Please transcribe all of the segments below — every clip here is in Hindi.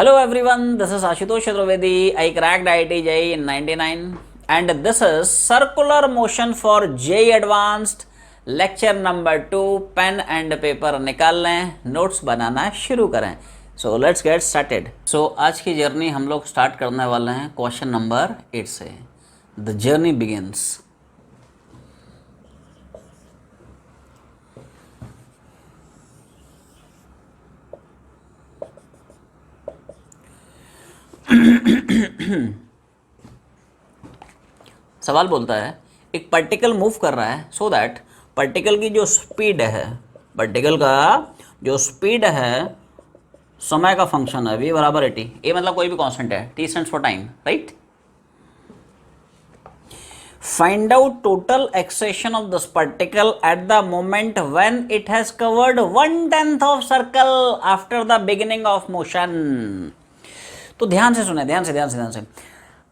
Hello everyone, this is Ashutosh Chaturvedi. I cracked IIT JEE in 99 and this is circular motion for JEE Advanced lecture number 2. Pen and paper निकाल लें, नोट्स बनाना शुरू करें. So let's get started. So आज की जर्नी हम लोग स्टार्ट करने वाले हैं क्वेश्चन नंबर 8 से. The journey begins. सवाल बोलता है एक पार्टिकल मूव कर रहा है सो दैट पार्टिकल की जो स्पीड है, पार्टिकल का जो स्पीड है समय का फंक्शन है v बराबर टी. ए मतलब कोई भी कांस्टेंट है, T stands for time, right. Find out total acceleration of this particle at the moment when it has covered 1/10 of circle after the beginning of motion. तो ध्यान से सुने, ध्यान से.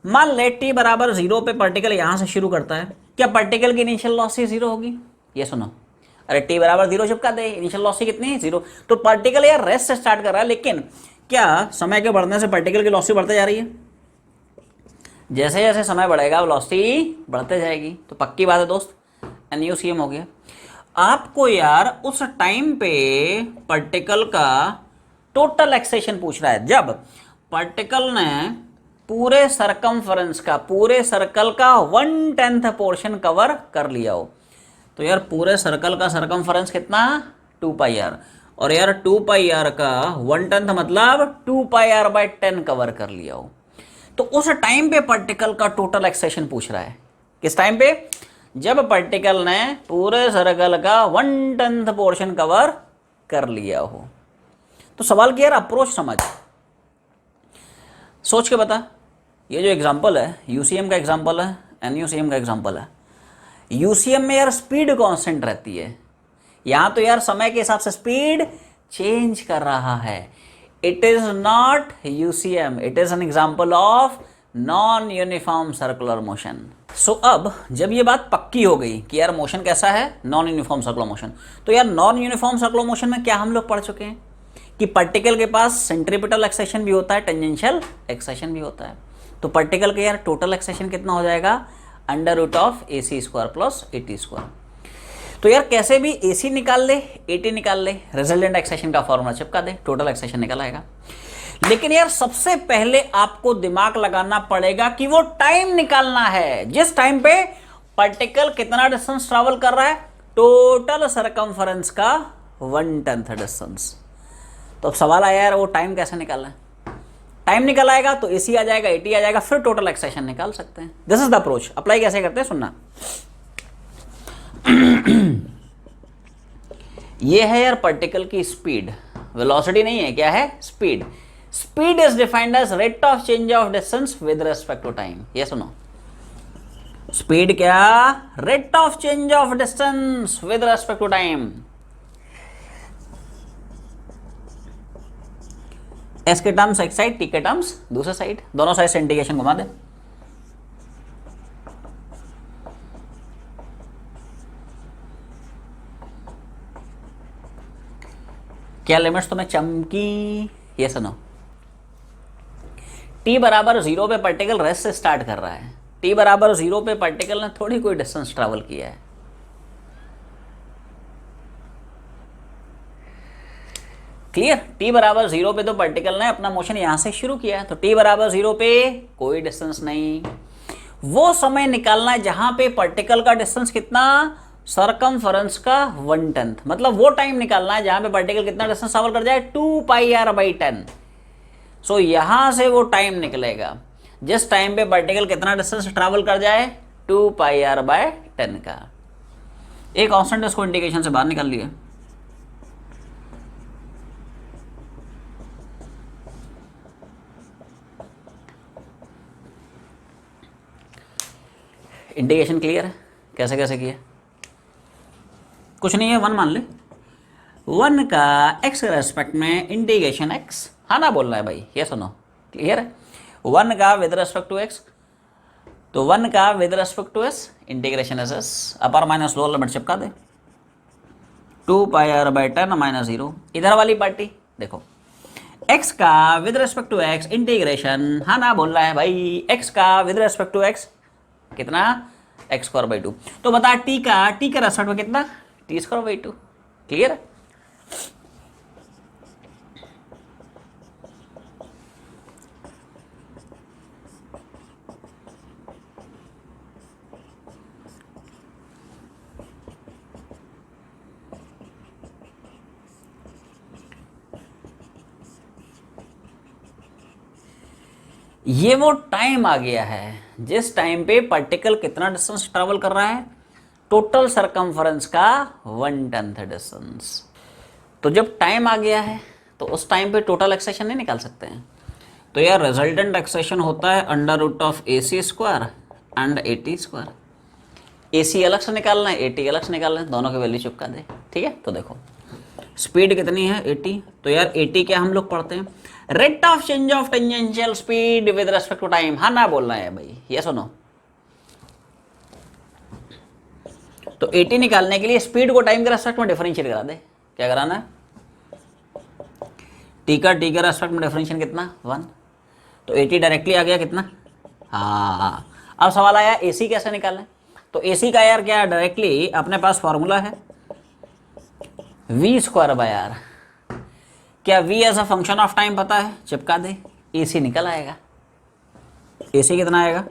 मान ले टी बराबर 0 पे पार्टिकल यहां से शुरू करता है. क्या पार्टिकल की इनिशियल वेलोसिटी 0 होगी? ये सुनो, अरे टी बराबर 0 चिपका दे, इनिशियल वेलोसिटी कितनी है? 0. तो पार्टिकल यार रेस्ट से स्टार्ट कर रहा है, लेकिन क्या समय के बढ़ने से पार्टिकल की वेलोसिटी बढ़ते जा रही है? जैसे जैसे समय बढ़ेगा वेलोसिटी बढ़ते जाएगी. तो पक्की बात है दोस्त, NUCM हो गया. आपको यार उस टाइम पे पार्टिकल का टोटल एक्सेशन पूछ रहा है जब पार्टिकल ने पूरे सरकमफरेंस का, पूरे सर्कल का 1/10 पोर्शन कवर कर लिया हो. तो यार पूरे सर्कल का सरकमफरेंस कितना? 2πr. और यार 2πr का 1/10 मतलब 2πr/10 कवर कर लिया हो. तो उस टाइम पे पार्टिकल का टोटल एक्सेशन पूछ रहा है. किस टाइम पे? जब पार्टिकल ने पूरे सर्कल का 1/10 पोर्शन कवर कर लिया हो. तो सवाल की यार अप्रोच समझ, सोच के बता. ये जो एग्जाम्पल है UCM का एग्जाम्पल है, NUCM का एग्जाम्पल है. UCM में यार स्पीड कांस्टेंट रहती है, यहाँ तो यार समय के हिसाब से स्पीड चेंज कर रहा है. It is not UCM, it is an example of non uniform circular motion. So अब जब ये बात पक्की हो गई कि यार मोशन कैसा है, नॉन यूनिफॉर्म सर्कुलर मोशन, तो यार नॉन यूनिफॉर्म सर्कुलर मोशन में क्या हम लोग पढ़ चुके हैं कि पार्टिकल के पास सेंट्रीपिटल एक्सेशन भी होता है, टेंजेंशियल एक्सेशन भी होता है. तो पार्टिकल का यार टोटल एक्सेशन कितना हो जाएगा? √of AC² + AT². तो यार कैसे भी AC निकाल ले, AT निकाल ले, रिजल्टेंट एक्सेशन का फॉर्मूला चिपका दे, टोटल एक्सेशन निकल आएगा. लेकिन यार सबसे पहले आपको दिमाग लगाना पड़ेगा कि वो टाइम निकालना है जिस टाइम पे पार्टिकल कितना डिस्टेंस ट्रैवल कर रहा है, टोटल सरकमफरेंस का 1/10 डिस्टेंस. तो अब सवाल आया यार वो टाइम कैसे निकालना है? टाइम निकल आएगा तो AC आ जाएगा, AT आ जाएगा, फिर टोटल एक्सेशन निकाल सकते हैं. This is the approach. Apply कैसे करते हैं सुनना. ये है यार पार्टिकल की स्पीड, वेलोसिटी नहीं है, क्या है? Speed. Speed is defined as rate of change of distance with respect to time. ये सुनो, स्पीड क्या? Rate of change of distance with respect to time. S के टर्म्स एक साइड, T के टर्म्स दूसरे साइड, दोनों साइड से इंटीग्रेशन घुमा दे. क्या लिमिट्स तुम्हें चमकी? ये सुनो, T बराबर 0 पे पार्टिकल रेस्ट से स्टार्ट कर रहा है. T बराबर 0 पे पार्टिकल ने थोड़ी कोई डिस्टेंस ट्रैवल किया है. क्लियर? T बराबर 0 पे तो पार्टिकल ने अपना मोशन यहां से शुरू किया है. तो T बराबर 0 पे कोई डिस्टेंस नहीं. वो समय निकालना है जहां पे पार्टिकल का डिस्टेंस कितना? सरकमफरेंस का 1/10. मतलब वो टाइम निकालना है जहां पे पार्टिकल कितना डिस्टेंस ट्रैवल कर जाए? 2πr/10. सो यहां से वो टाइम निकलेगा जिस टाइम पे पार्टिकल कितना डिस्टेंस ट्रैवल कर जाए? 2πr/10 का. एक कांस्टेंट इसको इंटीग्रेशन से बाहर निकाल लिया. इंटीग्रेशन क्लियर है? कैसे कैसे किया? कुछ नहीं है, 1 मान ले. 1 का x के रेस्पेक्ट में इंटीग्रेशन x, हाँ ना बोलना है भाई. ये सुनो, क्लियर है? 1 का विद रेस्पेक्ट टू x, तो 1 का with respect to s integration SS, upper minus lower limit चिपका दे. 2πr/10 - 0. इधर वाली पार्टी देखो, एक्स का with respect to x integration, हाँ ना बोल रहा है भाई, एक्स का विद रेस्पेक्ट टू एक्स कितना, एक्स स्क्वायर बाई 2। तो बता टी का रेस्पेक्ट में कितना, टी स्क्वायर बाई 2। क्लियर। ये वो टाइम आ गया है जिस टाइम पे पार्टिकल कितना डिस्टेंस ट्रैवल कर रहा है, टोटल सरकमफरेंस का 1/10 डिस्टेंस। तो जब टाइम आ गया है तो उस टाइम पे टोटल एक्सेशन नहीं निकाल सकते हैं। तो यार रिजल्टेंट एक्सेशन होता है under root of A C square and A T square. A C अलग से निकालना है, ए टी अलग से निकालना है, दोनों की वैल्यू चिपका दे। ठीक है, तो देखो स्पीड कितनी है 80, तो यार 80 क्या हम लोग पढ़ते हैं, rate of change of tangential speed with respect to time. हाँ ना बोलना है भाई, ये सुनो। तो 80 निकालने के लिए स्पीड को टाइम के रेस्पेक्ट में डिफरेंशिएट करा दे। क्या कराना है, टी का रेस्पेक्ट में डिफरेंशिएट कितना 1, तो 80 डायरेक्टली आ गया कितना। हाँ, अब सवाल आया एसी कैसे निकालें। तो एसी का यार क्या डायरेक्टली अपने पास फॉर्मूला है वी स्क्वायर बाय आर। क्या v as a function of time पता है, चिपका दे, एसी निकल आएगा। एसी कितना आएगा,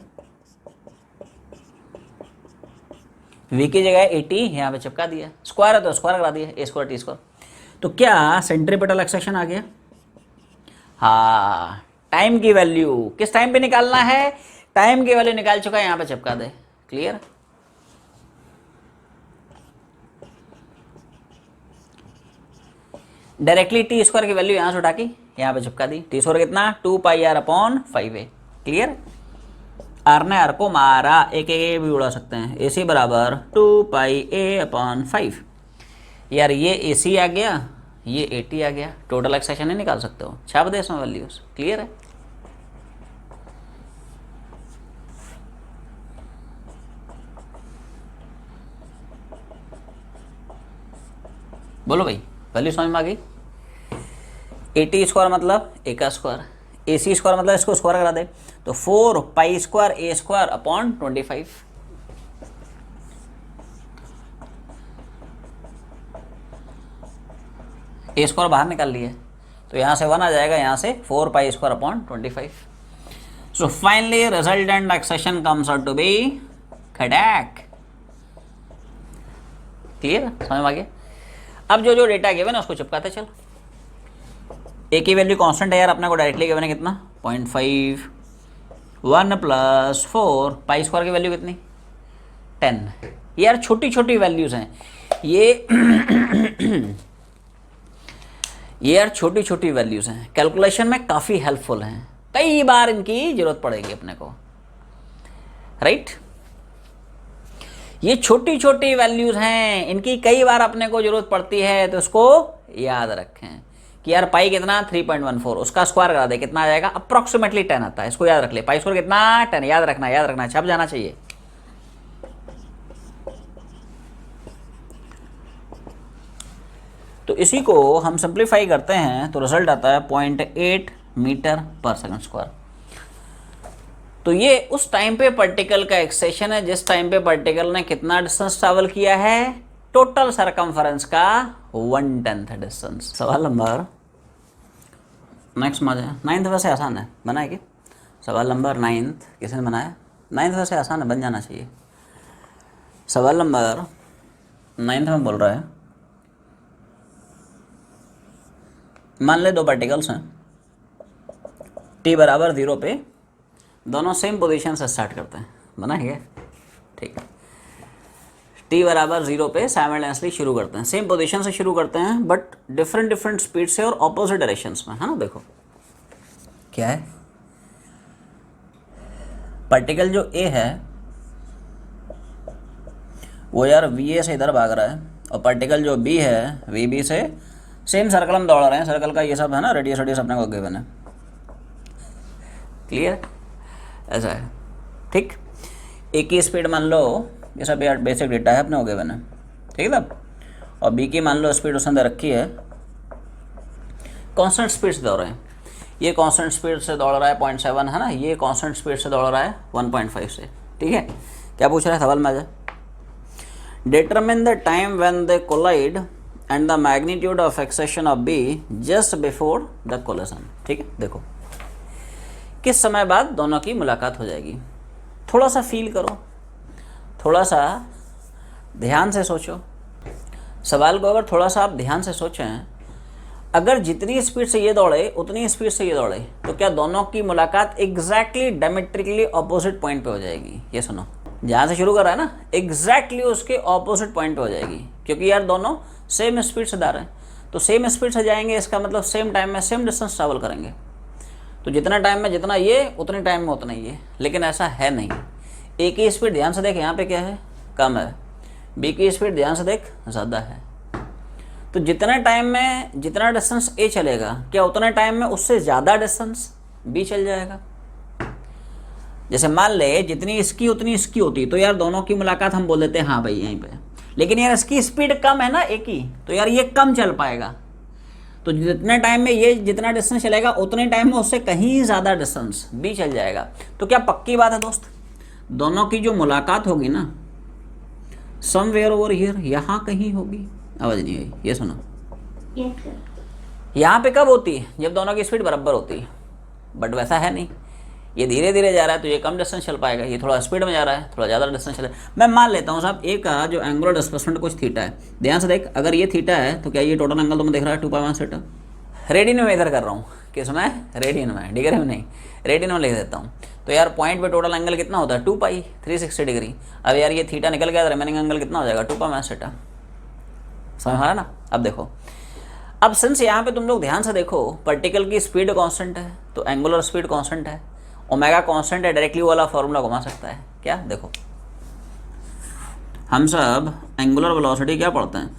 वी की जगह 80 यहाँ पे चिपका दिया, स्क्वायर है तो स्क्वायर करा दिया, ए स्क्वायर टी स्क्वायर। तो क्या सेंट्रीपिटल एक्सेशन आ गया। हाँ, टाइम की वैल्यू किस टाइम पे निकालना है, टाइम की वैल्यू निकाल चुका है, यहाँ पे चिपका दे। क्लियर। डायरेक्टली टी स्क्वायर की वैल्यू यहाँ से उठा के यहाँ पे चिपका दी। टी स्क्वायर कितना 2 pi R upon 5a। Clear. R ने आर को मारा, एक एक भी उड़ा सकते हैं। ए सी बराबर 2 पाई ए अपॉन 5। यार ये ए सी आ गया, ये 80 आ गया, टोटल एक्सेशन नहीं निकाल सकते हो, छाप दे इसमें वैल्यूज। क्लियर है। बोलो भाई, वैल्यू समझ में आ गई। 80 स्क्वायर मतलब ए का स्क्वायर, ए सी स्क्वायर मतलब इसको स्क्वायर करा दे, तो 4 पाई स्क्वायर ए स्क्वायर अपॉन 25। ए स्क्वायर बाहर निकाल लिए, तो यहाँ से 1 आ जाएगा, यहाँ से 4 pi square upon 25। So finally resultant acceleration comes out to be खड़ाक। क्लियर, समझ में आ गया। अब जो जो डेटा गिवन है उसको चिपकाते चल। ए की वैल्यू कांस्टेंट है यार, अपने को डायरेक्टली गिवन है कितना 0.5, 1 प्लस 4 पाई स्क्वायर की वैल्यू कितनी 10। यार छोटी छोटी वैल्यूज हैं ये ये यार छोटी छोटी वैल्यूज हैं, कैलकुलेशन में काफ़ी हेल्पफुल हैं, कई बार इनकी जरूरत पड़ेगी अपने को, राइट। ये छोटी छोटी वैल्यूज हैं, इनकी कई बार अपने को जरूरत पड़ती है, तो इसको याद रखें कि यार पाई कितना 3.14, उसका स्क्वायर करा दे, कितना आ जाएगा अप्रोक्सीमेटली 10 आता है, इसको याद रख ले। पाई स्क्वायर कितना 10, याद रखना, छप जाना चाहिए। तो इसी को हम सिंप्लीफाई करते हैं तो रिजल्ट आता है 0.8 मीटर पर सेकंड स्क्वायर। तो ये उस टाइम पे पार्टिकल का एक्सेशन है जिस टाइम पे पार्टिकल ने कितना डिस्टेंस ट्रैवल किया है, टोटल सरकमफरेंस का 1/10 डिस्टेंस। सवाल नंबर नेक्स्ट मजा है। 9th वैसे आसान है, बनाए क्या सवाल नंबर 9th किसने बनाया। 9th वैसे आसान है, बन जाना चाहिए। सवाल नंबर 9th में बोल रहा है, मान ले दो पार्टिकल्स हैं, t बराबर 0 पे दोनों सेम पोजीशन से स्टार्ट करते हैं, बना है क्या, ठीक है। t बराबर 0 पे साइमल्टेनियसली शुरू करते हैं, सेम पोजीशन से शुरू करते हैं बट डिफरेंट स्पीड से और ऑपोजिट डायरेक्शंस में, है ना। देखो क्या है, पार्टिकल जो a है वो यार va से इधर भाग रहा है, और पार्टिकल जो b है vb से सेम सर्कल में दौड़ रहे हैं। सर्कल का ये सब है ना, रेडियस अपने को गिवन है। क्लियर, ऐसा है, ठीक। ए की स्पीड मान लो, ये सब यार बेसिक डेटा है अपने को गिवन है, ठीक है। और बी की मान लो स्पीड उसने रखी है, कांस्टेंट स्पीड से दौड़ रहे हैं। ये कांस्टेंट स्पीड से दौड़ रहा है 0.7 है ना, ये कांस्टेंट स्पीड से दौड़ रहा है 1.5 से, ठीक है। क्या पूछ रहा है सवाल में आ जाए, determine the time when they collide and the magnitude of acceleration of B just before the collision, ठीक है। देखो किस समय बाद दोनों की मुलाकात हो जाएगी, थोड़ा सा फील करो, थोड़ा सा ध्यान से सोचो सवाल को। अगर थोड़ा सा आप ध्यान से सोचें, अगर जितनी स्पीड से ये दौड़े उतनी स्पीड से ये दौड़े, तो क्या दोनों की मुलाकात एग्जैक्टली डायमेट्रिकली ऑपोजिट पॉइंट पे हो जाएगी। ये सुनो, जहाँ से शुरू कर रहा है ना, एग्जैक्टली उसके ऑपोजिट पॉइंट पे हो जाएगी, क्योंकि यार दोनों सेम स्पीड से जा रहे हैं, तो सेम स्पीड से जाएंगे, इसका मतलब सेम टाइम में सेम डिस्टेंस ट्रैवल करेंगे। तो जितना टाइम में जितना ये, उतने टाइम में उतना ये, लेकिन ऐसा है नहीं। ए की स्पीड ध्यान से देख, यहाँ पे क्या है, कम है, बी की स्पीड ध्यान से देख ज़्यादा है। तो जितना टाइम में जितना डिस्टेंस ए चलेगा, क्या उतना टाइम में उससे ज़्यादा डिस्टेंस बी चल जाएगा। जैसे मान ले जितनी इसकी उतनी इसकी होती, तो यार दोनों की मुलाकात हम बोल देते हैं हाँ भाई यहीं पे, लेकिन यार इसकी स्पीड कम है ना ए की, तो यार ये कम चल पाएगा। तो जितने टाइम में ये जितना डिस्टेंस चलेगा, उतने टाइम में उससे कहीं ज़्यादा डिस्टेंस बी चल जाएगा। तो क्या पक्की बात है दोस्त, दोनों की जो मुलाकात होगी ना, समवेयर ओवर हियर, यहाँ कहीं होगी। आवाज़ नहीं आई, ये सुनो, यहाँ पे कब होती है, जब दोनों की स्पीड बराबर होती है, बट वैसा है नहीं। ये धीरे धीरे जा रहा है तो ये कम डिस्टेंस चल पाएगा, ये थोड़ा स्पीड में जा रहा है, थोड़ा ज़्यादा डिस्टेंस चले। मैं मान लेता हूँ साहब, ए का जो एंगुलर डिस्प्लेसमेंट कुछ थीटा है, ध्यान से देख, अगर ये थीटा है तो क्या ये टोटल एंगल तुम्हें दिख रहा है 2π1 थीटा। रेडियन में इधर कर रहा हूँ, किसमें, रेडियन में, डिग्री में नहीं, रेडियन में लिख देता हूँ। तो यार पॉइंट पे टोटल एंगल कितना होता है 2π, 360 डिग्री। अब यार ये थीटा निकल गया तो रिमेनिंग एंगल कितना हो जाएगा 2π थीटा, समझ आ रहा ना। अब देखो, अब सिंस यहाँ पे तुम लोग ध्यान से देखो, पार्टिकल की स्पीड कांस्टेंट है तो एंगुलर स्पीड कांस्टेंट है, ओमेगा कांस्टेंट है, डायरेक्टली वाला फॉर्मूला घुमा सकता है क्या। देखो हम सब एंगुलर वेलोसिटी क्या पढ़ते हैं,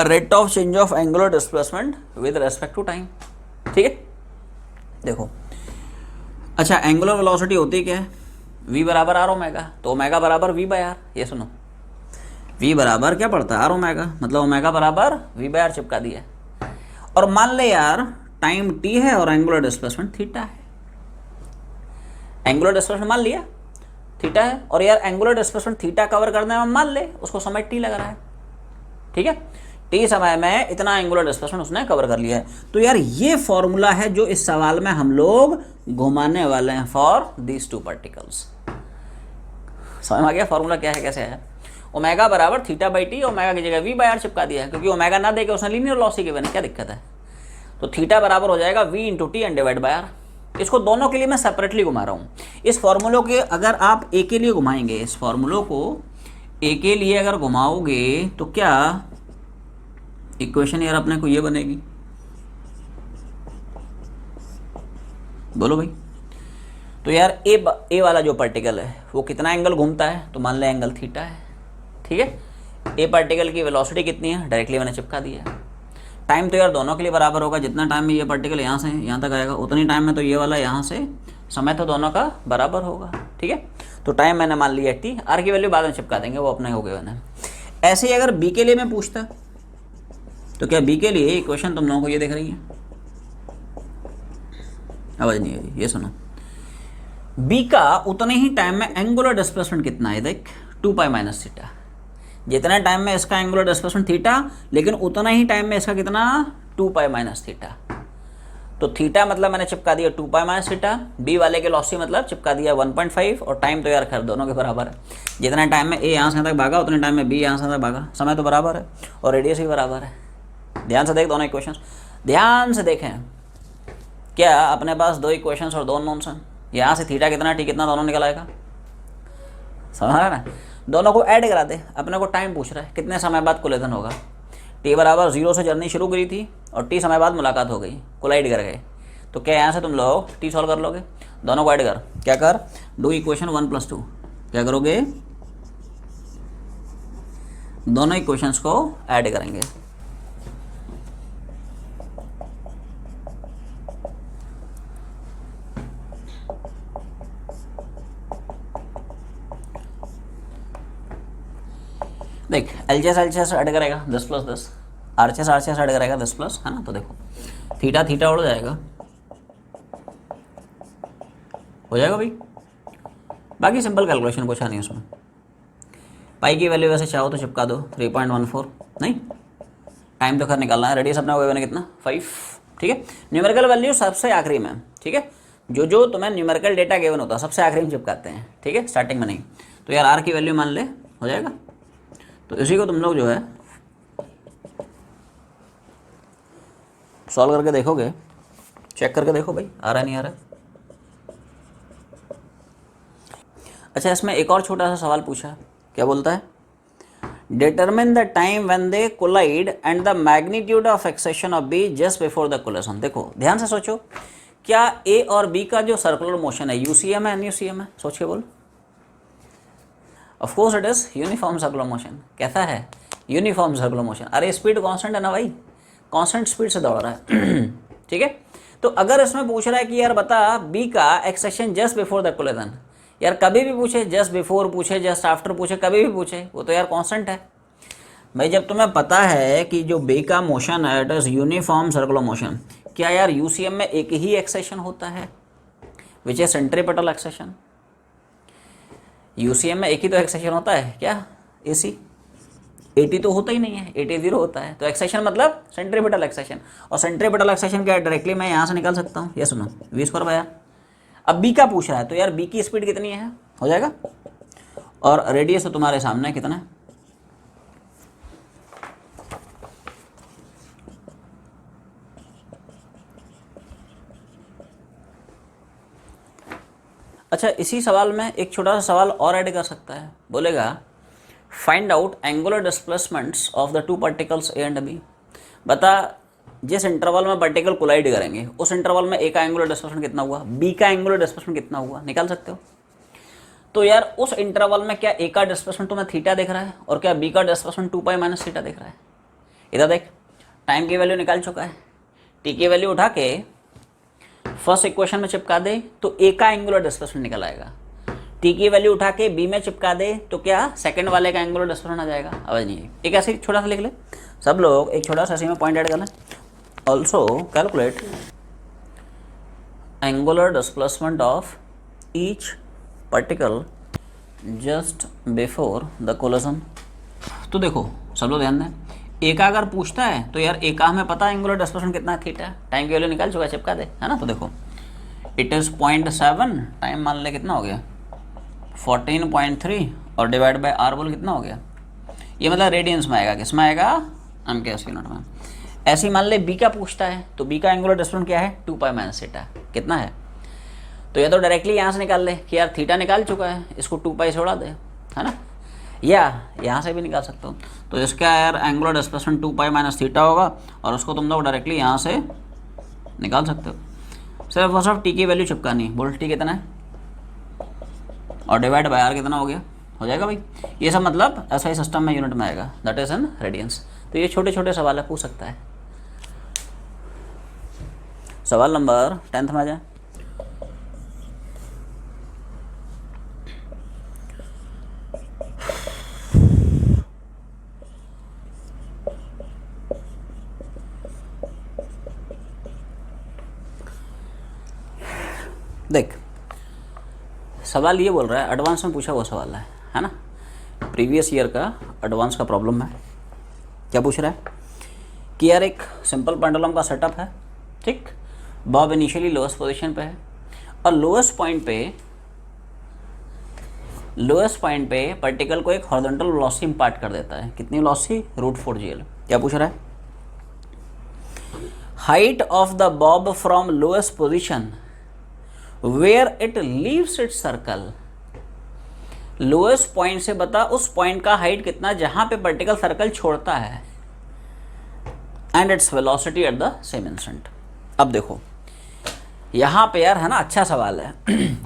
rate of change of angular displacement with respect to time, ठीक है। देखो अच्छा, एंगुलर वेलोसिटी होती क्या है, v बराबर आर ओमेगा, तो ओमेगा बराबर v बाय आर। ये सुनो, v बराबर क्या पड़ता है आर ओमेगा, मतलब ओमेगा बराबर v बाय आर चिपका दिया। और मान ले यार टाइम t है और एंगुलर डिस्प्लेसमेंट थीटा है, एंगुलर डिस्प्लेसमेंट मान लिया थीटा है, और यार एंगुलर डिस्प्लेसमेंट थीटा कवर करने में मान ले उसको समय t लग रहा है, ठीक है। t समय में इतना एंगुलर डिस्प्लेसमेंट उसने कवर कर लिया है। तो यार ये फॉर्मूला है जो इस सवाल में हम लोग घुमाने वाले हैं फॉर दीज टू पार्टिकल्स। समझ में आ गया फॉर्मूला क्या है, कैसे है। ओमेगा बराबर थीटा बाई टी, ओमेगा की जगह v बाय आर चिपका दिया है, क्योंकि ओमेगा ना देके उसने लीनियर लॉस ही के बने, क्या दिक्कत है। तो थीटा बराबर हो जाएगा v into t and divide by r. इसको दोनों के लिए मैं सेपरेटली घुमा रहा हूँ। इस फॉर्मूलों के अगर आप ए के लिए घुमाएंगे, इस फॉर्मूलों को ए के लिए अगर घुमाओगे तो क्या इक्वेशन यार अपने को ये बनेगी, बोलो भाई। तो यार ए वाला जो पार्टिकल है वो कितना एंगल घूमता है, तो मान ले एंगल थीटा है, ठीक है। ए पार्टिकल की वेलोसिटी कितनी है, डायरेक्टली मैंने चिपका दिया है। टाइम तो यार दोनों के लिए बराबर होगा, जितना टाइम में ये पार्टिकल यहाँ से यहाँ तक आएगा उतनी टाइम में तो ये वाला यहाँ से, समय तो दोनों का बराबर होगा, ठीक है। तो टाइम मैंने मान लिया टी, आर की वैल्यू बाद में चिपका देंगे, वो अपने हो गए मैंने। ऐसे ही अगर बी के लिए मैं पूछता तो क्या बी के लिए इक्वेशन तुम लोगों को ये दिख रही है, आवाज नहीं आ रही, ये सुनो। बी का उतने ही टाइम में एंगुलर डिस्प्लेसमेंट कितना है, देख 2π माइनस थीटा। जितना टाइम में इसका एंगुलर डिस्प्लेसमेंट थीटा, लेकिन उतना ही टाइम में इसका कितना 2π माइनस थीटा। तो थीटा मतलब मैंने चिपका दिया 2π माइनस थीटा, बी वाले के लॉसी मतलब चिपका दिया 1.5, और टाइम तो यार खैर दोनों के बराबर है। जितना टाइम में ए यहाँ से तक भागा उतने टाइम में बी यहाँ से तक भागा, समय तो बराबर है और रेडियस भी बराबर है। ध्यान से देख दोनों इक्वेशंस, ध्यान से देखें, क्या अपने पास दो इक्वेशंस और दो नोन्स हैं। यहाँ से थीटा कितना टी कितना दोनों निकल आएगा, समझ रहा है ना। दोनों को ऐड करा दे, अपने को टाइम पूछ रहा है कितने समय बाद कोलिजन होगा। टी बराबर 0 से जर्नी शुरू करी थी और टी समय बाद मुलाकात हो गई, कोलाइड कर गए। तो क्या यहाँ से तुम लोग टी सॉल्व कर लोगे, दोनों को ऐड कर, क्या कर, डू इक्वेशन 1 + 2, क्या करोगे, दोनों इक्वेशंस को ऐड करेंगे। देख एलसीएस ऐड करेगा 10 + 10, आरसीएस ऐड करेगा 10 प्लस, है ना। तो देखो थीटा थीटा उड़ जाएगा, हो जाएगा भाई। बाकी सिंपल कैलकुलेशन, कुछ नहीं उसमें। पाई की वैल्यू वैसे चाहो तो चिपका दो 3.14, नहीं टाइम तो खैर निकालना है। रेडियस अपना होगा कितना 5, ठीक है। न्यूमेरिकल वैल्यू सबसे आखिरी में, ठीक है। जो तुम्हें न्यूमेरिकल डेटा गिवन होता है सबसे आखिरी में चिपकाते हैं, ठीक है, स्टार्टिंग में नहीं। तो यार आर की वैल्यू मान ले, हो जाएगा। तो इसी को तुम लोग जो है सॉल्व करके देखोगे, चेक करके देखो भाई आ रहा है नहीं आ रहा है। अच्छा, इसमें एक और छोटा सा सवाल पूछा, क्या बोलता है, determine the time when they collide and the magnitude of acceleration of B just before the collision. देखो ध्यान से सोचो, क्या ए और बी का जो सर्कुलर मोशन है यूसीएम है एनयूसीएम है, सोच के बोल। Of course it is uniform circular motion. कैसा है, यूनिफॉर्म सर्कुलर मोशन। अरे स्पीड कांस्टेंट है ना भाई, कांस्टेंट स्पीड से दौड़ रहा है ठीक है। तो अगर इसमें पूछ रहा है कि यार बता बी का acceleration just before the collision, यार कभी भी पूछे, जस्ट बिफोर पूछे, जस्ट आफ्टर पूछे, कभी भी पूछे, वो तो यार कांस्टेंट है भाई। जब तुम्हें पता है कि जो बी का मोशन है it is uniform circular motion, क्या यार यूसीएम में एक ही एक्सेशन होता है which is centripetal acceleration. UCM में एक ही तो एक्सेशन होता है क्या, एसी 80 तो होता ही नहीं है, 80 0 होता है। तो एक्सेशन मतलब सेंट्रीपेटल एक्सेशन, और सेंट्रीपेटल एक्सेशन क्या डायरेक्टली मैं यहाँ से निकाल सकता हूँ, ये सुनो v²/r। अब बी का पूछ रहा है तो यार बी की स्पीड कितनी है, हो जाएगा। और रेडियस तो तुम्हारे सामने कितना है, अच्छा इसी सवाल में एक छोटा सा सवाल और ऐड कर सकता है, बोलेगा find out angular displacements of the two particles A and B. बता जिस इंटरवल में पार्टिकल कोलाइड करेंगे उस इंटरवल में ए का एंगुलर डिस्प्लेसमेंट कितना हुआ, बी का एंगुलर डिस्प्लेसमेंट कितना हुआ, निकाल सकते हो। तो यार उस इंटरवल में क्या ए का डिस्प्लेसमेंट तुम्हें थीटा दिख रहा है और क्या बी का डिस्प्लेसमेंट 2π - थीटा दिख रहा है। इधर देख, टाइम की वैल्यू निकाल चुका है, टी की वैल्यू उठा के फर्स्ट इक्वेशन में चिपका दे तो ए का एंगुलर डिस्प्लेसमेंट निकल आएगा। टी की वैल्यू उठा के बी में चिपका दे तो क्या सेकंड वाले का एंगुलर डिस्प्लेसमेंट आ जाएगा। आवाज नहीं है, एक ऐसे छोटा सा लिख ले, सब लोग एक छोटा सा इसी में पॉइंट ऐड कर लें। Also calculate angular displacement of each particle just before the collision. तो देखो सब लोग ध्यान दें, ए का अगर पूछता है तो यार ए का हमें पता है एंगुलर डिस्प्लेसमेंट कितना है, थीटा। टाइम की वैल्यू निकाल चुका है, चिपका दे, है ना। तो देखो इट इज़ 0.7, टाइम मान ले कितना हो गया 14.3 और डिवाइड बाय आर बोल कितना हो गया, ये मतलब रेडियंस में आएगा, किस में आएगा, एम के एस यूनिट में। ऐसे ही मान ले बी का पूछता है तो बी का एंगुलर डिस्प्लेसमेंट क्या है 2π - थीटा, कितना है। तो या तो डायरेक्टली यहाँ से निकाल ले कि यार थीटा निकाल चुका है, इसको 2π से उड़ा दे, है ना, या यहाँ से भी निकाल सकते हो। तो इसका यार एंगुलर डिस्प्लेसमेंट 2π - थीटा होगा और उसको तुम लोग डायरेक्टली यहाँ से निकाल सकते हो। सिर्फ और सिर्फ टी की वैल्यू चिपकानी, बोल टी कितना है और डिवाइड बाय आर कितना हो गया, हो जाएगा भाई। ये सब मतलब ऐसा ही सिस्टम में यूनिट में आएगा, दैट इज इन रेडियंस। तो ये छोटे छोटे सवाल है, पूछ सकता है। सवाल नंबर 10 में आ जाए। देख सवाल ये बोल रहा है, एडवांस में पूछा हुआ सवाल है ना, प्रीवियस ईयर का एडवांस का प्रॉब्लम है। क्या पूछ रहा है कि यार एक सिंपल पेंडुलम का सेटअप है, ठीक, बॉब इनिशियली लोएस्ट पोजीशन पे है और लोएस्ट पॉइंट पे पार्टिकल को एक हॉरिजॉन्टल वेलोसिटी इंपार्ट कर देता है। कितनी वेलोसिटी, √4gl। क्या पूछ रहा है, height of the bob from lowest position where it leaves its circle. Lowest point से बता उस पॉइंट का हाइट कितना जहां पे पार्टिकल सर्कल छोड़ता है, and its velocity at the same instant. अब देखो यहाँ पे यार है ना, अच्छा सवाल है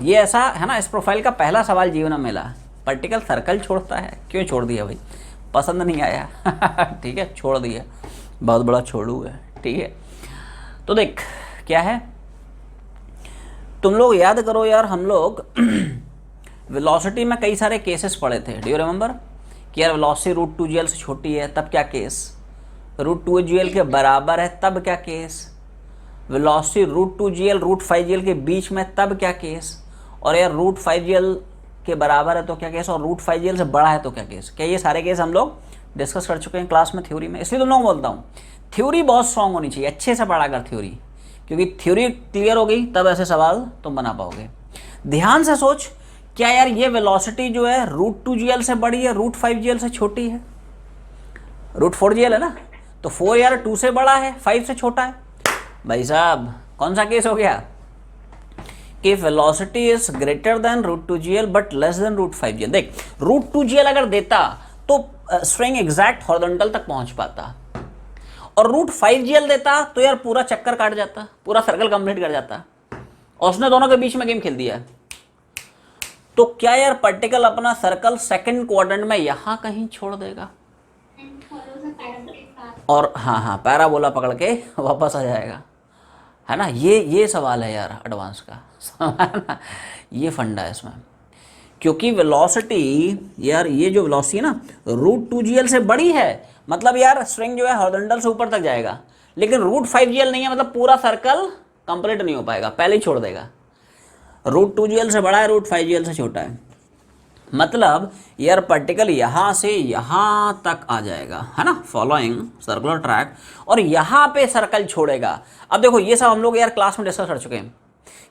ये ऐसा है ना, इस प्रोफाइल का पहला सवाल जीवन में मिला। पार्टिकल सर्कल छोड़ता है, क्यों छोड़ दिया भाई, पसंद नहीं आया ठीक है, छोड़ दिया, बहुत बड़ा छोड़ू है, ठीक है। तो देख क्या है, तुम लोग याद करो यार, हम लोग वेलोसिटी में कई सारे केसेस पढ़े थे, डू यू रिमेंबर कि यार वेलोसिटी √2gl से छोटी है तब क्या केस, √2gl के बराबर है तब क्या केस, वेलोसिटी √2gl √5gl के बीच में तब क्या केस, और यार रूट 5gl के बराबर है तो क्या केस, और रूट 5gl से बड़ा है तो क्या केस। क्या ये सारे केस हम लोग डिस्कस कर चुके हैं क्लास में थ्योरी में, इसलिए तुम लोगों को बोलता हूँ थ्योरी बहुत स्ट्रांग होनी चाहिए, अच्छे से पढ़ा कर थ्योरी, क्योंकि थ्योरी क्लियर हो गई तब ऐसे सवाल तुम बना पाओगे। ध्यान से सोच, क्या यार ये वेलोसिटी जो है रूट 2gl से बड़ी है, रूट 5gl से छोटी है? रूट 4gl है ना, तो 4 यार 2 से बड़ा है, 5 से छोटा है। भाई साहब कौन सा केस हो गया कि velocity is greater than root 2gl but less than root 5gl। देख रूट 2gl अगर देता तो स्ट्रिंग एग्जैक्ट हॉरिजॉन्टल तक पहुंच पाता, और रूट 5gl देता तो यार पूरा चक्कर काट जाता, पूरा सर्कल कंप्लीट कर जाता, और उसने दोनों के बीच में गेम खेल दिया। तो क्या यार पार्टिकल अपना सर्कल सेकंड क्वाड्रेंट में यहां कहीं छोड़ देगा और हाँ पैराबोला पकड़ के वापस आ जाएगा, है ना? ये सवाल है यार एडवांस का ये फंडा है इसमें, क्योंकि वेलोसिटी यार ये जो वेलोसिटी है ना रूट 2gl से बड़ी है, मतलब यार स्ट्रिंग जो है हॉरिजॉन्टल से ऊपर तक जाएगा, लेकिन रूट 5gl नहीं है, मतलब पूरा सर्कल कंप्लीट नहीं हो पाएगा, पहले ही छोड़ देगा। रूट 2gl से बड़ा है, रूट 5gl से छोटा है, मतलब यार पार्टिकल यहाँ से यहाँ तक आ जाएगा, है ना, फॉलोइंग सर्कुलर ट्रैक, और यहाँ पे सर्कल छोड़ेगा। अब देखो ये सब हम लोग यार क्लास में डिस्कस कर चुके हैं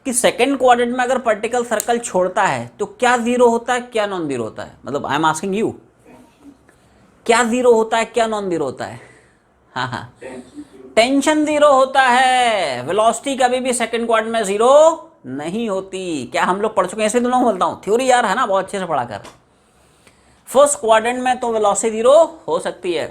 कि सेकंड क्वाड्रेंट में अगर पार्टिकल सर्कल छोड़ता है तो क्या जीरो होता है, क्या नॉन जीरो होता है, मतलब आई एम आस्किंग यू, क्या जीरो होता है, क्या नॉन जीरो होता है? हाँ टेंशन जीरो होता है। वेलोसिटी कभी भी सेकंड क्वाड्रेंट में जीरो नहीं होती, क्या हम लोग पढ़ चुके हैं, ऐसे दोनों बोलता हूँ थ्योरी यार, है ना, बहुत अच्छे से पढ़ा कर। फर्स्ट क्वाड्रेंट में तो वेलोसिटी जीरो हो सकती है,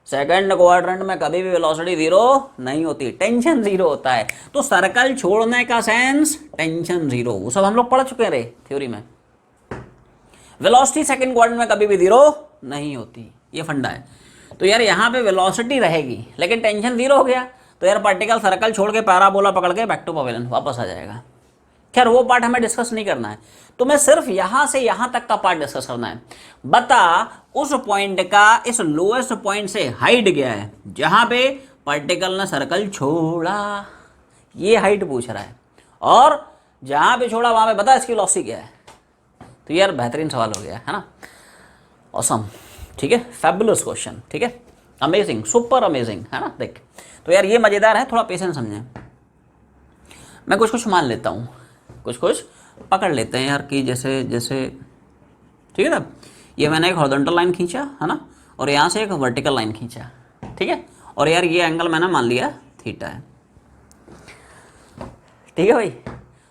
सेकंड क्वाड्रेंट में कभी भी वेलोसिटी जीरो नहीं होती, टेंशन जीरो होता है। तो सर्कल छोड़ने का सेंस टेंशन जीरो, वो सब हम लोग पढ़ चुके हैं रे थ्योरी में। वेलोसिटी सेकंड क्वाड्रेंट में कभी भी जीरो नहीं होती, ये फंडा है। तो यार यहाँ पे वेलोसिटी रहेगी लेकिन टेंशन जीरो हो गया, तो यार पार्टिकल सर्कल छोड़ के पैराबोला पकड़ के बैक टू पवेलियन वापस आ जाएगा। खैर वो पार्ट हमें डिस्कस नहीं करना है, तो मैं सिर्फ यहां से यहां तक का पार्ट डिस्कस करना है। बता उस पॉइंट का इस लोएस्ट पॉइंट से हाइट गया है जहां पे पार्टिकल ने सर्कल छोड़ा, ये हाइट पूछ रहा है, और जहां पे छोड़ा वहां पे बता इसकी वेलोसिटी क्या है। तो यार बेहतरीन सवाल हो गया, है ना, ऑसम, ठीक है, फैबुलस क्वेश्चन, ठीक है, अमेजिंग, सुपर अमेजिंग, है ना। देख तो यार ये मजेदार है, थोड़ा पेशेंस समझें। मैं कुछ मान लेता हूँ, कुछ पकड़ लेते हैं यार कि जैसे ठीक है ना, ये मैंने एक हॉरिजॉन्टल लाइन खींचा, है ना, और यहाँ से एक वर्टिकल लाइन खींचा, ठीक है, और यार ये एंगल मैंने मान लिया थीटा है, ठीक है भाई।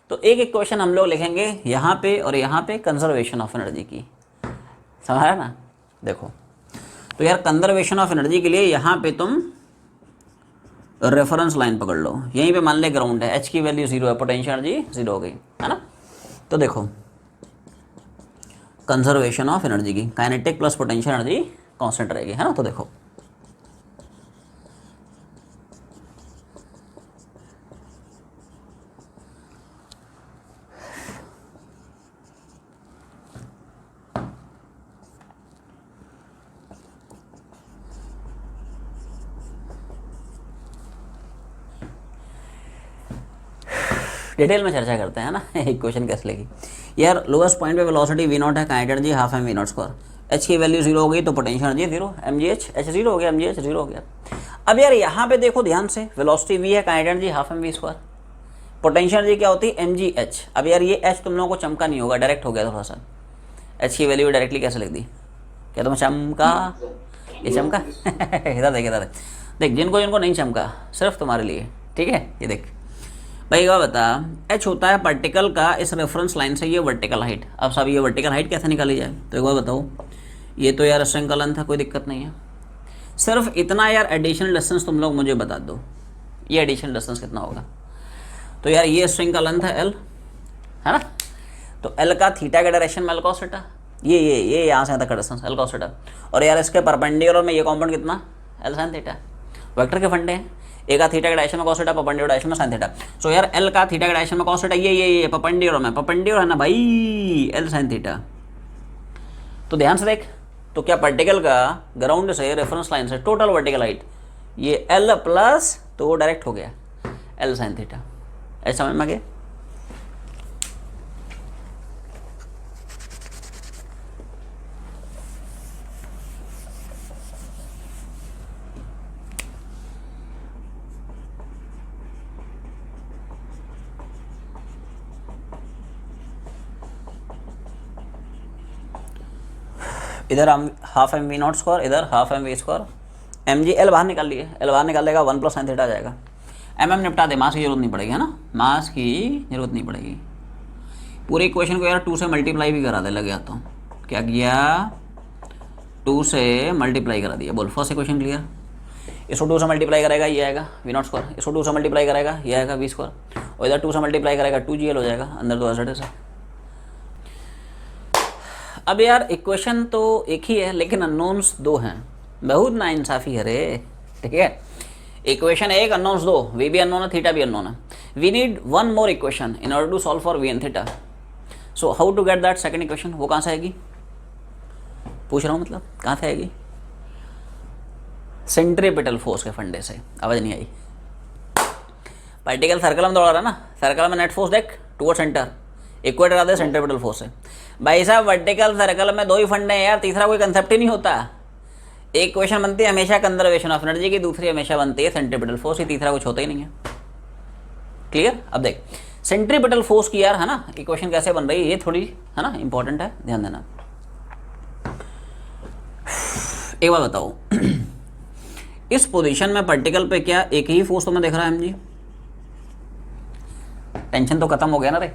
तो एक इक्वेशन हम लोग लिखेंगे यहाँ पे और यहाँ पे कंजर्वेशन ऑफ एनर्जी की, समझा ना। देखो तो यार कंजर्वेशन ऑफ एनर्जी के लिए यहाँ पे तुम रेफरेंस लाइन पकड़ लो, यहीं पे मान ले ग्राउंड है, एच की वैल्यू 0 है, पोटेंशियल एनर्जी 0 हो गई, है ना। तो देखो कंजर्वेशन ऑफ एनर्जी की, kinetic plus potential energy constant रहेगी, है ना। तो देखो डिटेल में चर्चा करते हैं ना एक क्वेश्चन कैसे लेगी यार। लोएस्ट पॉइंट पे वेलोसिटी v0 है, kinetic energy half m v0 square, h की वैल्यू 0 हो गई तो पोटेंशियल एनर्जी 0, mgh h 0 हो गया, mgh 0 हो गया। अब यार यहाँ पे देखो ध्यान से, वेलोसिटी v है, kinetic energy half m v square, potential energy क्या होती है mgh। अब यार ये h तुम लोगों को चमका नहीं होगा, डायरेक्ट हो गया थोड़ा सा, h की वैल्यू डायरेक्टली कैसे लिख दी, क्या तुम चमका, ये चमका इधर देख जिनको नहीं चमका सिर्फ तुम्हारे लिए, ठीक है। ये देख भाई क्या बता, h होता है पार्टिकल का इस रेफरेंस लाइन से ये वर्टिकल हाइट। अब सब ये वर्टिकल हाइट कैसे निकाली जाए, तो एक बार बताओ, ये तो यार स्ट्रिंग का लेंथ था, कोई दिक्कत नहीं है, सिर्फ इतना यार एडिशनल डिस्टेंस तुम लोग मुझे बता दो, ये एडिशनल डिस्टेंस कितना होगा। तो यार ये स्ट्रिंग का लेंथ है l, है ना, तो l का थीटा के डायरेक्शन में l cos थीटा, ये यहाँ से यहाँ तक का डिस्टेंस l cos थीटा, और यार इसके परपेंडिकुलर में ये कॉम्पोनेंट कितना l sin थीटा, वेक्टर के फंडे हैं, ए का थीटा के डायरेक्शन में cos थीटा, परपेंडिकुलर डायरेक्शन में sin थीटा। सो यार l का थीटा के डायरेक्शन में cos थीटा, ये परपेंडिकुलर में, परपेंडिकुलर है ना भाई, l sin थीटा। तो ध्यान से देख, तो क्या पार्टिकल का ग्राउंड से रेफरेंस लाइन से टोटल वर्टिकल हाइट ये l प्लस, तो वो डायरेक्ट हो गया l sin थीटा, ऐसा समझ में आ गया। इधर हम half M V naught square, इधर half M we square, M G L बाहर निकाल लिए, एल बाहर निकाल लेगा 1 प्लस साइन थीटा आ जाएगा। एम निपटा दे, मास की जरूरत नहीं पड़ेगी, है ना, मास की जरूरत नहीं पड़ेगी। पूरे इक्वेशन को यार 2 से मल्टीप्लाई भी करा दे, लग गया तो क्या किया, 2 से मल्टीप्लाई करा दिया। बोल फर्स्ट इक्वेशन क्लियर। इसको 2 से मल्टीप्लाई करेगा ये आएगा वी नॉट स्क्वायर, इसको 2 से मल्टीप्लाई करेगा ये आएगा वी स्क्वायर, और इधर 2 से मल्टीप्लाई करेगा 2gl हो जाएगा, अंदर तो एज है। अब यार इक्वेशन तो एक ही है लेकिन अननोन्स 2 हैं, बहुत ना इंसाफी है रे, ठीक है। इक्वेशन एक, अननोन्स 2, वी भी अननोन है, थीटा भी अननोन है। We need one more equation in order to solve for v and theta. So how to get that second equation, वो कहाँ से आएगी, पूछ रहा हूँ, मतलब कहाँ से आएगी, सेंट्रीपिटल फोर्स के फंडे से। आवाज नहीं आई। पार्टिकल सर्कल में दौड़ा रहा है ना, सर्कल में नेट फोर्स देख टुवर्ड सेंटर, इक्वेटर आते सेंट्रीपिटल फोर्स है। भाई साहब वर्टिकल सर्कल में 2 ही फंडे हैं यार, तीसरा कोई कंसेप्ट ही नहीं होता। एक क्वेश्चन बनती है हमेशा कंजर्वेशन ऑफ एनर्जी की, दूसरी हमेशा बनती है सेंट्रीपिटल फोर्स की, तीसरा कुछ होता ही नहीं है। क्लियर। अब देख सेंट्रीपिटल फोर्स की यार, है ना, इक्वेशन कैसे बन रही है, ये थोड़ी है ना इंपॉर्टेंट है, ध्यान देना। एक बात बताओ इस पोजीशन में पार्टिकल पे क्या एक ही फोर्स तुम्हें दिख रहा है एमजी, टेंशन तो खत्म हो गया ना रे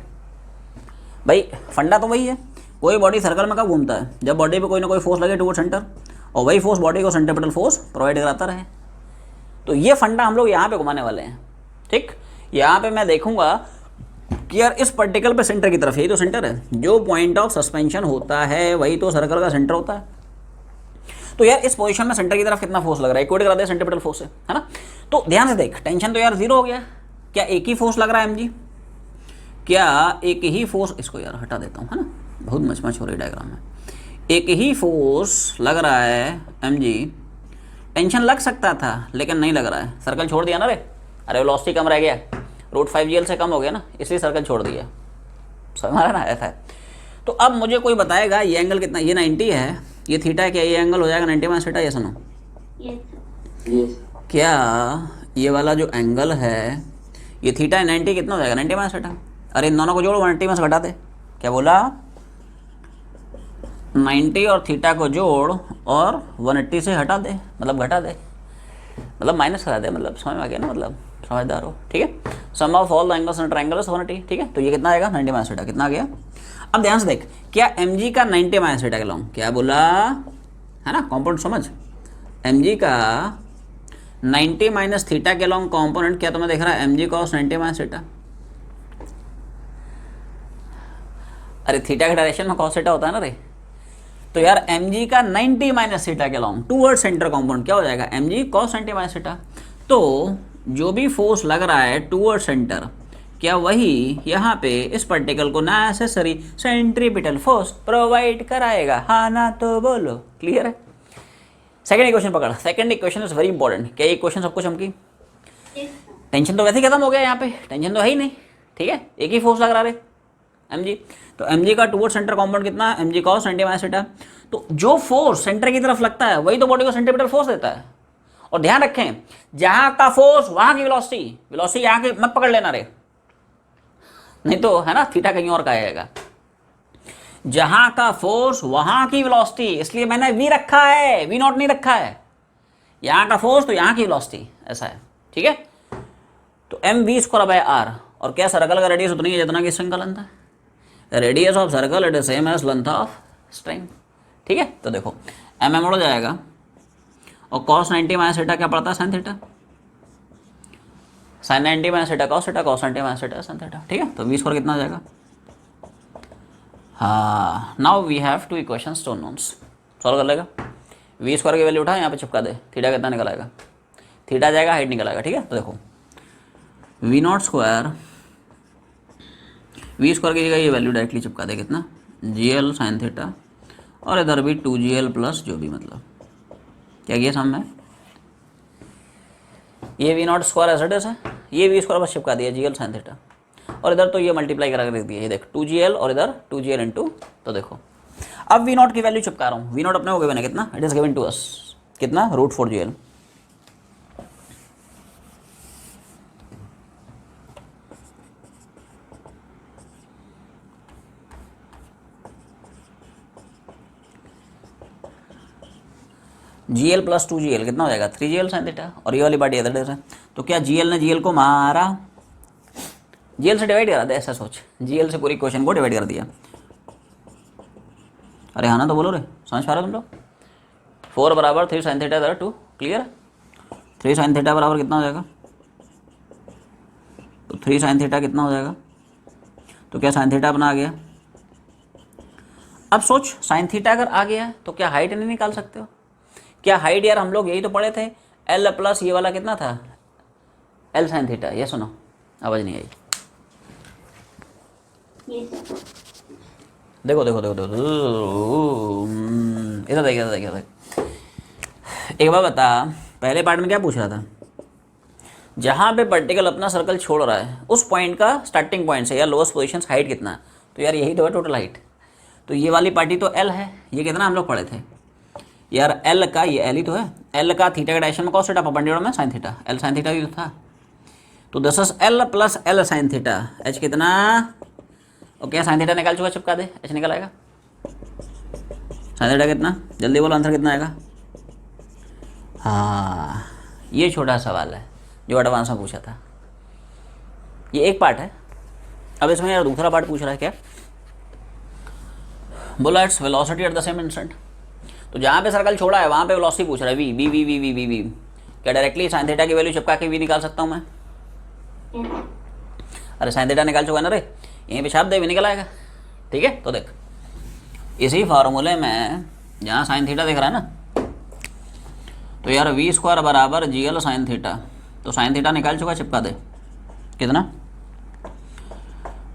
भाई। फंडा तो वही है, कोई बॉडी सर्कल में कब घूमता है, जब बॉडी पे कोई ना कोई फोर्स लगे टुवर्ड सेंटर, और वही फोर्स बॉडी को सेंट्रीपिटल फोर्स प्रोवाइड कराता रहे। तो ये फंडा हम लोग यहाँ पे घुमाने वाले हैं, ठीक। यहाँ पे मैं देखूंगा कि यार इस पार्टिकल पे सेंटर की तरफ, यही तो सेंटर है, जो पॉइंट ऑफ सस्पेंशन होता है वही तो सर्कल का सेंटर होता है। तो यार इस पोजीशन में सेंटर की तरफ कितना फोर्स लग रहा है, इक्वेट करा दे सेंट्रीपिटल फोर्स से, है ना। तो ध्यान से देख, टेंशन तो यार 0 हो गया, क्या एक ही फोर्स लग रहा है एमजी, क्या एक ही फोर्स, इसको यार हटा देता हूँ, है ना, बहुत मचमच हो रही डायग्राम में। एक ही फोर्स लग रहा है एमजी, टेंशन लग सकता था लेकिन नहीं लग रहा है, सर्कल छोड़ दिया ना रे। अरे वेलोसिटी कम रह गया, √5gl से कम हो गया ना, इसलिए सर्कल छोड़ दिया, समझ आ रहा ना, ऐसा है। तो अब मुझे कोई बताएगा ये एंगल कितना, ये 90 है, ये थीटा है, क्या ये एंगल हो जाएगा 90 माइनस थीटा, ये सुनो क्या ये वाला जो एंगल है ये थीटा 90 कितना हो जाएगा 90 माइनस थीटा। अरे इन दोनों को जोड़ो 180 में से घटा दे, क्या बोला 90 और थीटा को जोड़ और 180 से हटा दे, मतलब घटा दे, मतलब माइनस करा दे, मतलब समझ में आ गया ना, मतलब समझदार हो, ठीक है। Sum of all the angles in triangle is 180, ठीक है। तो ये कितना आएगा 90 माइनस थीटा, कितना आ गया। अब ध्यान से देख, क्या mg का 90 माइनस थीटा के लॉन्ग, क्या बोला, है ना, कॉम्पोनेंट समझ, mg का 90 माइनस थीटा के लॉन्ग कॉम्पोनेंट क्या तुम्हें देख रहा है, mg कॉस 90 माइनस थीटा। अरे थीटा के डायरेक्शन में कॉस थीटा होता है ना रे, तो यार mg का 90 माइनस थीटा के लॉन्ग टूवर्ड सेंटर कॉम्पोनेंट क्या हो जाएगा, mg cos 90 माइनस थीटा। तो जो भी फोर्स लग रहा है टूवर्ड सेंटर, क्या वही यहाँ पे इस पार्टिकल को नेसेसरी सेंट्रीपिटल फोर्स प्रोवाइड कराएगा, हाँ ना, तो बोलो। क्लियर है। सेकंड इक्वेशन पकड़, second equation is very important. क्या इक्वेशन सबको चमकी, टेंशन तो वैसे ही खत्म हो गया, यहाँ पे टेंशन तो है ही नहीं, ठीक है, एक ही फोर्स लग रहा है mg। तो mg का टूवर्ड सेंटर कॉम्पोनेंट कितना है, mg cos 90 माइनस थीटा। तो जो फोर्स सेंटर की तरफ लगता है वही तो बॉडी को सेंट्रीपिटल फोर्स देता है। और ध्यान रखें, जहां का फोर्स वहां की वेलोसिटी, वेलोसिटी यहाँ के मत पकड़ लेना रे, नहीं तो है ना थीटा कहीं और का आएगा। जहां का फोर्स वहां की वेलोसिटी, इसलिए मैंने v रखा है, v नॉट नहीं रखा है। यहां का फोर्स तो यहां की वेलोसिटी, ऐसा है, ठीक है। तो mv²/r, और क्या सर्कल का रेडियस उतनी है जितना कि स्ट्रिंग का लेंथ है, radius of circle it is same as length of string, ठीक है। तो देखो mm उड़ जाएगा, और cos 90 माइनस थीटा क्या पड़ता है, sin theta, sin 90 minus theta cos theta, cos 90 minus theta sin theta, ठीक है। तो v² कितना आ जाएगा, हाँ, now we have two equations two knowns, solve कर लेगा। v² की वैल्यू उठा यहाँ पे चिपका दे, थीटा कितना निकल आएगा, थीटा जाएगा, हाइट निकल आएगा, ठीक है। तो देखो v02 v² की जगह ये वैल्यू डायरेक्टली चिपका दे, कितना gl sin थीटा, और इधर भी 2gl प्लस जो भी, मतलब क्या किया सामने, ये v02 एज है, ये v² बस चिपका दिया gl sin थीटा, और इधर तो ये मल्टीप्लाई करा कर दिया, ये देख 2gl और इधर 2gl इंटू। तो देखो अब v0 की वैल्यू चिपका रहा हूँ, v0 अपने हो गए मैंने कितना, it is given to us कितना √4gl। GL प्लस 2GL कितना हो जाएगा 3GL साइन थीटा, और ये वाली पार्टी अदर डेज है, तो क्या GL ने GL को मारा, GL से डिवाइड करा दे, ऐसा सोच, GL से पूरी क्वेश्चन को डिवाइड कर दिया। अरे हाँ ना, तो बोलो रे, समझ पा रहे तुम लोग। 4 बराबर 3 साइन थीटा इधर 2, क्लियर। 3 साइन थीटा बराबर कितना हो जाएगा, तो 3 साइन थीटा कितना हो जाएगा, तो क्या साइन थीटा अपना आ गया। अब सोच, साइन थीटा अगर आ गया तो क्या हाइट नहीं निकाल सकते हो, क्या हाइट यार हम लोग यही तो पढ़े थे, L प्लस ये वाला कितना था L साइन थीटा, ये सुनो, आवाज़ नहीं आई, देखो देखो देखो देखो, इधर देखिए इधर देखिए। एक बार बता, पहले पार्ट में क्या पूछ रहा था, जहाँ पे पार्टिकल अपना सर्कल छोड़ रहा है उस पॉइंट का स्टार्टिंग पॉइंट से या लोएस्ट पोजीशन हाइट कितना है, तो यार यही तो है टोटल हाइट। तो ये वाली पार्टी तो L है, ये कितना हम लोग पढ़े थे यार, L का, ये L ही तो है, L का थीटा के डायरेक्शन में कॉस थीटा, परपेंडिकुलर में sine theta, L sine theta भी तो था, तो this is L plus L sine theta, H कितना, ओके साइन थीटा निकाल चुका, चिपका दे, H निकल आएगा, साइन थीटा कितना, जल्दी बोलो आंसर कितना आएगा। हाँ, ये छोटा सवाल है जो एडवांस में पूछा था, ये एक पार्ट है। अब इसमें यार दूसरा पार्ट पूछ रहा है क्या, बोला its velocity at the same instant, तो जहाँ पे सर्कल छोड़ा है वहाँ पे वेलोसिटी पूछ रहा है, v v v v v v v, क्या डायरेक्टली साइन थीटा की वैल्यू चिपका के वी निकाल सकता हूँ मैं, अरे साइन थीटा निकाल चुका है ना रे, यहीं पे छाप दे, वी निकल आएगा, ठीक है। तो देख, इसी फार्मूले में जहाँ साइन थीटा दिख रहा है ना, तो यार वी स्क्वायर बराबर GL साइन थीटा, तो साइन थीटा निकाल चुका, चिपका दे, कितना,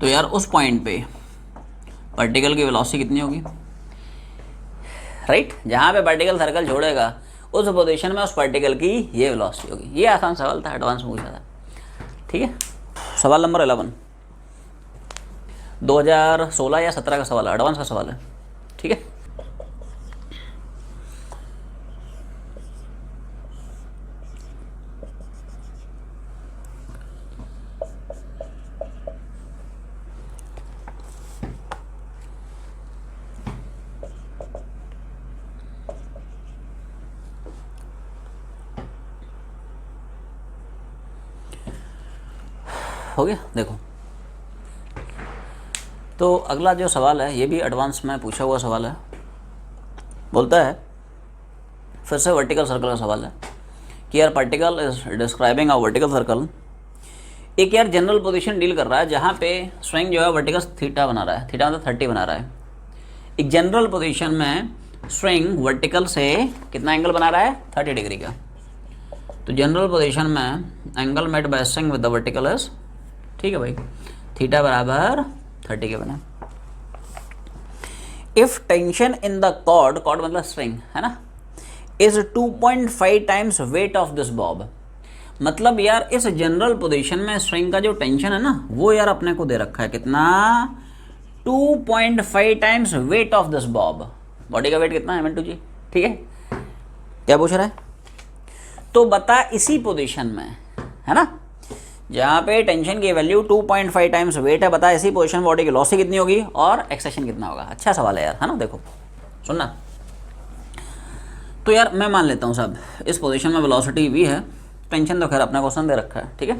तो यार उस पॉइंट पे पार्टिकल की वेलोसिटी कितनी होगी, राइट, जहाँ पे पार्टिकल सर्कल छोड़ेगा उस पोजीशन में उस पार्टिकल की ये वेलोसिटी होगी। ये आसान सवाल था, एडवांस में पूछा था, ठीक है। सवाल नंबर 11 2016 या 17 का सवाल है, एडवांस का सवाल है, ठीक है। हो गया, देखो, तो अगला जो सवाल है ये भी एडवांस में पूछा हुआ सवाल है, बोलता है, फिर से वर्टिकल सर्कल का सवाल है कि यार particle is describing a vertical circle, एक यार जनरल पोजीशन डील कर रहा है जहाँ पे स्विंग जो है वर्टिकल थीटा बना रहा है, थीटा मतलब 30 बना रहा है, एक जनरल पोजीशन में स्विंग वर्टिकल से कितना एंगल बना रहा है 30 डिग्री का, तो जनरल पोजीशन में angle made by swing with the vertical is, ठीक है भाई, थीटा बराबर 30 के बना। If tension in the cord, cord मतलब स्ट्रिंग है ना, is 2.5 times weight of this bob, मतलब यार इस जनरल पोजीशन में स्ट्रिंग का जो टेंशन है ना वो यार अपने को दे रखा है कितना, 2.5 times weight of this Bob, body का वेट कितना है m/g, ठीक है। क्या पूछ रहा है, तो बता इसी पोजीशन में है ना, जहाँ पे टेंशन की वैल्यू 2.5 टाइम्स वेट है, बता इसी पोजीशन बॉडी की वेलोसिटी कितनी होगी और एक्सेशन कितना होगा। अच्छा सवाल है यार, है ना, देखो सुनना, तो यार मैं मान लेता हूँ साहब इस पोजीशन में वेलोसिटी v है, टेंशन तो खैर अपना क्वेश्चन दे रखा है, ठीक है।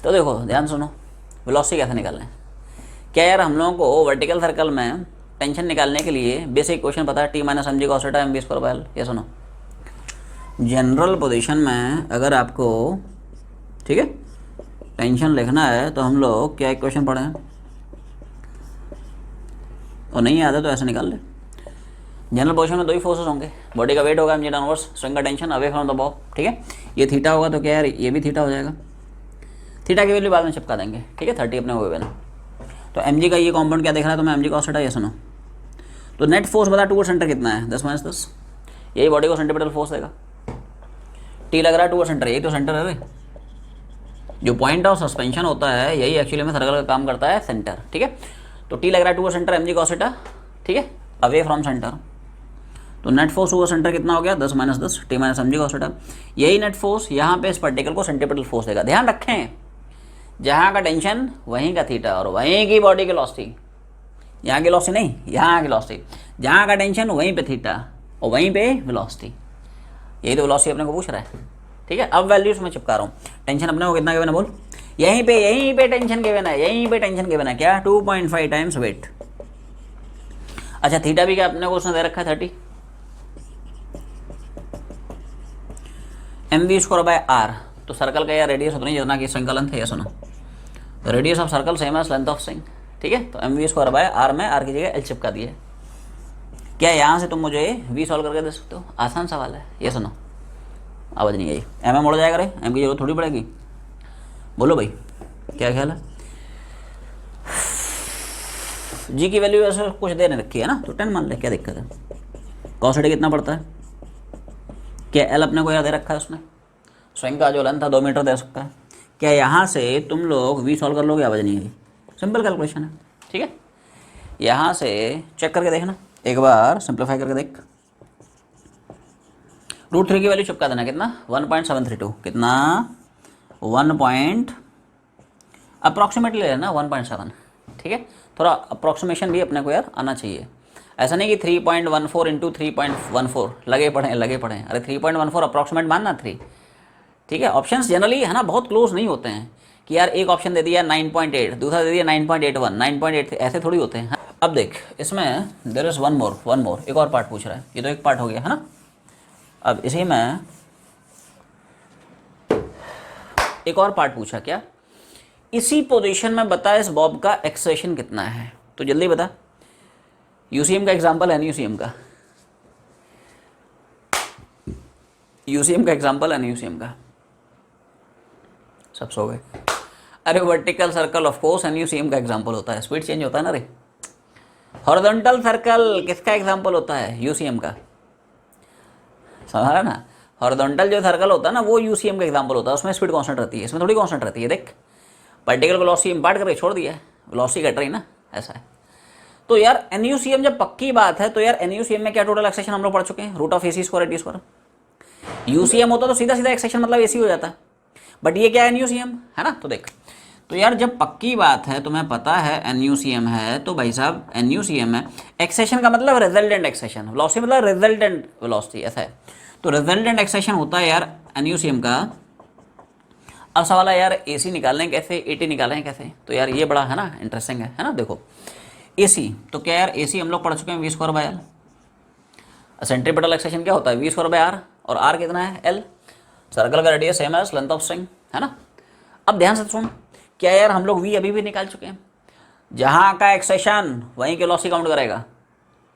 तो देखो ध्यान सुनो, वेलोसिटी कैसे निकालना है, क्या यार हम लोगों को वर्टिकल सर्कल में टेंशन निकालने के लिए बेसिक क्वेश्चन पता है, T - mg cos θ mv²/L। ये सुनो, जनरल पोजीशन में अगर आपको, ठीक है, टेंशन लिखना है तो हम लोग क्या इक्वेशन पढ़े हैं, और नहीं याद है तो ऐसे निकाल ले। जनरल पोजीशन में दो ही फोर्सेस होंगे, बॉडी का वेट होगा mg डाउनवर्ड्स, स्विंग का tension away from the Bob, ठीक है। ये थीटा होगा तो क्या यार ये भी थीटा हो जाएगा, थीटा की वैल्यू बाद में चिपका देंगे, ठीक है, 30 अपने हुए बिना। तो mg का ये कॉम्पोनेंट क्या दिख रहा है, तो मैं mg cos θ, ये सुनो, तो नेट फोर्स बता टूवर्ड सेंटर कितना है 10 - 10, यही बॉडी को सेंटीमीटर फोर्स देगा। टी लग रहा है टूवर्ड सेंटर, यही तो सेंटर है भाई, जो पॉइंट ऑफ सस्पेंशन होता है यही एक्चुअली में सर्कल का काम करता है, सेंटर, ठीक है। तो टी लग रहा है टूवर्ड सेंटर mg cos θ, ठीक है, अवे फ्रॉम सेंटर, तो नेट फोर्स ओवर सेंटर कितना हो गया 10 - 10 T - mg cos θ, यही नेट फोर्स यहाँ पे इस पार्टिकल को सेंटीमीटर फोर्स देगा। ध्यान रखें, जहाँ का टेंशन वहीं का थीटा और वहीं की बॉडी की वेलोसिटी, यहाँ की वेलोसिटी नहीं, यहाँ की वेलोसिटी, जहाँ का टेंशन वहीं पे थीटा और वहीं पे वेलोसिटी, यही तो वेलोसिटी अपने को पूछ रहा है। ठीक है, अब वैल्यूज में चिपका रहा हूँ। टेंशन अपने को कितना गिवन है बोल, यहीं पे टेंशन गिवन है, यहीं पे टेंशन गिवन है क्या, 2.5 टाइम्स वेट। अच्छा थीटा भी क्या अपने को उसने दे रखा है 30 mv²/r। तो सर्कल का यार रेडियस उतना ही जितना कि स्ट्रिंग का लेंथ है, ये सुनो, radius of circle same as length of string. ठीक है, तो mv²/r में r की जगह l चिपका दिया है। क्या यहाँ से तुम मुझे v सॉल्व करके दे सकते हो, आसान सवाल है। ये सुनो, आवाज़ नहीं आई, एम उड़ जाएगा रे, एम की जरूरत थोड़ी पड़ेगी। बोलो भाई क्या ख्याल है। जी की वैल्यू ऐसे कुछ देने रखी है ना, तो 10 मान ले, क्या दिक्कत है। कॉस कितना पड़ता है, क्या एल अपने को याद दे रखा है उसने, स्विंग का जो लेंथ था 2 मीटर दे सकता है। क्या यहाँ से तुम लोग वी सॉल्व कर लोगे, आवाज़ नहीं आई, सिंपल कैलकुलेशन है। ठीक है, यहाँ से चेक करके देखना एक बार, सिंप्लीफाई करके देख। √3 की वैल्यू चिपका देना, कितना 1.732, कितना 1 अप्रॉक्सीमेटली लेना 1.7। ठीक है, थोड़ा अप्रॉक्सीमेशन भी अपने को यार आना चाहिए, ऐसा नहीं कि 3.14 इंटू 3.14 लगे पढ़ें। अरे 3.14 अप्रॉक्सीमेट मानना 3। ठीक है, ऑप्शंस जनरली है ना बहुत क्लोज नहीं होते हैं कि यार एक ऑप्शन दे दिया 9.8, दूसरा दे दिया 9.81, 9.83, ऐसे थोड़ी होते हैं। अब देख इसमें देयर इज वन मोर, एक और पार्ट पूछ रहा है, ये तो एक पार्ट हो गया है ना। अब इसी में एक और पार्ट पूछा, क्या इसी पोजीशन में बता इस बॉब का एक्सेलेरेशन कितना है, तो जल्दी बता। यूसीएम का एग्जांपल है, यूसीएम का एग्जांपल है, यूसीएम का सब सो गए। अरे वर्टिकल सर्कल ऑफ कोर्स एनयूसीएम का एग्जांपल होता है, स्पीड चेंज होता है ना रे। हॉरिजॉन्टल सर्कल किसका एग्जांपल होता है, यूसीएम का, समझा ना। हॉरिजॉन्टल जो सर्कल होता है ना वो यूसीएम का एग्जांपल होता है, उसमें स्पीड कांस्टेंट रहती है, इसमें थोड़ी कांस्टेंट रहती है। देख पार्टिकल वेलोसिटी इंपार्ट करके छोड़ दिया है, वेलोसिटी घट रही ना, ऐसा है। तो यार एनयूसीएम जब पक्की बात है तो यार एनयूसीएम में क्या टोटल एक्सेशन हम लोग पढ़ चुके हैं, √AC² AT²। यूसीएम होता तो सीधा एक्सेशन मतलब एसी हो जाता, बट ये क्या है एनयूसीएम है ना। तो देख, तो यार जब पक्की बात है तुम्हें पता है एनयूसीएम है, तो भाई साहब एनयूसीएम है, एक्सेशन का मतलब रिजल्टेंट एक्सेशन, वेलोसिटी मतलब रिजल्टेंट वेलोसिटी, ऐसा है। तो रिजल्टेंट एक्सेशन होता है यार एनयूसीएम का। अब सवाल है यार एसी निकालने कैसे, एटी निकालें कैसे, तो यार ये बड़ा है ना इंटरेस्टिंग है ना। देखो एसी, तो क्या यार एसी हम लोग पढ़ चुके हैं v²/l। सेंट्रीपिटल एक्सेशन क्या होता है v²/r, और r कितना है l। सर्कल का radius same as length of string है ना। अब ध्यान से सुन, क्या यार हम लोग v अभी भी निकाल चुके हैं, जहाँ का एक्सेशन वहीं की वेलोसिटी काउंट करेगा।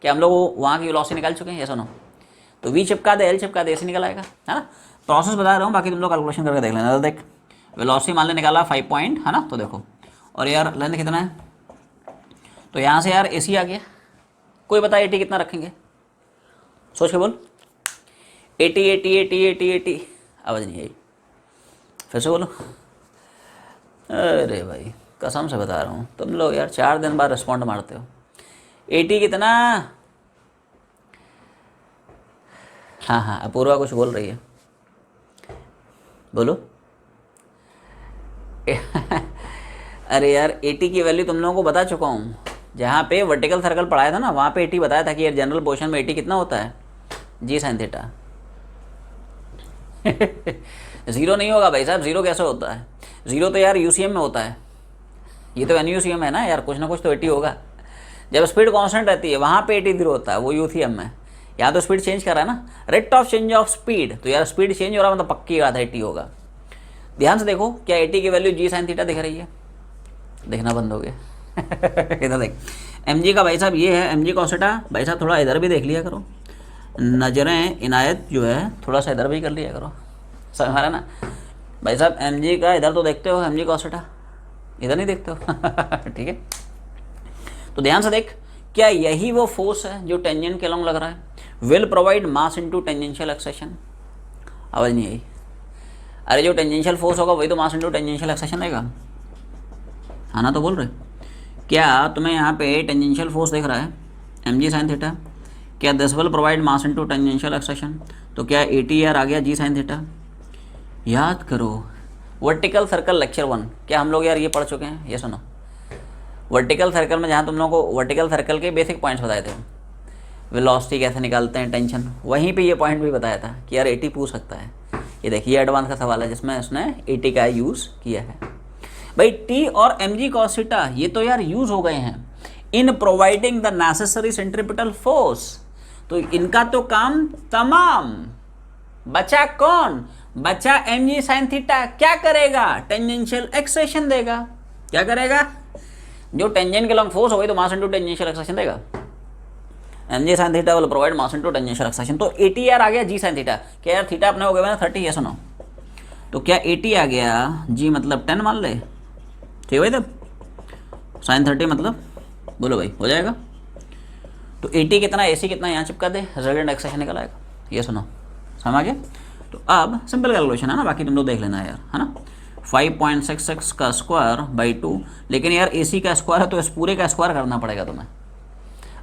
क्या हम लोग वहाँ की वेलोसिटी निकाल चुके हैं, ये सुनो। तो v चिपका दे, l चिपका दे, ऐसे निकल आएगा है ना। प्रोसेस बता रहा हूँ, बाकी तुम लोग कैलकुलेशन करके देख लेना। देख वेलोसिटी मान ले निकाला 5 पॉइंट है ना, तो देखो, और यार लेंथ कितना है, तो यहाँ से यार एसी आ गया। कोई बता एटी कितना रखेंगे, सोच के बोल। 80 आवाज़ नहीं आई, फिर से बोलो। अरे भाई कसम से बता रहा हूँ, तुम लोग यार 4 दिन बाद रिस्पॉन्ड मारते हो। 80 कितना, हाँ अपूर्वा कुछ बोल रही है, बोलो। अरे यार 80 की वैल्यू तुम लोगों को बता चुका हूँ, जहाँ पे वर्टिकल सर्कल पढ़ाया था ना वहाँ पे 80 बताया था कि यार जनरल पोजीशन में 80 कितना होता है, जी sin θ। 0 नहीं होगा भाई साहब, 0 कैसे होता है, 0 तो यार यूसीएम में होता है, ये तो एनयूसीएम है ना यार, कुछ ना कुछ तो 80 होगा। जब स्पीड कांस्टेंट रहती है वहाँ पे 80 0 होता है, वो यूसीएम में। यहाँ तो स्पीड चेंज कर रहा है ना, rate of change of speed, तो यार स्पीड चेंज हो रहा है मतलब पक्की बात है 80 होगा। ध्यान से देखो, क्या 80 की वैल्यू जी sin θ दिख रही है, देखना बंद हो गया। इधर देख mg का भाई साहब ये है, mg cos θ। भाई साहब थोड़ा इधर भी देख लिया करो, नजरें इनायत जो है थोड़ा सा इधर भी कर लिया करो, समझ आ रहा ना भाई साहब। mg का इधर तो देखते हो, mg cos θ इधर नहीं देखते हो। ठीक है, तो ध्यान से देख, क्या यही वो फोर्स है जो टेंजेंट के अलॉन्ग लग रहा है, will provide mass into tangential acceleration. आवाज़ नहीं आई, अरे जो टेंजेंशियल फोर्स होगा वही तो मास इनटू टेंजेंशियल एक्सेशन देगा, हाँ ना, तो बोल रहे। क्या तुम्हें यहाँ पे टेंजेंशियल फोर्स दिख रहा है mg sin θ, क्या this will provide mass into tangential acceleration, तो क्या 80 यार आ गया जी sin θ। याद करो वर्टिकल सर्कल लेक्चर 1, क्या हम लोग यार ये पढ़ चुके हैं, ये सुनो। वर्टिकल सर्कल में जहाँ तुम लोगों को वर्टिकल सर्कल के बेसिक पॉइंट्स बताए थे, वेलोसिटी कैसे निकालते हैं, टेंशन, वहीं पे ये पॉइंट भी बताया था कि यार 80 पूछ सकता है। ये देखिए एडवांस का सवाल है जिसमें उसने 80 का यूज़ किया है। भाई टी और एम जी कॉस थीटा ये तो यार यूज़ हो गए हैं in providing the necessary centripetal force, तो इनका तो काम तमाम। बचा कौन, बचा एम जी साइन थीटा, क्या करेगा, टेंजेंशियल एक्सेशन देगा। क्या करेगा, जो टेंजेंट के लॉन्ग फोर्स हो गई तो मास इनटू टेंजेंशियल एक्सेशन देगा। M g sine theta will provide mass into tangential acceleration. तो 80 यार आ गया जी साइन थीटा, क्या यार थीटा अपने हो गया ना 30, ये सुनो, तो क्या 80 आ गया, जी मतलब 10 मान ले, ठीक है भाई, तब साइन 30 मतलब बोलो भाई हो जाएगा। तो 80 कितना, AC कितना, यहाँ चिपका दे, रिजल्टेंट एक्सेशन निकल आएगा। ये सुनो, समझ आ गया। तो अब सिंपल कैलकुलेशन है ना, बाकी तुम लोग देख लेना यार, है ना। 5.66 का स्क्वायर बाई 2, लेकिन यार AC का स्क्वायर है तो इस पूरे का स्क्वायर करना पड़ेगा तुम्हें।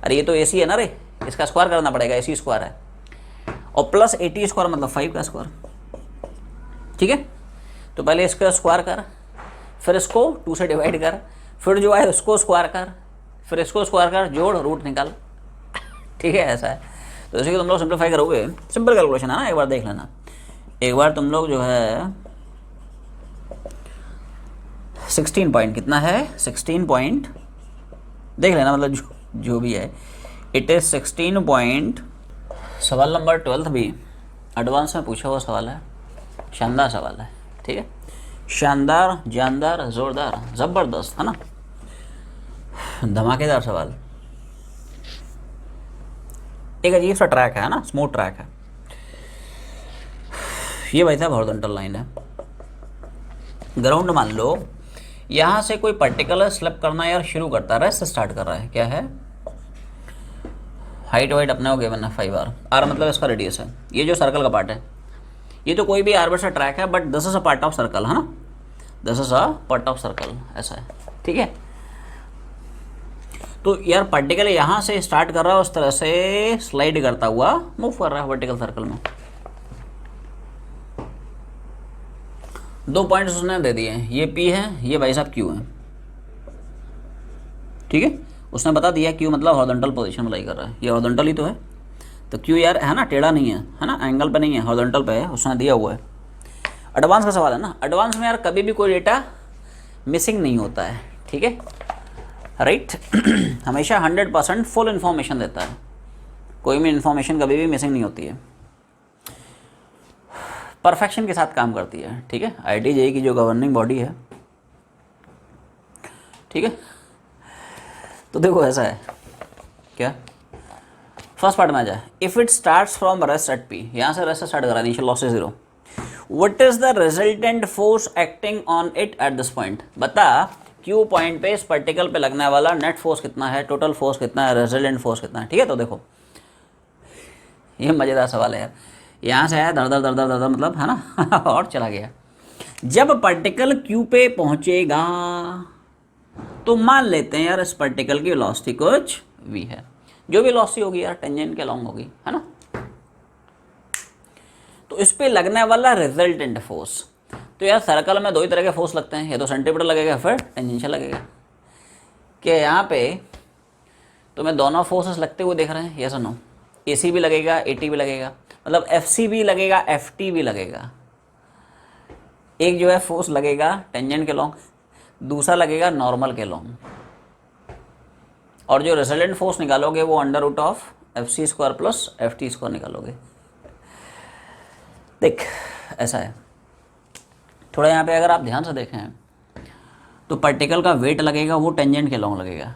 अरे ये तो AC है ना रे, इसका स्क्वायर करना पड़ेगा, AC स्क्वायर है, और प्लस 80 स्क्वायर मतलब 5 का स्क्वायर, ठीक है। तो पहले इसका स्क्वायर कर, फिर इसको 2 से डिवाइड कर, फिर जो है उसको स्क्वायर कर, फिर इसको स्क्वायर कर, जोड़, रूट निकाल, ठीक है, ऐसा है। तो इसी को तुम लोग सिंप्लीफाई करोगे, सिंपल कैलकुलेशन है ना, एक बार देख लेना। एक बार तुम लोग जो है 16 पॉइंट कितना है, 16 पॉइंट देख लेना, मतलब जो भी है इट इज़ 16 पॉइंट। सवाल नंबर 12 भी एडवांस में पूछा हुआ सवाल है, शानदार सवाल है, ठीक है, शानदार, जानदार, ज़ोरदार, ज़बरदस्त, है ना, धमाकेदार सवाल। एक अजीब सा ट्रैक है ना, स्मूथ ट्रैक है ये भाई साहब, हॉरिजॉन्टल लाइन है, ग्राउंड मान लो, यहाँ से कोई पर्टिकुलर स्लिप करना यार शुरू करता है, रेस्ट स्टार्ट कर रहा है, क्या है, हाइट वाइट अपने हो गिवन है 5r, r मतलब इसका रेडियस है, ये जो सर्कल का पार्ट है, ये तो कोई भी आर्बिट सा ट्रैक है, but this is a part of circle, है ना, this is a part of circle, ऐसा है, ठीक है। तो यार पर्टिकुलर यहाँ से स्टार्ट कर रहा है, उस तरह से स्लाइड करता हुआ मूव कर रहा है वर्टिकल सर्कल में। 2 पॉइंट्स उसने दे दिए हैं, ये P है, ये भाई साहब Q है, ठीक है, उसने बता दिया Q मतलब हॉरिजॉन्टल पोजीशन में लाई कर रहा है, ये हॉरिजॉन्टल ही तो है, तो Q यार है ना, टेढ़ा नहीं है ना, एंगल पे नहीं है, हॉरिजॉन्टल पे है, उसने दिया हुआ है। एडवांस का सवाल है ना, एडवांस में यार कभी भी कोई डेटा मिसिंग नहीं होता है, ठीक है, राइट हमेशा 100% फुल इन्फॉर्मेशन देता है, कोई भी इन्फॉर्मेशन कभी भी मिसिंग नहीं होती है, परफेक्शन के साथ काम करती है, ठीक है। IIT-JEE की जो गवर्निंग बॉडी है, ठीक है, तो देखो ऐसा है, क्या फर्स्ट पार्ट में आ जाए, if it starts from rest at P, यहाँ से रेस्ट स्टार्ट करा, initial loss 0, what is the resultant force acting on it at this point, बता Q पॉइंट पे इस पार्टिकल पे लगने वाला नेट फोर्स कितना है, टोटल फोर्स कितना है, रिजल्टेंट फोर्स कितना है, ठीक है। तो देखो ये मज़ेदार सवाल है यार, यहाँ से आया दर दर दर दर दर दर मतलब, है ना और चला गया। जब पार्टिकल Q पे पहुँचेगा तो मान लेते हैं यार इस पार्टिकल की वेलोसिटी कुछ v है, जो भी वेलोसिटी होगी यार टेंजेंट के लॉन्ग होगी, है ना। तो इस पे लगने वाला रिजल्टेंट फोर्स, तो यार सर्कल में 2 ही तरह के फोर्स लगते हैं, या तो सेंट्रीपिटल लगेगा फिर टेंजेंशियल लगेगा, कि यहाँ पे तुम्हें दोनों फोर्सेस लगते हुए देख रहे हैं, यस और नो, AC भी लगेगा, AT भी लगेगा, मतलब FC भी लगेगा, FT भी लगेगा। एक जो है फोर्स लगेगा टेंजेंट के लॉन्ग, दूसरा लगेगा नॉर्मल के लॉन्ग, और जो रिजल्टेंट फोर्स निकालोगे वो under root of FC square plus FT square निकालोगे। देख ऐसा है, थोड़ा यहाँ पे अगर आप ध्यान से देखें तो पार्टिकल का वेट लगेगा वो टेंजेंट के लॉन्ग लगेगा,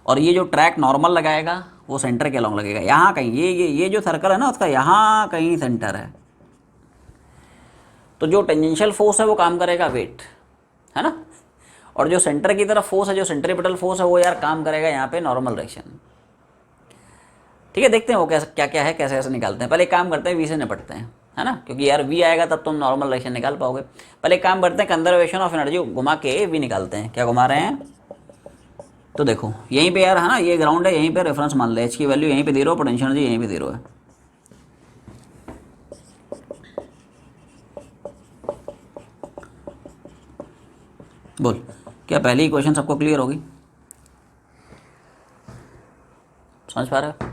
और ये जो ट्रैक नॉर्मल लगाएगा वो सेंटर के लॉन्ग लगेगा, यहाँ कहीं ये जो सर्कल है ना उसका यहाँ कहीं सेंटर है। तो जो टेंजेंशियल फोर्स है वो काम करेगा वेट, है ना, और जो सेंटर की तरफ फोर्स है, जो सेंट्रीपिटल फोर्स है, वो यार काम करेगा यहाँ पे नॉर्मल डायरेक्शन, ठीक है। देखते हैं वो कैसे क्या क्या है, कैसे कैसे निकालते हैं। पहले एक काम करते हैं V से निपटते हैं, है ना, क्योंकि यार V आएगा तब तुम नॉर्मल डायरेक्शन निकाल पाओगे। पहले एक काम करते हैं, कंजर्वेशन ऑफ एनर्जी घुमा के V निकालते हैं। क्या घुमा रहे हैं, तो देखो यहीं पे यार है ना, ये ग्राउंड है, यहीं पे रेफरेंस मान ले, H की वैल्यू यहीं पे 0, पोटेंशियल एनर्जी यहीं पे 0 है। बोल क्या पहली इक्वेशन सबको क्लियर होगी, समझ पा रहे हो।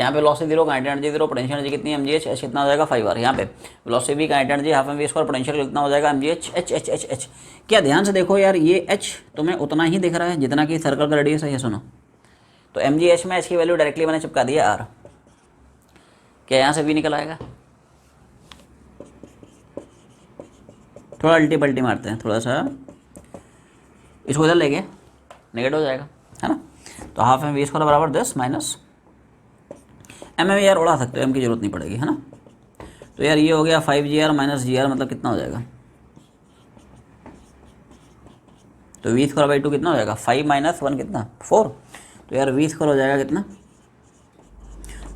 यहाँ पे velocity 0, kinetic energy 0, potential energy कितनी एम जी एच, एच कितना हो जाएगा 5 आर। यहाँ पे वेलोसिटी भी, kinetic energy half M we square, potential कितना हो जाएगा m g h, h h h h. क्या ध्यान से देखो यार, ये एच तुम्हें उतना ही दिख रहा है जितना कि सर्कल का रेडियस है, ये सुनो। तो एम जी एच में एच की वैल्यू डायरेक्टली मैंने चिपका दिया आर। क्या यहाँ से वी निकल आएगा? थोड़ा अल्टी पल्टी मारते हैं, थोड़ा सा इसको इधर ले गए, नेगेटिव हो जाएगा, है ना। तो हाफ एम वी स्क्वायर बराबर 10 माइनस एम यार उड़ा सकते हो, एम की जरूरत नहीं पड़ेगी, है ना। तो यार ये हो गया 5 जी आर माइनस जी आर, मतलब कितना हो जाएगा? तो वी स्क्वायर बाई 2 कितना हो जाएगा? 5 माइनस 1 कितना? 4। तो यार वी स्क्वायर हो जाएगा कितना?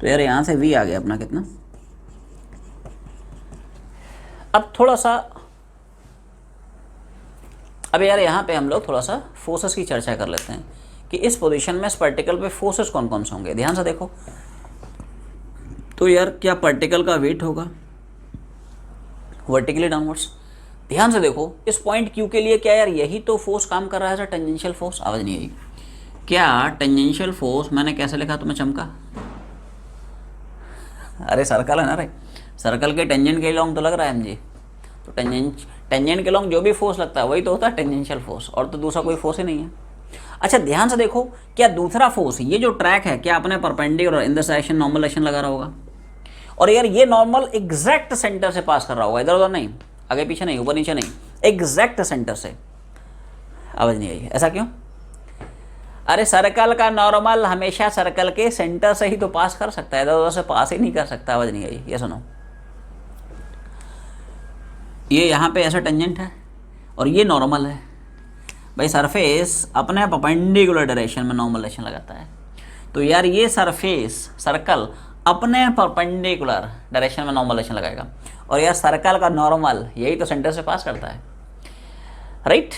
तो यार यहाँ से वी आ गया अपना कितना। अब थोड़ा सा, अब यार यहाँ पे हम लोग थोड़ा सा फोर्सेस की चर्चा कर लेते हैं कि इस पोजीशन में इस पार्टिकल पे फोर्सेस कौन कौन से होंगे। ध्यान से देखो, तो यार क्या पार्टिकल का वेट होगा वर्टिकली डाउनवर्ड्स। ध्यान से देखो, इस पॉइंट क्यू के लिए क्या यार यही तो फोर्स काम कर रहा है, टेंजेंशियल फोर्स। आवाज नहीं आई क्या? टेंजेंशियल फोर्स मैंने कैसे लिखा, तुम्हें चमका? अरे सर्कल है ना रे, सर्कल के टेंजेंट के लॉन्ग तो लग रहा है एम जी। तो टेंजेंट के लॉन्ग जो भी फोर्स लगता है वही तो होता है टेंजेंशियल फोर्स, और तो दूसरा कोई फोर्स ही नहीं है। अच्छा ध्यान से देखो, क्या दूसरा फोर्स, ये जो ट्रैक है, क्या अपने perpendicular in the direction normal direction लगा रहा होगा? और यार ये नॉर्मल एग्जैक्ट सेंटर से पास कर रहा होगा, इधर उधर नहीं, आगे पीछे नहीं, ऊपर नीचे नहीं, एग्जैक्ट सेंटर से। आवाज नहीं आई, ऐसा क्यों? अरे सर्कल का नॉर्मल हमेशा सर्कल के सेंटर से ही तो पास कर सकता है, इधर उधर से पास ही नहीं कर सकता। आवाज नहीं आई, ये सुनो, ये यहाँ पे ऐसा टेंजेंट है और ये नॉर्मल है भाई। सरफेस अपने परपेंडिकुलर डायरेक्शन में नॉर्मल डायरेक्शन लगाता है, तो यार ये सरफेस सर्कल अपने परपेंडिकुलर डायरेक्शन में नॉर्मल डायरेक्शन लगाएगा, और यार सर्कल का नॉर्मल यही तो सेंटर से पास करता है, राइट।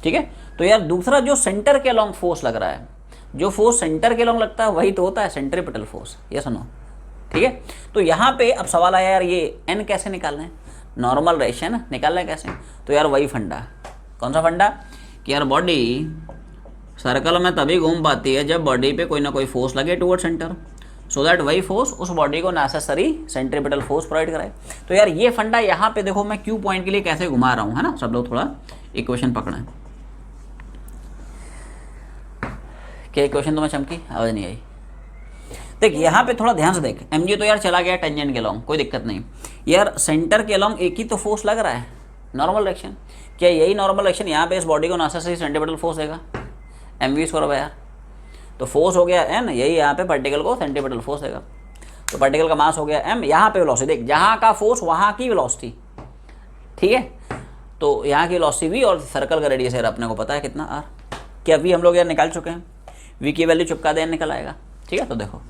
ठीक है, तो यार दूसरा जो सेंटर के अलोंग फोर्स लग रहा है, जो फोर्स सेंटर के अलोंग लगता है वही तो होता है सेंट्रीपिटल फोर्स, ये सुनो, ठीक है। तो यहाँ पे अब सवाल आया यार ये एन कैसे निकालना है, नॉर्मल डायरेक्शन निकालना है कैसे? तो यार वही फंडा, कौन सा फंडा कि यार बॉडी सर्कल में तभी घूम पाती है जब बॉडी पे कोई ना कोई फोर्स लगे टुवर्ड सेंटर, सो दैट वही फोर्स उस बॉडी को नेसेसरी सेंट्रीपिटल फोर्स प्रोवाइड कराए। तो यार ये फंडा यहाँ पे देखो, मैं क्यू पॉइंट के लिए कैसे घुमा रहा हूँ, है ना। सब लोग थोड़ा इक्वेशन पकड़ें। क्या इक्वेशन तुम्हें चमकी? आवाज नहीं आई। देख यहाँ पे थोड़ा ध्यान से देख, एम जी तो यार चला गया टेंजेंट के लॉन्ग, कोई दिक्कत नहीं। यार सेंटर के लॉन्ग एक ही तो फोर्स लग रहा है, नॉर्मल डायरेक्शन। क्या यही नॉर्मल डायरेक्शन यहाँ पे इस बॉडी को नेसेसरी सेंट्रीपिटल फोर्स देगा? एम वी स्क्वायर यार, तो फोर्स हो गया एन, यही यहाँ पे पार्टिकल को सेंट्रीपिटल फोर्स देगा। तो पार्टिकल का मास हो गया एम, यहाँ पे वेलोसिटी देख, जहाँ का फोर्स वहाँ की वेलोसिटी, ठीक है। तो यहाँ की वेलोसिटी वी और सर्कल का रेडियस यार अपने को पता है कितना आर। क्या वी हम लोग यार निकाल चुके हैं, वी की वैल्यू चिपका दें निकल आएगा, ठीक है। तो देखो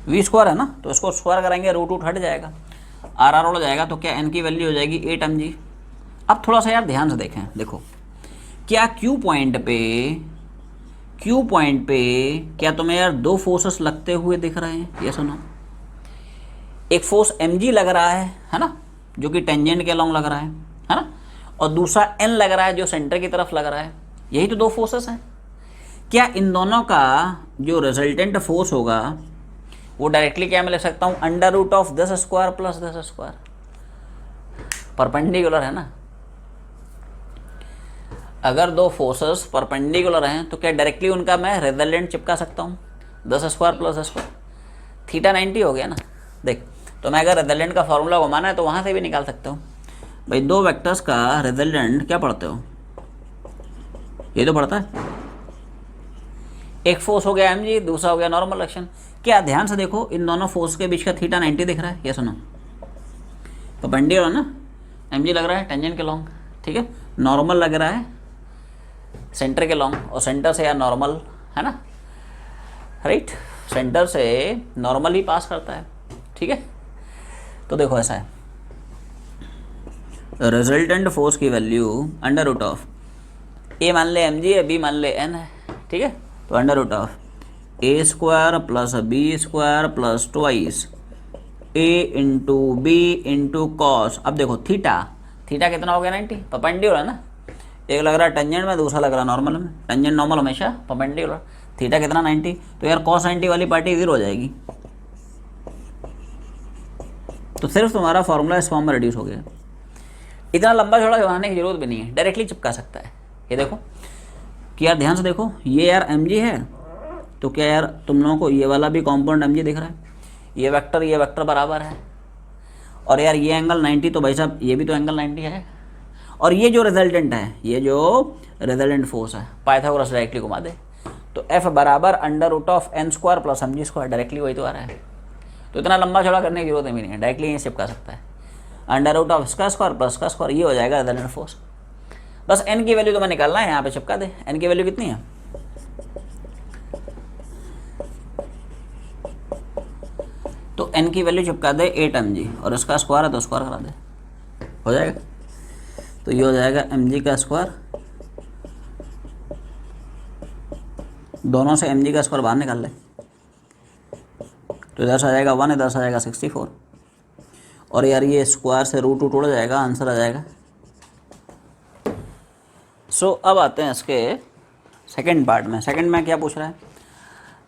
वी स्क्वायर है ना, तो इसको स्क्वायर करेंगे रूट हट जाएगा, आर आर उड़ जाएगा, तो क्या एन की वैल्यू हो जाएगी 8 एम जी। अब थोड़ा सा यार ध्यान से देखें, देखो क्या क्यू पॉइंट पे क्या तुम्हें यार दो फोर्सेस लगते हुए दिख रहे हैं? ये सुनो, एक फोर्स एम जी लग रहा है ना, जो कि टेंजेंट के अलोंग लग रहा है ना, और दूसरा एन लग रहा है जो सेंटर की तरफ लग रहा है। यही तो दो फोर्सेस हैं। क्या इन दोनों का जो रिजल्टेंट फोर्स होगा वो डायरेक्टली क्या मैं लिख सकता हूँ, under root of 10 square plus 10 square, perpendicular है ना। अगर दो फोर्सेस परपेंडिकुलर हैं तो क्या डायरेक्टली उनका मैं रिजल्टेंट चिपका सकता हूँ, 10 स्क्वायर प्लस 10 स्क्वायर, थीटा 90 हो गया ना। देख, तो मैं अगर रिजल्टेंट का फॉर्मूला घुमाना है तो वहाँ से भी निकाल सकता हूँ भाई। दो वेक्टर्स का रिजल्टेंट क्या पढ़ते हो, ये तो पढ़ता है। एक फोर्स हो गया एम जी, दूसरा हो गया नॉर्मल डायरेक्शन। क्या ध्यान से देखो, इन दोनों फोर्स के बीच का थीटा 90 दिख रहा है, ये सुनो, परपेंडिकुलर ना, एम जी लग रहा है टेंजेंट के लॉन्ग, ठीक है, नॉर्मल लग रहा है सेंटर के लॉन्ग, और सेंटर से यार नॉर्मल है ना, राइट, सेंटर से नॉर्मल ही पास करता है, ठीक है। तो देखो ऐसा है, रिजल्टेंट फोर्स की वैल्यू अंडर रूट ऑफ ए मान ले एम जी है, बी मान ले एन है, ठीक है। तो under root of a square plus b square plus twice a into b into cos. अब देखो थीटा कितना हो गया 90, परपेंडिकुलर है ना, एक लग रहा है टेंजेंट में, दूसरा लग रहा है नॉर्मल में। टेंजेंट नॉर्मल हमेशा परपेंडिकुलर। थीटा कितना 90, तो यार cos 90 वाली पार्टी 0 हो जाएगी। तो सिर्फ तुम्हारा फॉर्मूला इस फॉर्म में रिड्यूस हो गया। इतना लंबा चौड़ा बनाने की जरूरत भी नहीं है, डायरेक्टली चिपका सकता है। ये देखो कि यार ध्यान से देखो, ये यार mg है, तो क्या यार तुम लोगों को ये वाला भी कॉम्पोनेंट mg दिख रहा है, ये वेक्टर बराबर है, और यार ये एंगल 90, तो भाई साहब ये भी तो एंगल 90 है। और ये जो रिजल्टेंट है, ये जो रिजल्टेंट फोर्स है, पाइथागोरस डायरेक्टली घुमा दे, तो F बराबर √n² प्लस mg², डायरेक्टली वही तो आ रहा है। तो इतना लंबा चौड़ा करने की जरूरत भी नहीं है, डायरेक्टली यहीं चिपका सकता है। √इसका² प्लस का स्क्वायर, ये हो जाएगा रिजल्टेंट फोर्स। बस n की वैल्यू तो मैं निकालना है, यहाँ पे चिपका दे। n की वैल्यू कितनी है, तो n की वैल्यू चिपका दे 8 mg, और इसका स्क्वायर है तो स्क्वायर करा दे, हो जाएगा। तो ये हो जाएगा mg का स्क्वायर, दोनों से mg का स्क्वायर बाहर निकाल ले, तो इधर से आ जाएगा 1, इधर से आ जाएगा 64, और यार ये स्क्वायर से √2 उड़ जाएगा, आंसर आ जाएगा। सो अब आते हैं इसके सेकंड पार्ट में। सेकंड में क्या पूछ रहा है,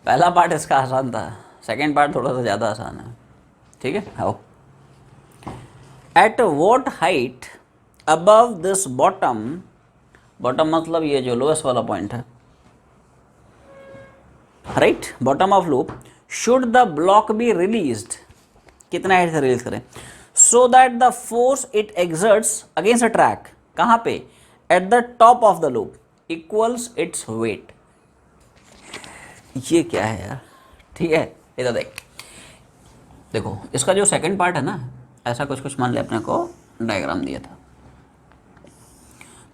पहला पार्ट इसका आसान था, सेकंड पार्ट थोड़ा सा ज़्यादा आसान है, ठीक है। आओ, at what height above this bottom, bottom मतलब ये जो लोएस्ट वाला पॉइंट है, right, bottom of loop, should the block be released, कितना हाइट से रिलीज करें, so that the force it exerts against a track, कहाँ पे, at the top of the loop equals its weight. ये क्या है यार, ठीक है, इधर देख, देखो इसका जो सेकंड पार्ट है ना, ऐसा कुछ कुछ मान ले अपने को डायग्राम दिया था।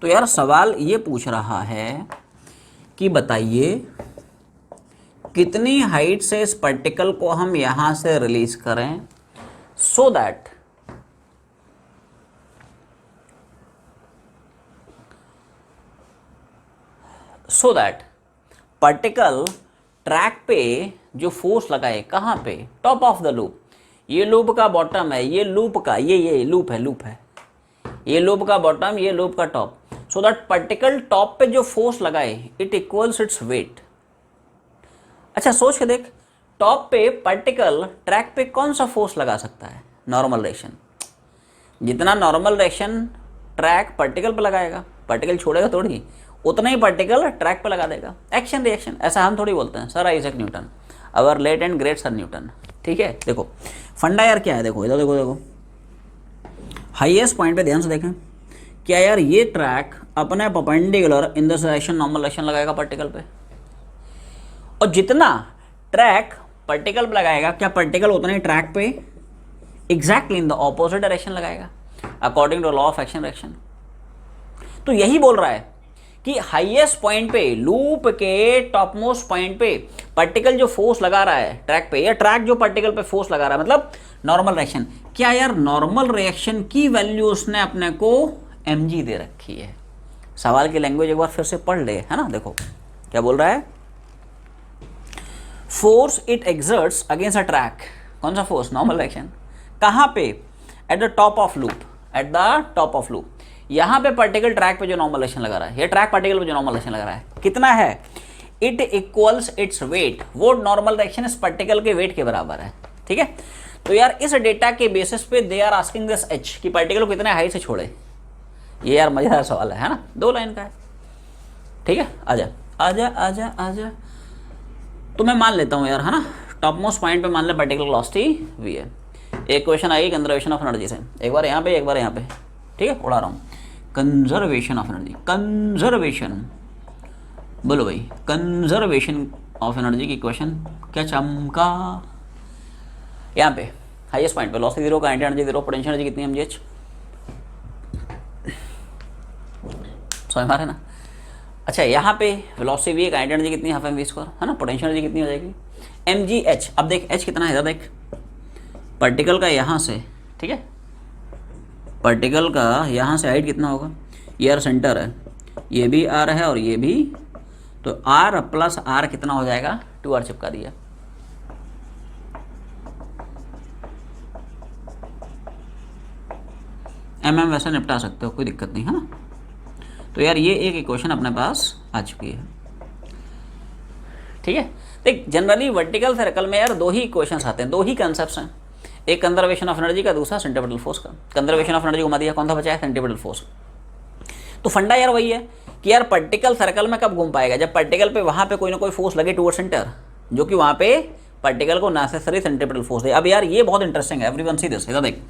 तो यार सवाल ये पूछ रहा है कि बताइए कितनी हाइट से इस पार्टिकल को हम यहां से रिलीज करें, सो दैट पार्टिकल ट्रैक पे जो फोर्स लगाए, कहाँ पे, टॉप ऑफ द लूप, ये लूप का बॉटम है, ये लूप का ये लूप है, ये लूप का बॉटम, ये लूप का top, so that particle top पे जो फोर्स लगाए इट इक्वल्स इट्स वेट। अच्छा सोच के देख, टॉप पे पार्टिकल ट्रैक पे कौन सा फोर्स लगा सकता है, नॉर्मल रिएक्शन, जितना नॉर्मल रिएक्शन ट्रैक पार्टिकल पे लगाएगा, पार्टिकल छोड़ेगा थोड़ी, उतना ही पार्टिकल ट्रैक पे लगा देगा। एक्शन रिएक्शन, ऐसा हम थोड़ी बोलते हैं, sir Isaac Newton, our late and great sir Newton, ठीक है। देखो फंडा यार क्या है, देखो इधर देखो, हाईएस्ट पॉइंट पे ध्यान से देखें, क्या यार ये ट्रैक अपने perpendicular in this direction normal direction लगाएगा पार्टिकल पे, और जितना ट्रैक पार्टिकल पे लगाएगा, क्या पार्टिकल उतना ही ट्रैक पे exactly in the opposite direction लगाएगा, according to law of action reaction. तो यही बोल रहा है कि हाईएस्ट पॉइंट पे, लूप के टॉप मोस्ट पॉइंट पे पार्टिकल जो फोर्स लगा रहा है ट्रैक पे, या ट्रैक जो पार्टिकल पे फोर्स लगा रहा है, मतलब नॉर्मल रिएक्शन, क्या यार नॉर्मल रिएक्शन की वैल्यू उसने अपने को mg दे रखी है। सवाल की लैंग्वेज एक बार फिर से पढ़ ले, है ना। देखो क्या बोल रहा है, force it exerts against a track, कौन सा फोर्स, नॉर्मल रिएक्शन, कहाँ पे, at the top of loop, eight the top of loop, यहाँ पे पार्टिकल ट्रैक पे जो नॉर्मल रिएक्शन लगा रहा है, ये ट्रैक पार्टिकल पे जो नॉर्मल रिएक्शन लगा रहा है, कितना है, इट इक्वल्स इट्स वेट, वो नॉर्मल रिएक्शन इस पार्टिकल के वेट के बराबर है, ठीक है। तो यार इस डेटा के बेसिस पे they are asking this h कि पार्टिकल को कितने हाइट से छोड़े। ये यार मजेदार सवाल है ना, 2 लाइन का है, ठीक है। आजा आजा आजा आजा, तो मैं मान लेता हूँ यार, है ना, टॉप मोस्ट पॉइंट पे मान ले पार्टिकल वेलोसिटी v है। एक क्वेश्चन आएगी कंजर्वेशन ऑफ एनर्जी से, एक बार यहाँ पे एक बार यहाँ पे, ठीक है, उड़ा रहा हूँ, कंजर्वेशन ऑफ एनर्जी, कंजर्वेशन बोलो भाई, कंजर्वेशन ऑफ एनर्जी की क्वेश्चन क्या चमका। यहाँ पे हाईएस्ट पॉइंट पे velocity 0, kinetic energy 0, potential energy कितनी mgh, समझ में आ रहा है ना। अच्छा यहाँ पे वेलोसिटी v, काइनेटिक एनर्जी कितनी, हाफ mv², है ना, पोटेंशियल एनर्जी कितनी हो जाएगी mgh। अब देख h कितना है, इधर देख, पार्टिकल का यहाँ से, ठीक है, पार्टिकल का यहाँ से हाइट कितना होगा, ये यार सेंटर है, ये भी r है और ये भी, तो r प्लस r कितना हो जाएगा, 2r चिपका दिया। वैसे निपटा सकते हो, कोई दिक्कत नहीं, है ना। तो यार ये एक इक्वेशन अपने पास आ चुकी है, ठीक है। देख जनरली वर्टिकल सर्कल में यार दो ही इक्वेशंस आते हैं, दो ही कंसेप्ट्स हैं, एक कंजर्वेशन ऑफ एनर्जी का, दूसरा सेंट्रीपिटल फोर्स का। कंजर्वेशन ऑफ एनर्जी घुमा दिया, कौन सा बचा है, सेंट्रीपिटल फोर्स। तो फंडा यार वही है कि यार पार्टिकल सर्कल में कब घूम पाएगा, जब पार्टिकल पे वहाँ पे कोई ना कोई फोर्स लगे टूवर्ड सेंटर, जो कि वहाँ पे पार्टिकल को नेसेसरी सेंट्रीपिटल फोर्स दे। अब यार ये बहुत इंटरेस्टिंग है, एवरीवन सी दिस, इधर देख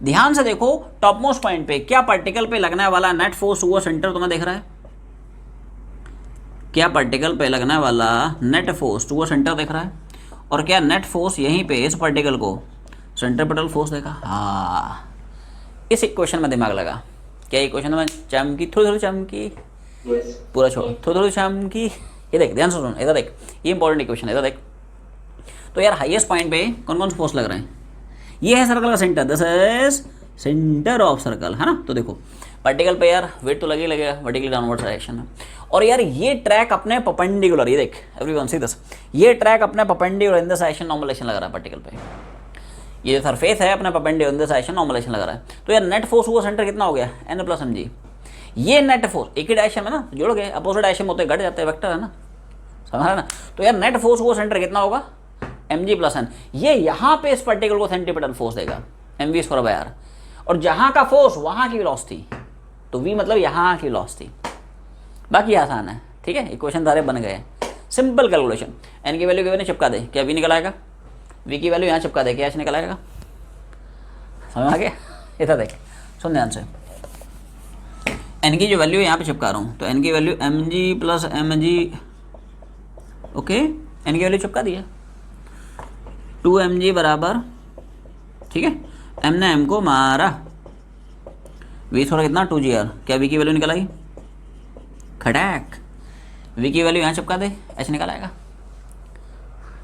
ध्यान से देखो, टॉप मोस्ट पॉइंट पे क्या पार्टिकल पे लगने वाला नेट फोर्स टूवर्ड सेंटर तुम्हें दिख रहा है, क्या पार्टिकल पे लगने वाला नेट फोर्स टूवर्ड सेंटर दिख रहा है, और क्या नेट फोर्स यहीं पे इस पार्टिकल को सेंट्रीपिटल फोर्स देखा। हाँ, इस इक्वेशन में दिमाग लगा, क्या इक्वेशन में चमकी, थोड़ी थोड़ी चमकी, पूरा छोड़, थोड़ी थोड़ी चमकी। ये देख ध्यान से सुन, इधर देख, ये इंपॉर्टेंट इक्वेशन है, इधर देख। तो यार हाईएस्ट पॉइंट पे कौन कौन से फोर्स लग रहे हैं, ये है सर्कल का centre, this is centre of circle, है ना। तो देखो पार्टिकल पे यार वेट तो लगे लगेगा वर्टिकली डाउनवर्ड डायरेक्शन में, और यार ये ट्रैक अपने परपेंडिकुलर, ये देख एवरीवन सी दिस, ये ट्रैक अपने perpendicular in this direction normalization लग रहा है पार्टिकल पे, ये सरफेस है अपने perpendicular in this direction normalization लग रहा है। तो यार नेट फोर्स हुआ सेंटर कितना हो गया, n प्लस mg। ये नेट फोर्स एक ही डायरेक्शन में ना जोड़ गए, अपोजिट डायरेक्शन में होते घट जाते हैं, वेक्टर है ना, समझ रहे ना। तो यार नेट फोर्स हुआ सेंटर कितना होगा, mg प्लस n। ये यहाँ पे इस पार्टिकल को सेंट्रीपिटल फोर्स देगा mv²/r, और जहाँ का फोर्स वहाँ की वेलोसिटी, तो v मतलब यहाँ की वेलोसिटी। बाकी आसान है, ठीक है, इक्वेशन सारे बन गए, सिंपल कैलकुलेशन। n की वैल्यू की चिपका दे, क्या v निकल आएगा, v की वैल्यू यहाँ चिपका दे, क्या h निकल आएगा, समझ आ गया। इधर देख सुन ध्यान से, n की जो वैल्यू यहाँ पे चिपका रहा हूँ, तो n की value mg plus mg, okay, n की वैल्यू चिपका दिया, 2mg बराबर, ठीक है, m ने m को मारा, v थोड़ा कितना 2gr, क्या v की वैल्यू निकल आई, खटैक, v की वैल्यू यहाँ चिपका दे, h निकल आएगा,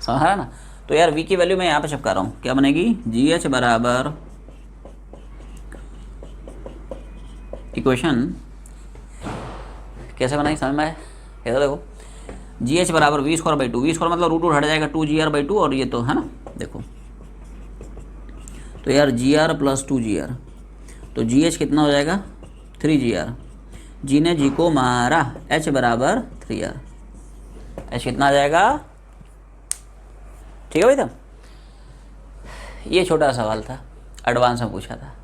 समझ रहा ना। तो यार v की वैल्यू मैं यहाँ पे चिपका रहा हूँ, क्या बनेगी, gh बराबर, इक्वेशन कैसे बनाई समझ में आए, इधर देखो, gh बराबर v²/2, v² मतलब रूट हट जाएगा 2gr/2, और ये तो है ना, देखो तो यार gr प्लस 2gr, तो gh कितना हो जाएगा 3gr, g ने g को मारा, h बराबर 3r, h कितना आ जाएगा, ठीक है भाई। तब ये छोटा सवाल था, एडवांस में पूछा था।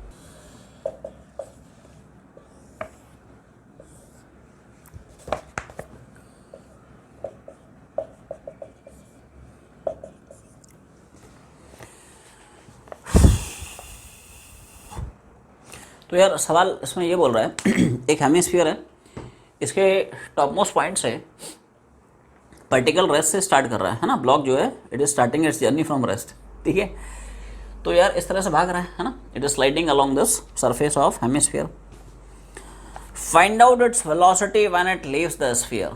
तो यार सवाल इसमें ये बोल रहा है एक हेमिस्फीयर है, इसके टॉप मोस्ट पॉइंट से पार्टिकल रेस्ट से स्टार्ट कर रहा है ना, ब्लॉक जो है it is starting it's journey from rest, ठीक है। तो यार इस तरह से भाग रहा है ना, it is sliding along this surface of hemisphere, find out its velocity when it leaves the sphere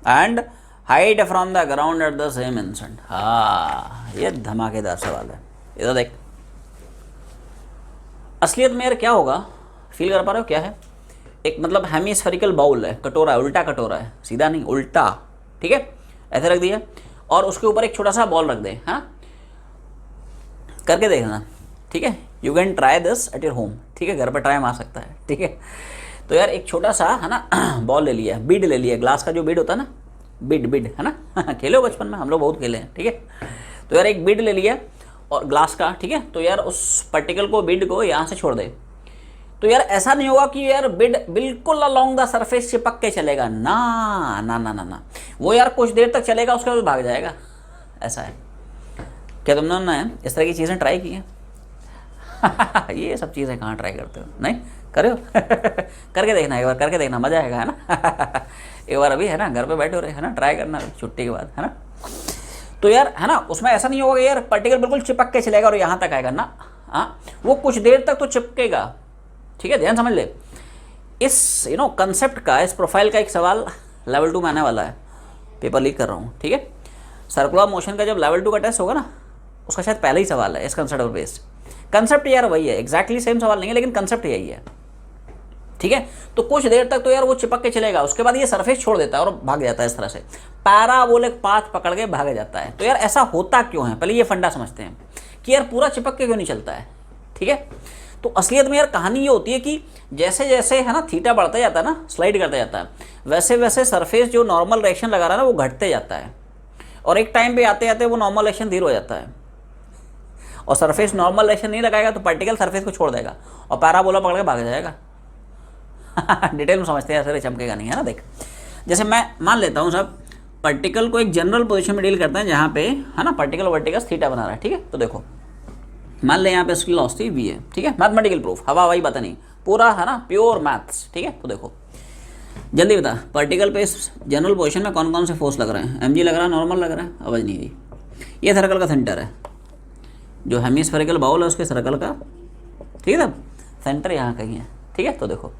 and height from the ground at the same instant. हाँ, ये धमाकेदार सवाल है, इधर देख। असलियत में यार क्या होगा, फील कर पा रहे हो क्या है, एक मतलब हेमिस्फेरिकल बाउल है, कटोरा है, उल्टा कटोरा है, सीधा नहीं उल्टा, ठीक है, ऐसे रख दिया, और उसके ऊपर एक छोटा सा बॉल रख दे, हाँ करके देखना, ठीक है, you can try this at your home, ठीक है, घर पर ट्राई मार सकता है, ठीक है। तो यार एक छोटा सा है ना बॉल ले लिया, बिड ले लिया, ग्लास का जो बिड होता है ना, बिड है ना खेले हो बचपन में, हम लोग बहुत खेले हैं, ठीक है। तो यार एक बिड ले लिया और ग्लास का, ठीक है, तो यार उस पार्टिकल को, बिड को यहाँ से छोड़ दे, तो यार ऐसा नहीं होगा कि यार बिड बिल्कुल अलोंग द सरफेस चिपक के चलेगा, ना ना ना ना ना, वो यार कुछ देर तक चलेगा, उसके बाद भाग जाएगा, ऐसा है। क्या तुमने ना इस तरह की चीज़ें ट्राई की हैं ये सब चीज़ें कहाँ ट्राई करते हो, नहीं करे हो करके देखना, एक बार करके देखना, मज़ा आएगा, है ना एक बार अभी है ना घर पे बैठे हो रहे, है ना, ट्राई करना छुट्टी के बाद, है ना। तो यार है ना, उसमें ऐसा नहीं होगा यार पार्टिकल बिल्कुल चिपक के चलेगा और यहाँ तक आएगा ना, हाँ वो कुछ देर तक तो चिपकेगा, ठीक है, ध्यान समझ ले। इस कंसेप्ट का, इस प्रोफाइल का एक सवाल लेवल 2 में आने वाला है, पेपर लीक कर रहा हूँ, ठीक है। सर्कुलर मोशन का जब लेवल 2 का टेस्ट होगा ना, उसका शायद पहला ही सवाल है इस कंसेप्ट पर बेस्ड। कंसेप्ट यार वही है, एग्जैक्टली सेम सवाल नहीं है, लेकिन कंसेप्ट यही है, ठीक है। तो कुछ देर तक तो यार वो चिपक के चलेगा, उसके बाद ये सरफेस छोड़ देता है और भाग जाता है, इस तरह से पैराबोलिक पाथ पकड़ के भाग जाता है। तो यार ऐसा होता क्यों है, पहले ये फंडा समझते हैं कि यार पूरा चिपक के क्यों नहीं चलता है, ठीक है। तो असलियत में यार कहानी ये होती है कि जैसे जैसे है ना थीटा बढ़ता जाता है ना, स्लाइड करता जाता है, वैसे वैसे सरफेस जो नॉर्मल डायरेक्शन लगा रहा है ना वो घटते जाता है, और एक टाइम पे आते आते वो नॉर्मल डायरेक्शन 0 हो जाता है, और सरफेस नॉर्मल डायरेक्शन नहीं लगाएगा तो पार्टिकल सरफेस को छोड़ देगा और पैराबोला पकड़ के भाग जाएगा। डिटेल में समझते हैं, ऐसे चमकेगा नहीं, है ना। देख जैसे मैं मान लेता हूँ सब पार्टिकल को एक जनरल पोजीशन में डील करते हैं जहाँ पे है ना पार्टिकल वर्टिकल थीटा बना रहा है, ठीक है। तो देखो मान ले यहाँ पे इसकी वेलोसिटी v है, ठीक है, मैथमेटिकल प्रूफ, हवा हवाई बात नहीं, पूरा है ना प्योर मैथ्स, ठीक है। तो देखो जल्दी बता, पार्टिकल पे इस जनरल पोजीशन में कौन कौन से फोर्स लग रहे हैं, mg लग रहा है, नॉर्मल लग रहा है, आवाज़ नहीं आई। ये सर्कल का सेंटर है, जो हेमिस्फेरिकल बाउल है उसके सर्कल का, ठीक है, सेंटर यहाँ कहीं है, ठीक है। तो देखो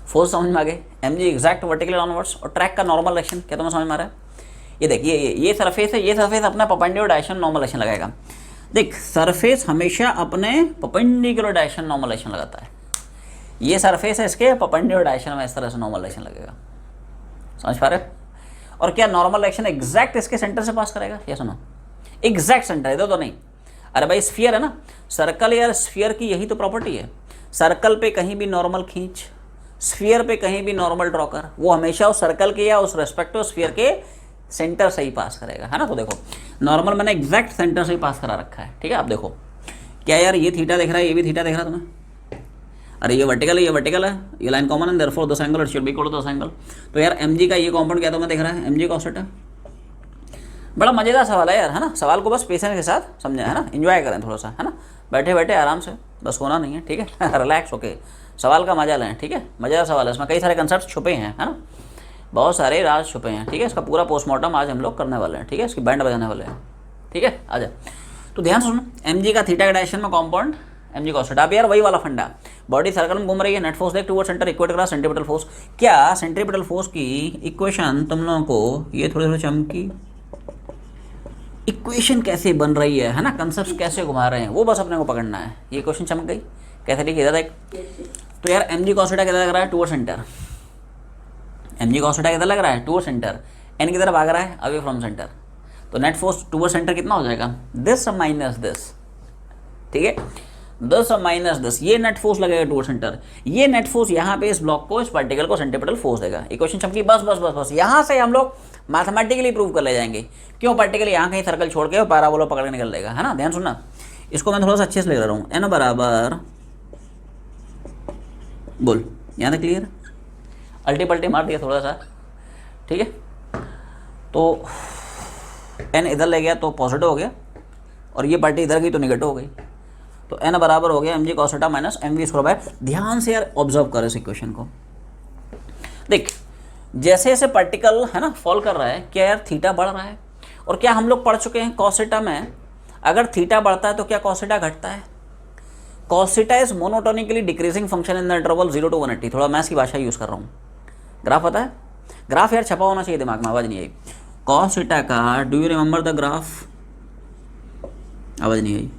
फोर्स समझ में आ गए, mg एग्जैक्ट वर्टिकल डाउनवर्ड्स, और ट्रैक का नॉर्मल डायरेक्शन क्या तुम्हें समझ में आ रहा है। ये देखिए ये सरफेस है, ये सरफेस अपना परपेंडिकुलर डायरेक्शन नॉर्मल डायरेक्शन लगाएगा। देख सरफेस हमेशा अपने परपेंडिकुलर डायरेक्शन नॉर्मल डायरेक्शन लगाता है, ये सरफेस है, इसके परपेंडिकुलर डायरेक्शन में इस तरह से नॉर्मल डायरेक्शन लगेगा, समझ पा रहे। और क्या नॉर्मल डायरेक्शन एग्जैक्ट इसके सेंटर से पास करेगा, ये सुनो एग्जैक्ट सेंटर, इधर तो नहीं। अरे भाई स्फीयर है ना, सर्कल यार, स्फीयर की यही तो प्रॉपर्टी है, सर्कल पे कहीं भी नॉर्मल खींच, स्फीयर पे कहीं भी नॉर्मल ड्रॉ कर, वो हमेशा उस सर्कल के या उस रेस्पेक्टिव स्फीयर के सेंटर से ही पास करेगा, है ना। तो देखो नॉर्मल मैंने एग्जैक्ट सेंटर से ही पास करा रखा है, ठीक है। अब देखो क्या यार ये थीटा दिख रहा है, ये भी थीटा दिख रहा है तुम्हें, अरे ये वर्टिकल है, ये वर्टिकल है, ये लाइन कॉमन है, therefore this angle it should be equal to this angle. तो यार mg का ये कॉम्पोनेंट क्या तुम्हें दिख रहा है, mg कॉस थीटा। बड़ा मजेदार सवाल है यार, है ना, सवाल को बस पेशेंस के साथ समझें, है ना, एंजॉय करें थोड़ा सा, है ना, बैठे बैठे आराम से, बस होना नहीं है, ठीक है। रिलैक्स होके सवाल का मजा लें, ठीक है, मजेदार सवाल है, इसमें कई सारे कंसेप्ट छुपे हैं, है ना, बहुत सारे राज छुपे हैं, ठीक है। इसका पूरा पोस्टमार्टम आज हम लोग करने वाले हैं, ठीक है, इसकी बैंड बजाने वाले हैं, ठीक है। आ जाए तो ध्यान सुनो, mg का थीटा के डायरेक्शन में कॉम्पोनेंट mg कॉस थीटा। अब यार वही वाला फंडा, बॉडी सर्कल में घूम रही है, नेट फोर्स देख टुवर्ड सेंटर इक्वेट करा सेंट्रीपिटल फोर्स। क्या सेंट्रीपिटल फोर्स की इक्वेशन तुम लोगों को ये थोड़ी थोड़ी चमकी, इक्वेशन कैसे बन रही है ना, कंसेप्ट कैसे घुमा रहे हैं, वो बस अपने को पकड़ना है। ये क्वेश्चन चमक गई कैसे, ठीक है, इधर देख। तो यार mg कॉस थीटा किधर लग रहा है, toward centre, mg cos theta किधर लग रहा है, टुवर्ड सेंटर, n किधर भाग रहा है, अवे फ्रॉम सेंटर। तो नेट फोर्स टुवर्ड सेंटर कितना हो जाएगा, दिस माइनस दिस, ठीक है, दिस माइनस दिस, ये नेट फोर्स लगेगा टुवर्ड सेंटर, ये नेट फोर्स यहाँ पे इस ब्लॉक को, इस पार्टिकल को सेंट्रीपिटल फोर्स देगा। इक्वेशन चमकी, बस बस बस बस, यहाँ से हम लोग मैथमेटिकली प्रूव कर ले जाएंगे, क्यों पार्टिकल यहाँ कहीं सर्कल छोड़ के पैराबोला पकड़ के निकल देगा, है ना। ध्यान सुनना, इसको मैं थोड़ा सा अच्छे से लिख रहा हूँ, n बराबर, बोल यहाँ तक क्लियर, अल्टी पल्टी मार दिया थोड़ा सा, ठीक है। तो n इधर ले गया तो पॉजिटिव हो गया, और ये पार्टी इधर गई तो निगेटिव हो गई, तो n बराबर हो गया mg cos theta minus mv square by. ध्यान से यार ऑब्जर्व कर इस इक्वेशन को, देख जैसे जैसे पार्टिकल है ना फॉल कर रहा है, क्या यार थीटा बढ़ रहा है, और क्या हम लोग पढ़ चुके हैं cos थीटा में, अगर थीटा बढ़ता है तो क्या cos थीटा घटता है। cos theta is monotonically decreasing function in the interval 0 to 180, थोड़ा मैथ्स की भाषा यूज़ कर रहा हूँ। ग्राफ पता है, ग्राफ यार छपा होना चाहिए दिमाग में, आवाज़ नहीं आई। cos थीटा का do you remember the graph, आवाज़ नहीं आई।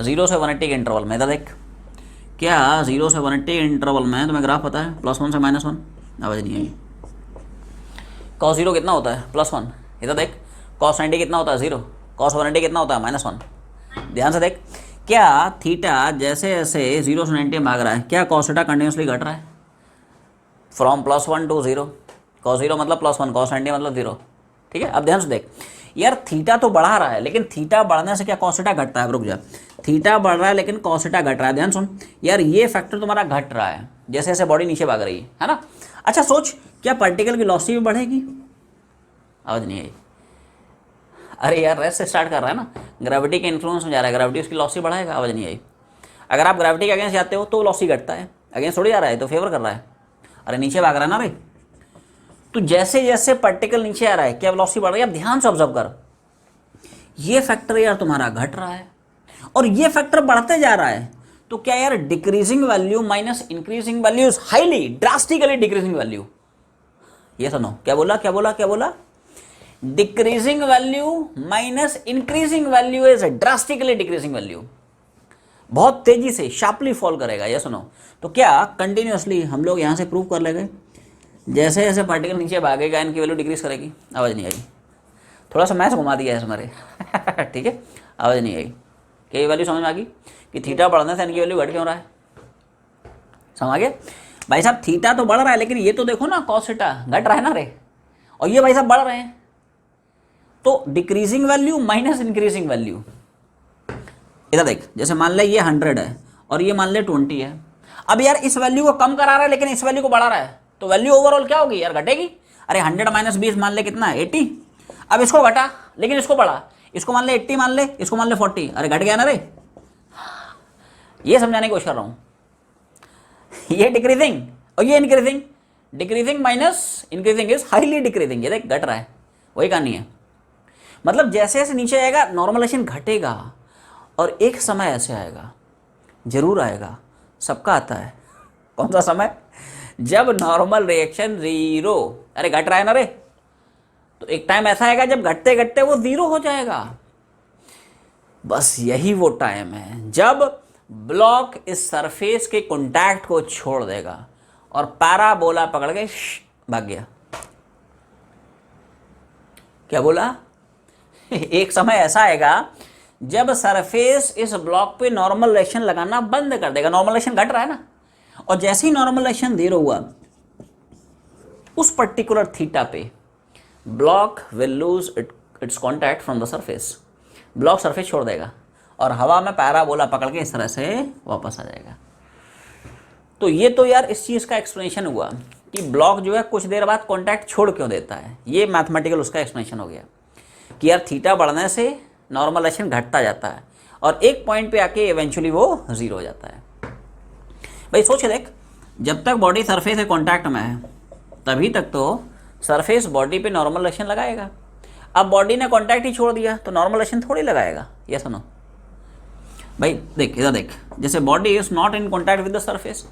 0 से 180 के इंटरवल में, इधर देख, क्या 0 से 180 के इंटरवल में तुम्हें ग्राफ पता है, +1 से -1, आवाज़ नहीं आई। cos 0 कितना होता है, +1, इधर देख, cos 90 कितना होता है, 0, cos 180 कितना होता है, -1। ध्यान से देख, क्या थीटा जैसे जैसे 0 से 90 भाग रहा है, क्या cos थीटा कंटिन्यूसली घट रहा है, फ्रॉम +1 to 0, cos 0 मतलब +1, cos 90 मतलब 0, ठीक है। अब ध्यान से देख यार, थीटा तो बढ़ा रहा है, लेकिन थीटा बढ़ने से क्या cos थीटा घटता है, रुक जा, थीटा बढ़ रहा है लेकिन cos थीटा घट रहा है। ध्यान सुन यार, ये फैक्टर तुम्हारा घट रहा है जैसे जैसे बॉडी नीचे भाग रही है ना। अच्छा सोच, क्या पार्टिकल की वेलोसिटी भी बढ़ेगी, आवाज़ नहीं आई। अरे यार रेस्ट से स्टार्ट कर रहा है ना, ग्रेविटी के इन्फ्लुएंस में जा रहा है, ग्रेविटी उसकी वेलोसिटी बढ़ाएगा, आवाज़ नहीं आई। अगर आप ग्रेविटी के अगेंस्ट जाते हो तो वेलोसिटी घटता है, अगेंस्ट थोड़ी जा रहा है तो फेवर कर रहा है, अरे नीचे भाग रहा है ना रे। तो जैसे जैसे पार्टिकल नीचे आ रहा है क्या वेलोसिटी बढ़ रही है, आप ध्यान से ऑब्जर्व कर, ये फैक्टर यार तुम्हारा घट रहा है और ये फैक्टर बढ़ते जा रहा है, तो क्या यार decreasing value minus increasing value is highly drastically decreasing value. ये सुनो, क्या बोला क्या बोला क्या बोला, decreasing value minus increasing value is drastically decreasing value, बहुत तेजी से शार्पली फॉल करेगा। ये सुनो, तो क्या कंटिन्यूसली हम लोग यहाँ से प्रूव कर ले गए, जैसे जैसे पार्टिकल नीचे भागेगा इनकी वैल्यू डिक्रीज करेगी, आवाज़ नहीं आई। थोड़ा सा मैथ्स घुमा दिया है हमारे, ठीक है, आवाज़ नहीं आई, क्या ये वैल्यू समझ में आ गई। कि थीटा बढ़ने से एन की वैल्यू घट क्यों रहा है। समझ गए भाई साहब, थीटा तो बढ़ रहा है लेकिन ये तो देखो ना कॉस थीटा घट रहा है ना रे, और ये भाई साहब बढ़ रहे हैं, तो decreasing value minus increasing value. इधर देख, जैसे मान ले ये 100 है और ये मान ले 20 है। अब यार इस वैल्यू को कम करा रहा है लेकिन इस वैल्यू को बढ़ा रहा है, तो वैल्यू ओवरऑल क्या होगी यार, घटेगी। अरे 100 माइनस 20 मान ले कितना है 80। अब इसको घटा लेकिन इसको बढ़ा, इसको मान ले 80 मान ले, इसको मान ले 40, अरे घट गया ना रे। ये समझाने की कोशिश कर रहा हूं, ये डिक्रीजिंग और ये increasing, decreasing minus increasing is highly decreasing, ये देख घट रहा है, वही कहानी है। मतलब जैसे जैसे नीचे आएगा नॉर्मलाइजेशन घटेगा, और एक समय ऐसे आएगा, जरूर आएगा, सबका आता है। कौन सा समय, जब नॉर्मल रिएक्शन 0, अरे घट रहा है ना रे, तो एक टाइम ऐसा आएगा जब घटते घटते वो 0 हो जाएगा। बस यही वो टाइम है जब ब्लॉक इस सरफेस के कॉन्टैक्ट को छोड़ देगा और पैराबोला पकड़ के भाग गया। क्या बोला, एक समय ऐसा आएगा जब सरफेस इस ब्लॉक पे नॉर्मलाइजेशन लगाना बंद कर देगा। नॉर्मलाइजेशन घट रहा है ना, और जैसे ही नॉर्मलाइजेशन 0 हुआ, उस पर्टिकुलर थीटा पे block will lose its contact from the surface. Block surface छोड़ देगा और हवा में पैराबोला पकड़ के इस तरह से वापस आ जाएगा। तो ये तो यार इस चीज़ का एक्सप्लेनेशन हुआ कि ब्लॉक जो है कुछ देर बाद कॉन्टैक्ट छोड़ क्यों देता है। ये मैथमेटिकल उसका एक्सप्लेनेशन हो गया कि यार थीटा बढ़ने से नॉर्मलाइजेशन घटता जाता है और एक पॉइंट पे आके इवेंचुअली वो 0 हो जाता है। भाई सोच देख, जब तक बॉडी सरफेस के कॉन्टैक्ट में है तभी तक तो सरफेस बॉडी पे नॉर्मलाइजेशन लगाएगा। अब बॉडी ने कॉन्टैक्ट ही छोड़ दिया तो नॉर्मलाइजेशन थोड़ी लगाएगा। ये सुनो भाई, देख इधर देख, जैसे body is not in contact with the surface,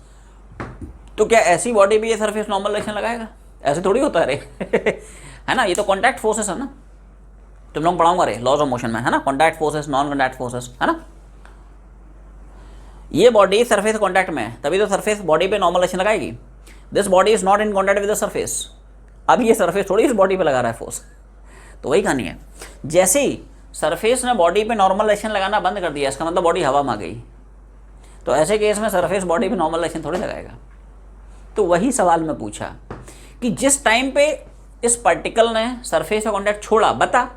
तो क्या ऐसी बॉडी भी ये सरफेस नॉर्मलाइजेशन लगाएगा? ऐसे थोड़ी होता है रे है ना, ये तो कॉन्टैक्ट फोर्सेस है ना, तुम लोग पढ़ाऊंगा रे लॉज ऑफ मोशन में, है ना, contact forces non contact forces, है ना। ये बॉडी सरफेस कॉन्टैक्ट में है तभी तो सरफेस बॉडी पे नॉर्मलाइजेशन लगाएगी। This body is not in contact with the surface, अब ये सरफेस थोड़ी इस बॉडी पे लगा रहा है फोर्स। तो वही कहानी है, जैसे ही सरफेस ने बॉडी पे नॉर्मलाइजेशन लगाना बंद कर दिया, इसका मतलब बॉडी हवा में आ गई, तो ऐसे केस में सरफेस बॉडी पे नॉर्मलाइजेशन थोड़ी लगाएगा। तो वही सवाल में पूछा कि जिस टाइम पे इस पार्टिकल ने सरफेस का कॉन्टैक्ट छोड़ा, बता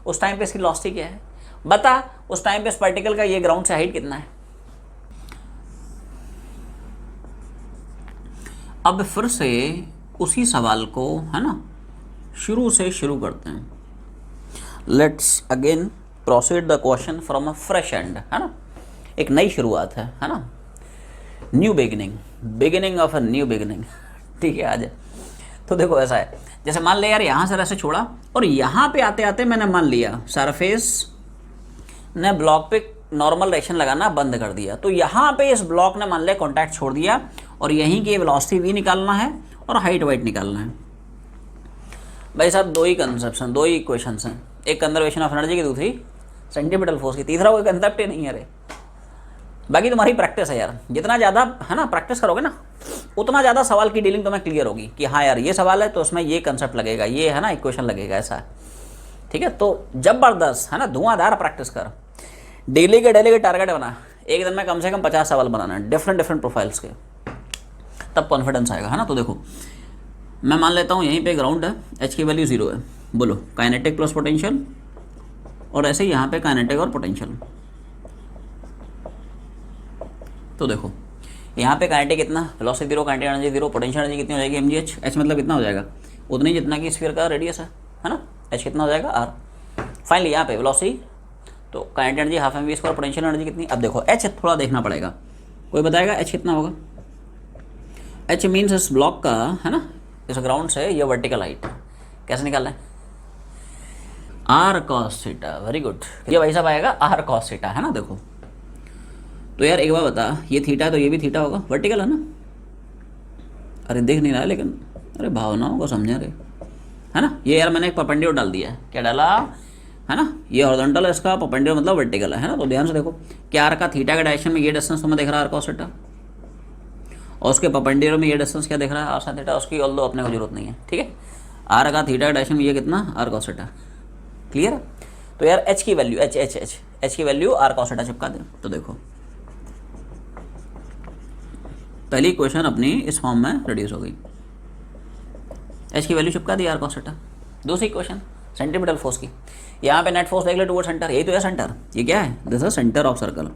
उस टाइम पे इसकी वेलोसिटी क्या है, बता उस टाइम पे इस पार्टिकल का ये ग्राउंड से हाइट कितना है। अब फिर से उसी सवाल को, है ना, शुरू से शुरू करते हैं। Let's again proceed the question from a fresh and, है ना, एक नई शुरुआत है ना, new beginning, beginning of a new beginning. ठीक है, आ जाए। तो देखो ऐसा है, जैसे मान ले यार यहाँ से ऐसे छोड़ा और यहाँ पे आते आते मैंने मान लिया सरफेस ने ब्लॉक पे नॉर्मल रिएक्शन लगाना बंद कर दिया, तो यहाँ पे इस ब्लॉक ने मान लिया कॉन्टैक्ट छोड़ दिया और यहीं की वेलोसिटी v निकालना है और हाइट वाइट निकालना है। भाई साहब दो ही कंसेप्शन, दो ही इक्वेशंस हैं, एक कंजर्वेशन ऑफ एनर्जी की, दूसरी सेंटीमीटर फोर्स की, तीसरा कोई कंसेप्ट ही नहीं है रे। बाकी तुम्हारी प्रैक्टिस है यार, जितना ज़्यादा है ना प्रैक्टिस करोगे ना उतना ज़्यादा सवाल की डीलिंग तुम्हें क्लियर होगी कि हाँ यार ये सवाल है तो उसमें ये कंसेप्ट लगेगा, ये है ना इक्वेशन लगेगा, ऐसा। ठीक है, तो जबरदस्त है ना, धुआंधार प्रैक्टिस कर, डेली के टारगेट बना, एक दिन में कम से कम 50 सवाल बनाना डिफरेंट डिफरेंट प्रोफाइल्स के, तब कॉन्फिडेंस आएगा, है ना। तो देखो मैं मान लेता हूँ यहीं पे ग्राउंड है, एच की वैल्यू 0 है, बोलो काइनेटिक प्लस पोटेंशियल, और ऐसे यहाँ पे काइनेटिक और पोटेंशियल। तो देखो यहाँ पे काइनेटिक कितना, velocity 0, kinetic energy 0, potential energy कितनी हो जाएगी mgh, एच मतलब कितना हो जाएगा उतनी जितना कि स्फीयर का रेडियस है ना, एच कितना हो जाएगा r। फाइनली यहाँ पे वेलोसिटी तो kinetic energy half mv², potential energy कितनी, अब देखो एच थोड़ा देखना पड़ेगा, कोई बताएगा एच कितना होगा। एच मीन्स इस ब्लॉक का, है ना, इस ग्राउंड से ये वर्टिकल हाइट कैसे निकालना है, r cos theta, very good, ये भाई साहब आएगा आर कॉस थीटा, है ना। देखो तो यार एक बार बता, ये थीटा तो ये भी थीटा होगा, वर्टिकल है ना, अरे देख नहीं रहा है लेकिन, अरे भावनाओं को समझा रे, है ना। ये यार मैंने एक परपेंडिकुलर डाल दिया है, क्या डाला, है ना, ये हॉरिजॉन्टल है, इसका परपेंडिकुलर मतलब वर्टिकल है ना। तो ध्यान से देखो कि आर का थीटा के डायरेक्शन में ये डिस्टेंस तुम्हें दिख रहा है आर कॉस थीटा, और उसके परपेंडिकुलर में ये डिस्टेंस क्या दिख रहा है आर साइन थीटा, उसकी ऑल्दो अपने को जरूरत नहीं है। ठीक है, आर का थीटा के डायरेक्शन में ये कितना आर कॉस थीटा, क्लियर है। तो यार एच की वैल्यू एच की वैल्यू आर कॉस थीटा चिपका दें, तो देखो पहली इक्वेशन अपनी इस फॉर्म में रिड्यूस हो गई, एच की वैल्यू चिपका दी आर कॉस थीटा। दूसरी इक्वेशन सेंट्रीपिटल फोर्स की, यहाँ पे नेट फोर्स देख ले टुवर्ड सेंटर, यही तो है सेंटर, ये क्या है, this is centre of circle.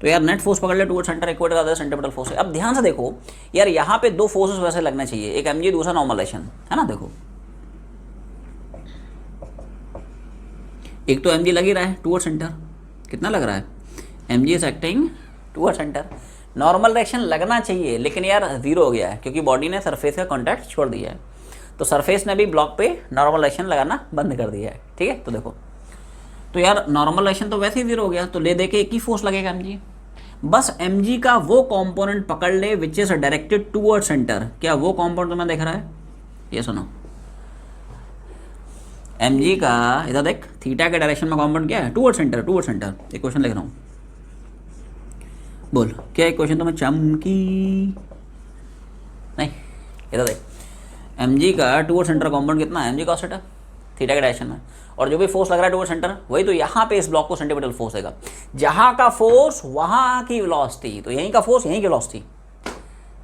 तो यार नेट फोर्स पकड़ ले toward centre equal to centripetal force. अब ध्यान से देखो यार, यहाँ पे दो फोर्सेस वैसे लगने चाहिए, एक एमजी दूसरा नॉर्मलाइजेशन, है ना। देखो एक तो एमजी लग ही रहा है टुवर्ड सेंटर, कितना लग रहा है, MG is acting toward centre. Normal direction लगना चाहिए लेकिन यार जीरो हो गया है क्योंकि बॉडी ने सरफेस का कॉन्टैक्ट छोड़ दिया है, तो सरफेस ने भी ब्लॉक पे नॉर्मल डायरेक्शन लगाना बंद कर दिया है, ठीक है। तो देखो तो यार नॉर्मल डायरेक्शन तो वैसे ही जीरो हो गया, तो ले दे के एक ही फोर्स लगेगा एमजी। बस एमजी का वो कंपोनेंट पकड़ ले which is directed toward centre. क्या वो कंपोनेंट तुम्हें दिख रहा है, ये सुनो, एमजी का इधर देख, थीटा के डायरेक्शन में कंपोनेंट क्या है, टुवर्ड सेंटर, टुवर्ड सेंटर। एक क्वेश्चन लिख रहा हूँ, बोल क्या इक्वेशन तुम्हें चमकी, नहीं इधर देख, एमजी का टुवर्ड सेंटर कंपाउंड कितना है, एमजी कॉस थीटा, थीटा के डायरेक्शन में, और जो भी फोर्स लग रहा है टुवर्ड सेंटर वही तो यहाँ पे इस ब्लॉक को सेंटीमीटर फोर्स देगा, जहाँ का फोर्स वहाँ की वेलोसिटी, तो यहीं का फोर्स यहीं की वेलोसिटी,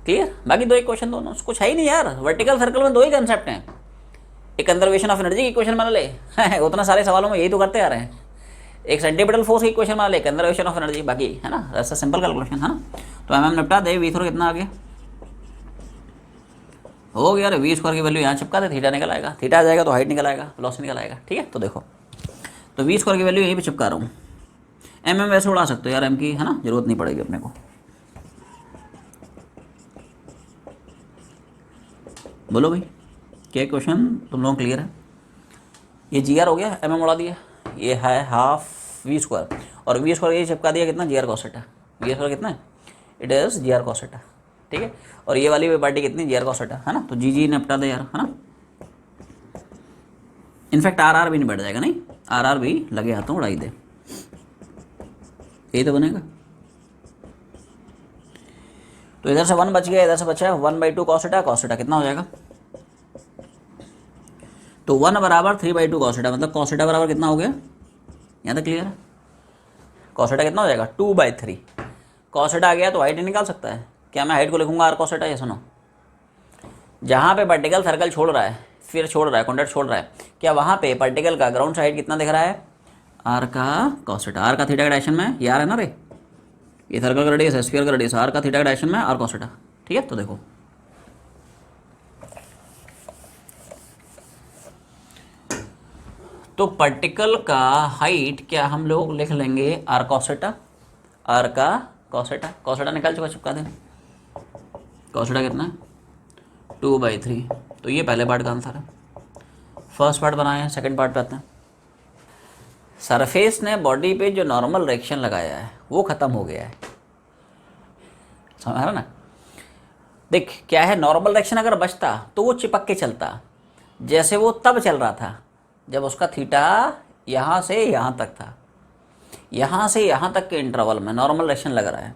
क्लियर। बाकी दो इक्वेशन दोनों कुछ है ही नहीं यार, वर्टिकल सर्कल में दो ही कंसेप्ट हैं, एक कंजर्वेशन ऑफ एनर्जी की इक्वेशन बना ले उतना सारे सवालों में यही तो करते आ रहे हैं, एक सेंटीमीटर फोर्स की इक्वेशन बना ले, कंजर्वेशन ऑफ एनर्जी, बाकी है ना, ऐसा सिंपल कैलकुलेशन है ना। तो एमएम निपटा दे, वी थ्रो कितना आ गया, हो गया। वी स्क्वायर की वैल्यू यहाँ चिपका दे, थीटा निकल आएगा, थीटा आ जाएगा तो हाइट निकल आएगा, वेलोसिटी निकल आएगा, ठीक है। तो देखो तो वी स्क्वायर की वैल्यू यहीं पे चिपका रहा हूँ, एमएम वैसे उड़ा सकते हो यार, एम की है ना जरूरत नहीं पड़ेगी अपने को। बोलो भाई क्या क्वेश्चन तुम लोग क्लियर है, ये जी आर हो गया, एमएम उड़ा दिया, ये है हाफ वी स्क्वायर, और वी स्क्वायर ये चिपका दिया कितना, G R cos theta, V square कितना है, it is G R cos theta, ठीक है। और ये वाली पार्टी कितनी, जी आर कॉस थीटा, है ना। तो जी जी निपटा दे यार, है ना। इनफैक्ट आर आर भी नहीं बढ़ जाएगा, नहीं आर आर भी लगे हाथों उड़ाई दे, यही तो बनेगा। तो इधर से 1 बच गया, इधर से बचा 1/2 कॉस थीटा, कॉस थीटा कितना हो जाएगा, तो 1 बराबर 3/2 कॉस थीटा, मतलब कॉस थीटा बराबर कितना हो गया, यहाँ तक क्लियर है। कॉस थीटा कितना हो जाएगा, 2/3। कॉस थीटा आ गया तो हाइट निकाल सकता है, क्या मैं हाइट को लिखूंगा आर कॉस थीटा, ये सुनो, जहाँ पे पार्टिकल सर्कल छोड़ रहा है, फिर छोड़ रहा है, कॉन्टैक्ट छोड़ रहा है, क्या वहाँ पे पार्टिकल का ग्राउंड से हाइट कितना दिख रहा है, आर का कॉस थीटा, आर का थीटा के डायरेक्शन में, ये आर है ना रे, ये सर्कल का रेडियस है, स्फीयर का रेडियस, आर का थीटा के डायरेक्शन में, आर कॉस थीटा, ठीक है। तो देखो तो पार्टिकल का हाइट क्या हम लोग लिख लेंगे आर कॉस थीटा, आर का कॉस थीटा, कॉस थीटा निकाल चुका, चिपका दे, कॉस थीटा कितना है 2/3। तो ये पहले पार्ट का आंसर है, फर्स्ट पार्ट बनाए हैं, सेकंड पार्ट पे आते हैं। सरफेस ने बॉडी पे जो नॉर्मल डायरेक्शन लगाया है वो ख़त्म हो गया है, समझ रहा ना। देख क्या है, नॉर्मल डायरेक्शन अगर बचता तो वो चिपक के चलता, जैसे वो तब चल रहा था जब उसका थीटा यहाँ से यहाँ तक था, यहाँ से यहाँ तक के इंटरवल में नॉर्मल डायरेक्शन लग रहा है।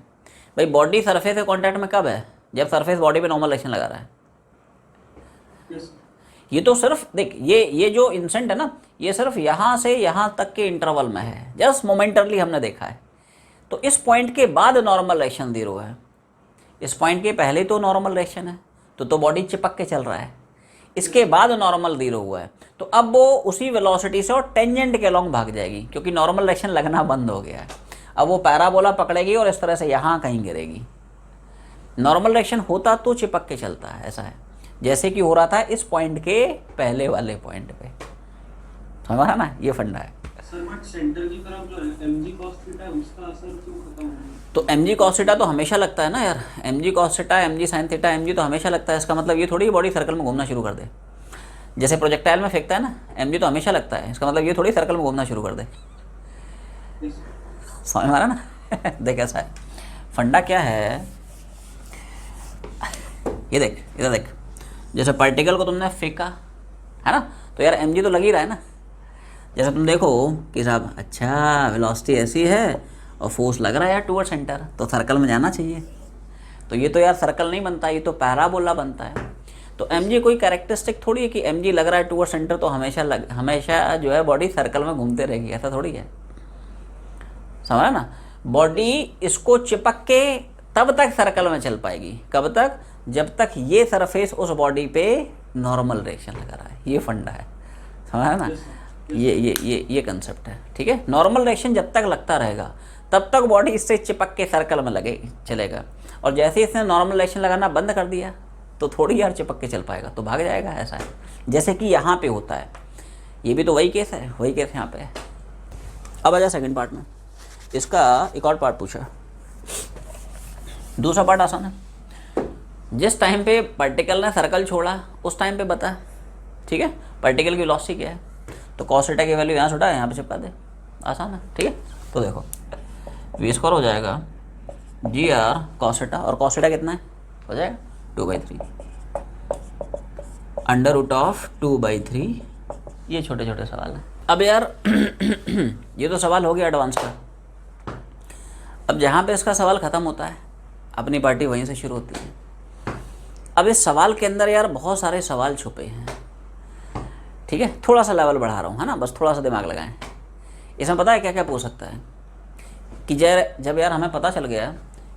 भाई बॉडी सरफेस के कांटेक्ट में कब है, जब सरफेस बॉडी पे नॉर्मल डायरेक्शन लगा रहा है। ये तो सिर्फ देख, ये जो इंस्टेंट है ना, ये सिर्फ यहाँ से यहाँ तक के इंटरवल में है, जस्ट मोमेंटरली हमने देखा है। तो इस पॉइंट के बाद नॉर्मल डायरेक्शन 0 है, इस पॉइंट के पहले तो नॉर्मल डायरेक्शन है, तो बॉडी चिपक के चल रहा है, इसके बाद नॉर्मल 0 हुआ है, तो अब वो उसी वेलोसिटी से और टेंजेंट के अलॉन्ग भाग जाएगी क्योंकि नॉर्मल डायरेक्शन लगना बंद हो गया है। अब वो पैराबोला पकड़ेगी और इस तरह से यहाँ कहीं गिरेगी। नॉर्मल डायरेक्शन होता तो चिपक के चलता है, ऐसा है जैसे कि हो रहा था इस पॉइंट के पहले वाले पॉइंट पे, समझ रहा ना, ये फंडा है। सेंटर की तरफ जो mg cos थीटा है उसका असर क्यों खत्म हो गया? तो mg cos थीटा तो हमेशा लगता है ना यार, mg cos theta, mg sin theta, mg तो हमेशा लगता है। इसका मतलब ये थोड़ी बॉडी सर्कल में घूमना शुरू कर दे, जैसे प्रोजेक्टाइल में फेंकता है ना, mg तो हमेशा लगता है, इसका मतलब ये थोड़ी सर्कल में घूमना शुरू कर दे, समझ में आ रहा ना देख ऐसा है फंडा क्या है। ये देख इधर देख, जैसे पार्टिकल को तुमने फेंका है ना, तो यार mg तो लग ही रहा है ना। जैसे तुम देखो कि साहब अच्छा वेलोसिटी ऐसी है और फोर्स लग रहा है यार टूवर्ड सेंटर, तो सर्कल में जाना चाहिए, तो ये तो यार सर्कल नहीं बनता, ये तो पैराबोला बनता है। तो mg कोई कैरेक्टरिस्टिक थोड़ी है कि mg लग रहा है टूवर्ड सेंटर तो हमेशा जो है बॉडी सर्कल में घूमते रहेगी, ऐसा थोड़ी है, समझा ना। बॉडी इसको चिपक के तब तक सर्कल में चल पाएगी। कब तक? जब तक ये सरफेस उस बॉडी पे नॉर्मल रिएक्शन लगा रहा है। ये फंडा है, समझा ना? ये कंसेप्ट है, ठीक है। नॉर्मल रिएक्शन जब तक लगता रहेगा तब तक बॉडी इससे चिपक के सर्कल में लगे चलेगा, और जैसे ही इसने नॉर्मल रिएक्शन लगाना बंद कर दिया तो थोड़ी यार चिपक के चल पाएगा, तो भाग जाएगा। ऐसा है जैसे कि यहाँ पे होता है। ये भी तो वही केस है, वही केस यहाँ पे है। अब आ जाए सेकंड पार्ट में। इसका एक और पार्ट पूछा। दूसरा पार्ट आसान है। जिस टाइम पे पार्टिकल ने सर्कल छोड़ा उस टाइम पे बता, ठीक है, पार्टिकल की वेलोसिटी क्या है। तो कॉस थीटा की वैल्यू यहाँ से उठा, यहाँ पे चिपका दे, आसान है, ठीक है। तो देखो वी स्क्वायर हो जाएगा जी आर कॉस थीटा, और कॉस थीटा कितना है? हो जाएगा 2/3 अंडर रूट ऑफ 2/3। ये छोटे छोटे सवाल हैं। अब यार ये तो सवाल हो गया एडवांस का। अब जहाँ पे इसका सवाल ख़त्म होता है अपनी पार्टी वहीं से शुरू होती है। अब इस सवाल के अंदर यार बहुत सारे सवाल छुपे हैं, ठीक है। थोड़ा सा लेवल बढ़ा रहा हूँ, है ना, बस थोड़ा सा दिमाग लगाएं। इसमें पता है क्या क्या पूछ सकता है कि जब यार हमें पता चल गया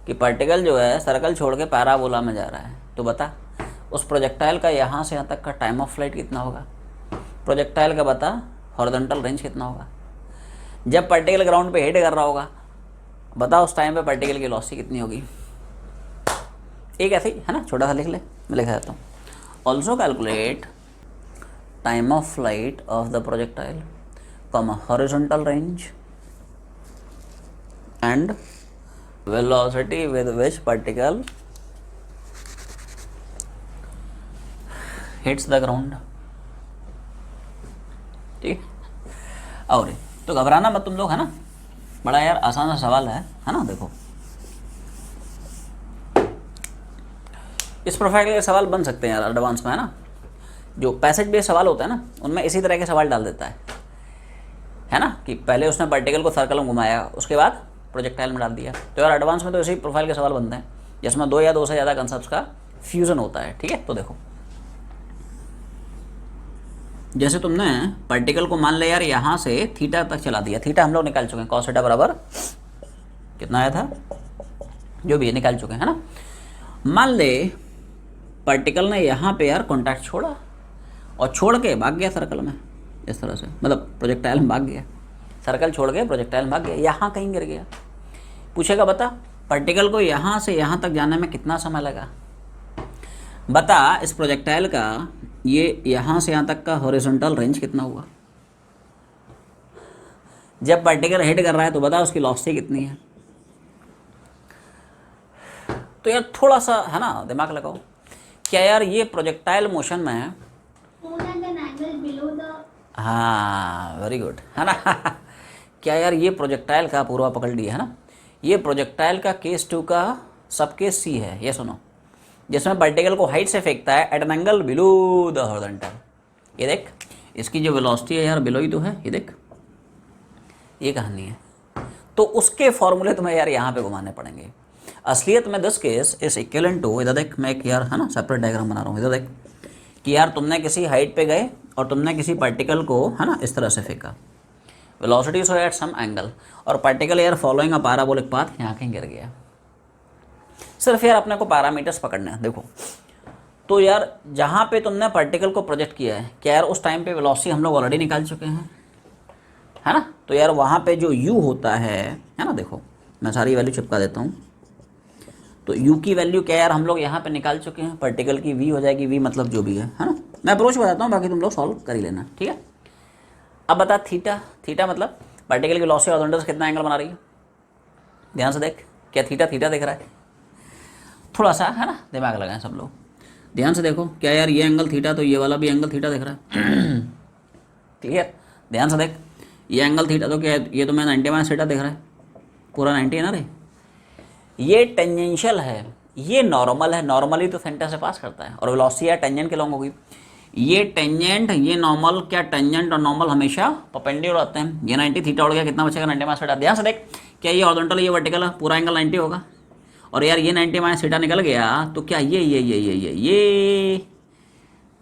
कि पार्टिकल जो है सर्कल छोड़ के पैराबोला में जा रहा है, तो बता उस प्रोजेक्टाइल का यहाँ से यहाँ तक का टाइम ऑफ फ्लाइट कितना होगा। प्रोजेक्टाइल का बता हॉरिजॉन्टल रेंज कितना होगा। जब पार्टिकल ग्राउंड पे हिट कर रहा होगा बता उस टाइम पे पार्टिकल की वेलोसिटी कितनी होगी। एक ऐसे ही है ना, छोटा सा लिख ले, मैं लिखा देता हूँ। Also calculate time of flight of the projectile, horizontal range and velocity with which particle hits the ground, ठीक है। और तो घबराना मत तुम लोग, है ना, बड़ा यार आसान सा सवाल है ना। देखो इस प्रोफाइल के सवाल बन सकते हैं यार एडवांस में, है ना। जो पैसेज बेस्ड सवाल होता है ना उनमें इसी तरह के सवाल डाल देता है ना, कि पहले उसने पार्टिकल को सर्कल में घुमाया उसके बाद प्रोजेक्टाइल में डाल दिया। तो यार एडवांस में तो इसी प्रोफाइल के सवाल बनते हैं जिसमें 2 या 2 से ज़्यादा कंसेप्ट का फ्यूजन होता है, ठीक है। तो देखो जैसे तुमने पार्टिकल को मान ले यार यहाँ से थीटा तक चला दिया। थीटा हम लोग निकाल चुके हैं, कॉस थीटा बराबर कितना आया था, जो भी निकाल चुके हैं, है ना। मान ले पार्टिकल ने यहाँ पे यार कॉन्टैक्ट छोड़ा और छोड़ के भाग गया सर्कल में, इस तरह से, मतलब प्रोजेक्टाइल में भाग गया, सर्कल छोड़ के प्रोजेक्टाइल में भाग गया, यहाँ कहीं गिर गया। पूछेगा बता पार्टिकल को यहाँ से यहाँ तक जाने में कितना समय लगा। बता इस प्रोजेक्टाइल का ये यहाँ से यहाँ तक का हॉरिजॉन्टल रेंज कितना हुआ। जब पार्टिकल हिट कर रहा है तो बता उसकी वेलोसिटी कितनी है। तो यार थोड़ा सा, है ना, दिमाग लगाओ। क्या यार ये प्रोजेक्टाइल मोशन में है? हाँ वेरी गुड, है ना। क्या यार ये प्रोजेक्टाइल का पूरा पकड़ लिया, है ना। ये प्रोजेक्टाइल का केस 2 का सब केस सी है, ये सुनो, जिसमें पार्टिकल को हाइट से फेंकता है at an angle below the horizontal. ये देख इसकी जो वेलोसिटी है यार बिलो ही तो है, ये देख, ये कहानी है। तो उसके फॉर्मूले तुम्हें यार यहाँ पे घुमाने पड़ेंगे। असलियत में this case is equivalent to, इधर देख मैं एक यार, है ना, सेपरेट डायग्राम बना रहा हूँ। इधर देख कि यार तुमने किसी हाइट पे गए और तुमने किसी पार्टिकल को, है ना, इस तरह से फेंका, velocity so at some angle, और पार्टिकल यार फॉलोइंग अ पैराबोलिक पाथ यहाँ कहीं गिर गया। सिर्फ यार अपने को पैरामीटर्स पकड़ने हैं। देखो तो यार जहाँ पे तुमने पार्टिकल को प्रोजेक्ट किया है, क्या यार उस टाइम पे वेलोसिटी हम लोग ऑलरेडी निकाल चुके हैं, है ना। तो यार वहाँ पे जो u होता है ना, देखो मैं सारी वैल्यू चिपका देता हूँ। तो u की वैल्यू क्या यार हम लोग यहाँ पे निकाल चुके हैं, पार्टिकल की v हो जाएगी, v मतलब जो भी है ना। मैं अप्रोच बताता हूँ, बाकी तुम लोग सॉल्व कर ही लेना, ठीक है। अब बता थीटा, थीटा मतलब पार्टिकल की वेलोसिटी हॉरिजॉन्टल से कितना एंगल बना रही है। ध्यान से देख, क्या थीटा थीटा दिख रहा है। थोड़ा सा, है ना, दिमाग लगाएं सब लोग, ध्यान से देखो। क्या यार ये एंगल थीटा, तो ये वाला भी एंगल थीटा दिख रहा है। क्लियर, ध्यान से देख, ये एंगल थीटा, तो क्या ये तो मैं 90 माइनस थीटा दिख रहा है, पूरा 90 है ना रे। ये टेंजेंशियल है, ये नॉर्मल है, नॉर्मली तो सेंटर से पास करता है, और वेलोसिटी या टेंजेंट के लॉन्ग होगी। ये टेंजेंट, ये नॉर्मल, क्या टेंजेंट और नॉर्मल हमेशा परपेंडिकुलर आते हैं। ये 90 थीटा उड़ गया, कितना बचेगा 90 माइनस थीटा। ध्यान से देख, क्या ये हॉरिजॉन्टल, ये वर्टिकल है, पूरा एंगल 90 होगा, और यार ये 90 माइनस थीटा निकल गया, तो क्या ये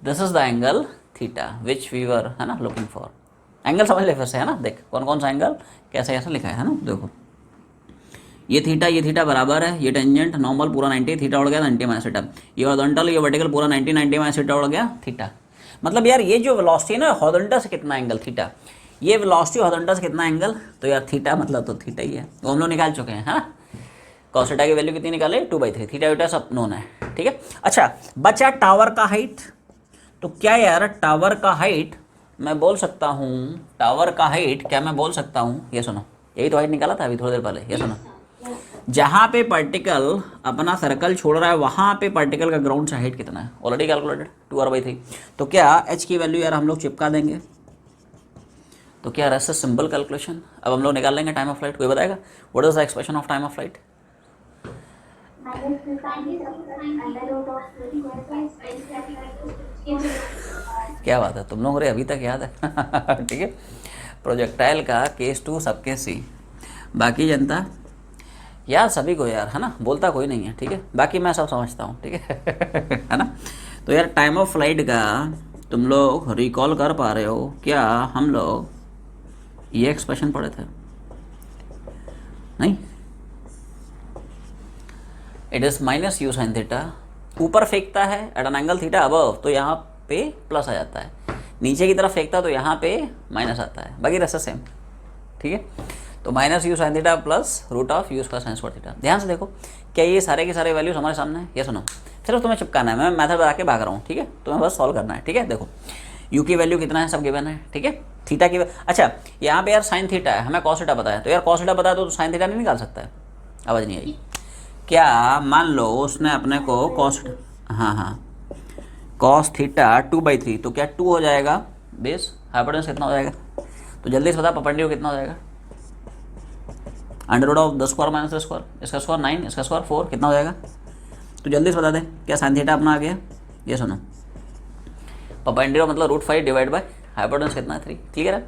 this is the angle theta which we were, है ना, लुकिंग फॉर। एंगल समझ ले फिर से, है ना। देख कौन कौन सा एंगल कैसे कैसे लिखा है ना। देखो ये थीटा बराबर है, ये टेंजेंट नॉर्मल पूरा 90, थीटा उड़ गया 90 माइनस थीटा, ये हॉरिजॉन्टल ये वर्टिकल पूरा 90 90 माइनस थीटा उड़ गया थीटा। मतलब यार ये जो वेलोसिटी है ना हॉरिजॉन्टल से कितना एंगल थीटा, ये वेलोसिटी हॉरिजॉन्टल से कितना एंगल, तो यार थीटा मतलब तो थीटा ही है, वो हम लोग निकाल चुके हैं, है ना। कॉस थीटा की वैल्यू कितनी निकाले 2/3, थीटा वीटा सब नोन है, ठीक है। अच्छा बचा टावर का हाइट, तो क्या यार टावर का हाइट मैं बोल सकता हूँ, टावर का हाइट क्या मैं बोल सकता हूँ, ये सुनो, यही तो हाइट निकाला था अभी थोड़ी देर पहले, ये सुनो, जहाँ पे पार्टिकल अपना सर्कल छोड़ रहा है वहाँ पे पार्टिकल का ग्राउंड से हाइट कितना है, ऑलरेडी कैलकुलेटेड 2r/3। तो क्या h की वैल्यू यार हम लोग चिपका देंगे, तो क्या ऐसा सिंपल कैलकुलेशन। अब हम लोग निकाल लेंगे टाइम ऑफ फ्लाइट, कोई बताएगा what is the expression of time of flight. क्या बात है, तुम लोगों को अभी तक याद है ठीक है। प्रोजेक्टाइल का केस 2 सबके सी, बाकी जनता यार सभी को यार, है ना, बोलता कोई नहीं है, ठीक है, बाकी मैं सब समझता हूँ, ठीक है है ना। तो यार टाइम ऑफ फ्लाइट का तुम लोग रिकॉल कर पा रहे हो क्या, हम लोग ये एक्सप्रेशन पढ़े थे नहीं, it is minus u sine theta, ऊपर फेंकता है at an angle theta above तो यहाँ पे प्लस आ जाता है, नीचे की तरफ फेंकता तो यहाँ पे माइनस आता है, बाकी रस्ता सेम, ठीक है। तो minus u sine theta plus root of u square sine square theta. ध्यान से देखो क्या ये सारे के सारे वैल्यूज हमारे सामने है, ये सुनो, सिर्फ तुम्हें चिपकाना है, मैं मेथड बता के भाग रहा हूँ, ठीक है, तुम्हें बस सॉल्व करना है, ठीक है। देखो यू की वैल्यू कितना है सब गिवन है, ठीक है, थीटा की अच्छा यहाँ पे यार साइन थीटा है, हमें कॉस थीटा पता है, तो यार कॉस थीटा पता है तो साइन थीटा नहीं निकाल सकता है, आवाज़ नहीं आई क्या, मान लो उसने अपने को कॉस, हाँ कॉस थीटा 2/3, तो क्या 2 हो जाएगा बेस, हाइपोटेन्यूस कितना हो जाएगा, तो जल्दी से बता परपेंडिकुलर कितना हो जाएगा, under root of 10 square minus 10 square, इसका स्क्वायर 9, इसका स्क्वायर 4, कितना हो जाएगा, तो जल्दी से बता दे क्या साइन थीटा अपना आ गया, ये सुनो, परपेंडिकुलर मतलब √5 डिवाइड बाय हाइपोटेन्यूस कितना है 3, क्लियर है।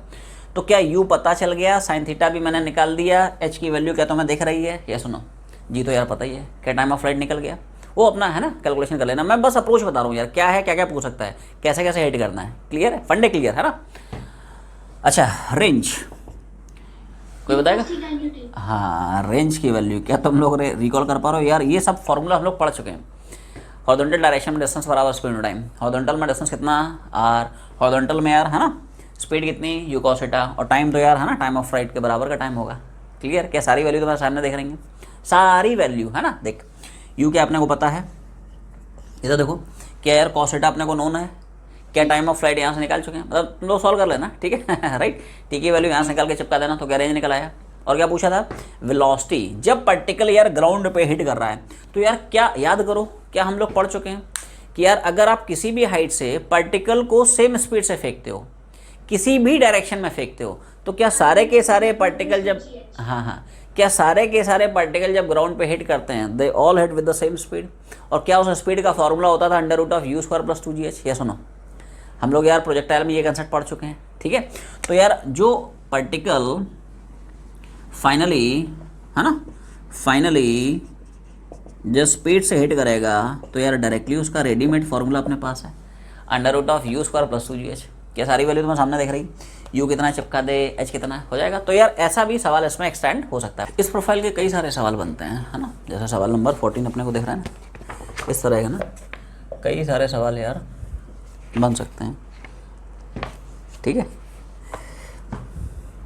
तो क्या u पता चल गया, साइन थीटा भी मैंने निकाल दिया, h की वैल्यू क्या तुम्हें दिख रही है, ये सुनो, जी तो यार पता ही है, क्या टाइम ऑफ फ्लाइट निकल गया, वो अपना है ना कैलकुलेशन कर लेना, मैं बस अप्रोच बता रहा हूँ यार क्या है, क्या क्या पूछ सकता है, कैसे कैसे हिट करना है, क्लियर है, फंडे क्लियर है ना। अच्छा रेंज कोई बताएगा, हाँ रेंज की वैल्यू क्या तुम लोग रिकॉल कर पा रहे हो यार, ये सब फॉर्मूला हम लोग पढ़ चुके हैं। हॉरिजॉन्टल डायरेक्शन में डिस्टेंस बराबर स्पीड टाइम, हॉरिजॉन्टल में डिस्टेंस कितना r, हॉरिजॉन्टल में यार है ना स्पीड कितनी u cos थीटा, और टाइम तो यार है ना टाइम ऑफ फ्लाइट के बराबर का टाइम होगा, क्लियर। क्या सारी वैल्यू तुम्हारे सामने देख रही हैं, सारी वैल्यू है ना, देख u क्या अपने को पता है, इधर देखो क्या यार cos थीटा अपने को नोन है, क्या टाइम ऑफ फ्लाइट यहाँ से निकाल चुके हैं, मतलब तुम लोग सॉल्व कर लेना, ठीक है राइट, टी की वैल्यू यहाँ से निकाल के चिपका देना, तो क्या रेंज निकल आया। और क्या पूछा था, वेलोसिटी जब पार्टिकल यार ग्राउंड पे हिट कर रहा है, तो यार क्या याद करो क्या हम लोग पढ़ चुके हैं कि यार अगर आप किसी भी हाइट से पार्टिकल को सेम स्पीड से फेंकते हो, किसी भी डायरेक्शन में फेंकते हो, तो क्या सारे के सारे पार्टिकल जब, हाँ क्या सारे के सारे पार्टिकल जब ग्राउंड पे हिट करते हैं they all hit with the same speed, और क्या उस स्पीड का फॉर्मूला होता था under root of u square plus 2gh। ये सुनो हम लोग यार प्रोजेक्टाइल में ये कंसेप्ट पढ़ चुके हैं, ठीक है। तो यार जो पार्टिकल फाइनली है ना, फाइनली जब स्पीड से हिट करेगा तो यार डायरेक्टली उसका रेडीमेड फॉर्मूला अपने पास है under root of u square plus 2gh। क्या सारी वैल्यू तुम्हें सामने देख रही, u कितना चिपका दे, h कितना हो जाएगा। तो यार ऐसा भी सवाल इसमें एक्सटेंड हो सकता है। इस प्रोफाइल के कई सारे सवाल बनते हैं, है ना, जैसा सवाल नंबर 14 अपने को दिख रहा है ना, इस तरह का ना कई सारे सवाल यार बन सकते हैं, ठीक है।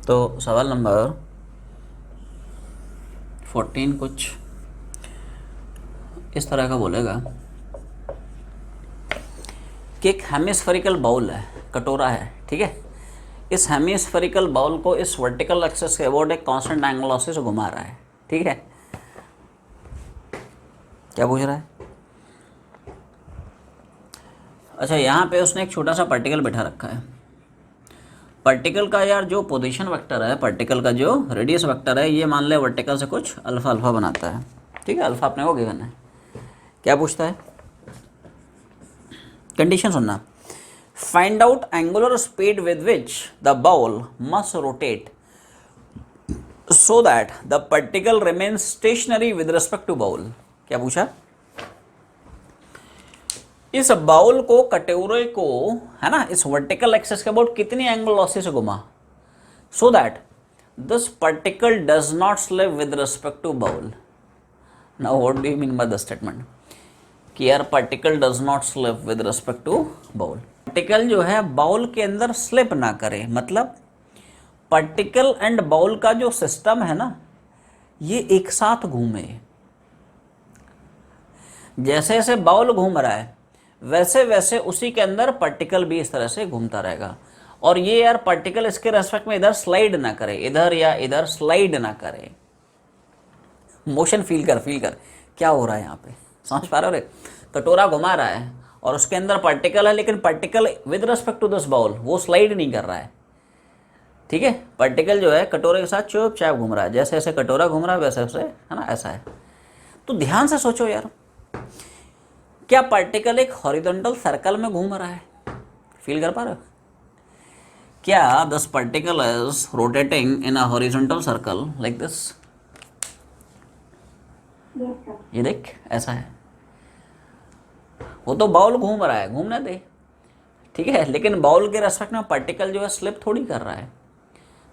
तो सवाल नंबर 14 कुछ इस तरह का बोलेगा कि एक हेमिस्फेरिकल बाउल है, कटोरा है, ठीक है, इस हेमिस्फेरिकल बाउल को इस वर्टिकल एक्सिस के अबाउट एक कांस्टेंट एंगल से घुमा रहा है, ठीक है। क्या पूछ रहा है, अच्छा यहाँ पे उसने एक छोटा सा पार्टिकल बैठा रखा है, पार्टिकल का यार जो पोजीशन वेक्टर है, पार्टिकल का जो रेडियस वेक्टर है, ये मान ले वर्टिकल से कुछ अल्फा अल्फा बनाता है, ठीक है, अल्फा अपने को गिवन है। क्या पूछता है, कंडीशन सुनना, find out angular speed with which the bowl must rotate so that the particle remains stationary with respect to bowl. क्या पूछा, इस बाउल को, कटोरे को, है ना, इस वर्टिकल एक्सिस के अबाउट कितनी एंगल वेलोसिटी से घुमा, so that this particle does not slip with respect to bowl. Now what do you mean by the statement? कि यार particle does not slip with respect to bowl. particle जो है बाउल के अंदर स्लिप ना करे, मतलब particle एंड बाउल का जो सिस्टम है ना, ये एक साथ घूमे। जैसे जैसे बाउल घूम रहा है वैसे वैसे उसी के अंदर पार्टिकल भी इस तरह से घूमता रहेगा। और ये यार पार्टिकल इसके रेस्पेक्ट में इधर स्लाइड ना करे, इधर या इधर स्लाइड ना करे। मोशन फील कर क्या हो रहा है यहाँ पे, समझ पा रहे हो रे? कटोरा घुमा रहा है और उसके अंदर पार्टिकल है, लेकिन particle with respect to this bowl वो स्लाइड नहीं कर रहा है, ठीक है। पार्टिकल जो है कटोरे के साथ चुपचाप घूम रहा है, जैसे जैसे कटोरा घूम रहा है वैसे वैसे, है ना, ऐसा है। तो ध्यान से सोचो यार, क्या पार्टिकल एक हॉरिजॉन्टल सर्कल में घूम रहा है? फील कर पा रहे हो? क्या this particle is rotating in a horizontal circle like this? ये देख ऐसा है। वो तो बाउल घूम रहा है, घूमने दे, ठीक है, लेकिन बाउल के रेस्पेक्ट में पार्टिकल जो है स्लिप थोड़ी कर रहा है।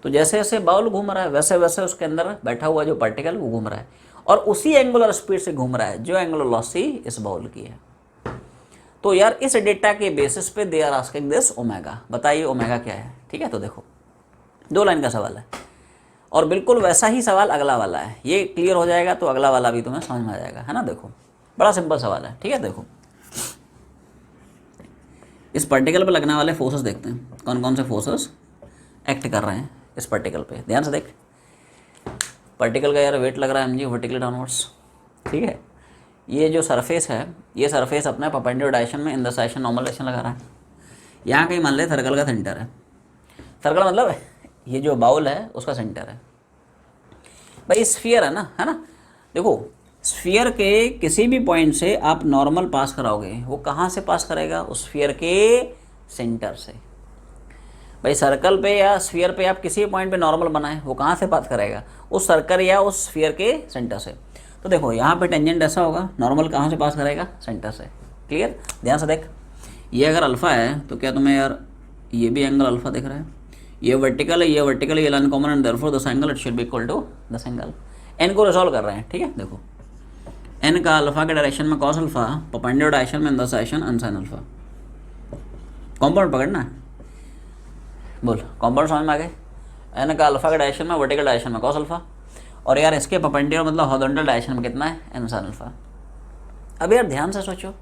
तो जैसे जैसे बाउल घूम रहा है वैसे वैसे उसके अंदर बैठा हुआ जो पार्टिकल वो घूम रहा है, और उसी एंगुलर स्पीड से घूम रहा है जो एंगुलर वेलोसिटी इस बाउल की है। तो यार इस डेटा के बेसिस पे they are asking this omega. बताइए ओमेगा क्या है, ठीक है। तो देखो 2 लाइन का सवाल है और बिल्कुल वैसा ही सवाल अगला वाला है। ये क्लियर हो जाएगा तो अगला वाला भी तुम्हें समझ में आ जाएगा, है ना। देखो बड़ा सिंपल सवाल है, ठीक है। देखो इस पार्टिकल पर लगने वाले फोर्सेस देखते हैं, कौन कौन से फोर्सेस एक्ट कर रहे हैं इस पार्टिकल पे। ध्यान से देख, पार्टिकल का यार वेट लग रहा है mg वर्टिकली डाउनवर्ड्स, ठीक है। ये जो सरफेस है, ये सरफेस अपने परपेंडिकुलर डायरेक्शन में in the direction normal direction लगा रहा है। यहाँ कहीं मान ले सर्कल का सेंटर है, सर्कल मतलब ये जो बाउल है उसका सेंटर है। भाई स्फीयर है ना, है ना। देखो स्फीयर के किसी भी पॉइंट से आप नॉर्मल पास कराओगे, वो कहाँ से पास करेगा? उस स्फीयर के सेंटर से। भाई सर्कल पे या स्फीयर पे आप किसी पॉइंट पे नॉर्मल बनाए, वो कहाँ से पास करेगा? उस सर्कल या उस स्फीयर के सेंटर से। तो देखो यहाँ पे टेंजेंट ऐसा होगा, नॉर्मल कहाँ से पास करेगा? सेंटर से। क्लियर? ध्यान से देख, ये अगर अल्फा है तो क्या तुम्हें यार ये भी एंगल अल्फा दिख रहा है? ये वर्टिकल है, ये वर्टिकल, ये line common and therefore this angle it should be equal to this angle. N को रिजॉल्व कर रहे हैं, ठीक है। देखो एन का अल्फा के डायरेक्शन में कॉस अल्फा, परपेंडिकुलर डायरेक्शन में in the direction n sine alpha. Component पकड़ना है, बोल कॉम्पाउंड समझ में आ गए। एन का अल्फा के डायरेक्शन में वर्टिकल डायरेक्शन में कॉस अल्फा, और यार इसके परपेंडिकुलर मतलब हॉरिजॉन्टल डायरेक्शन में कितना है? N sine alpha. अब यार ध्यान से सोचो,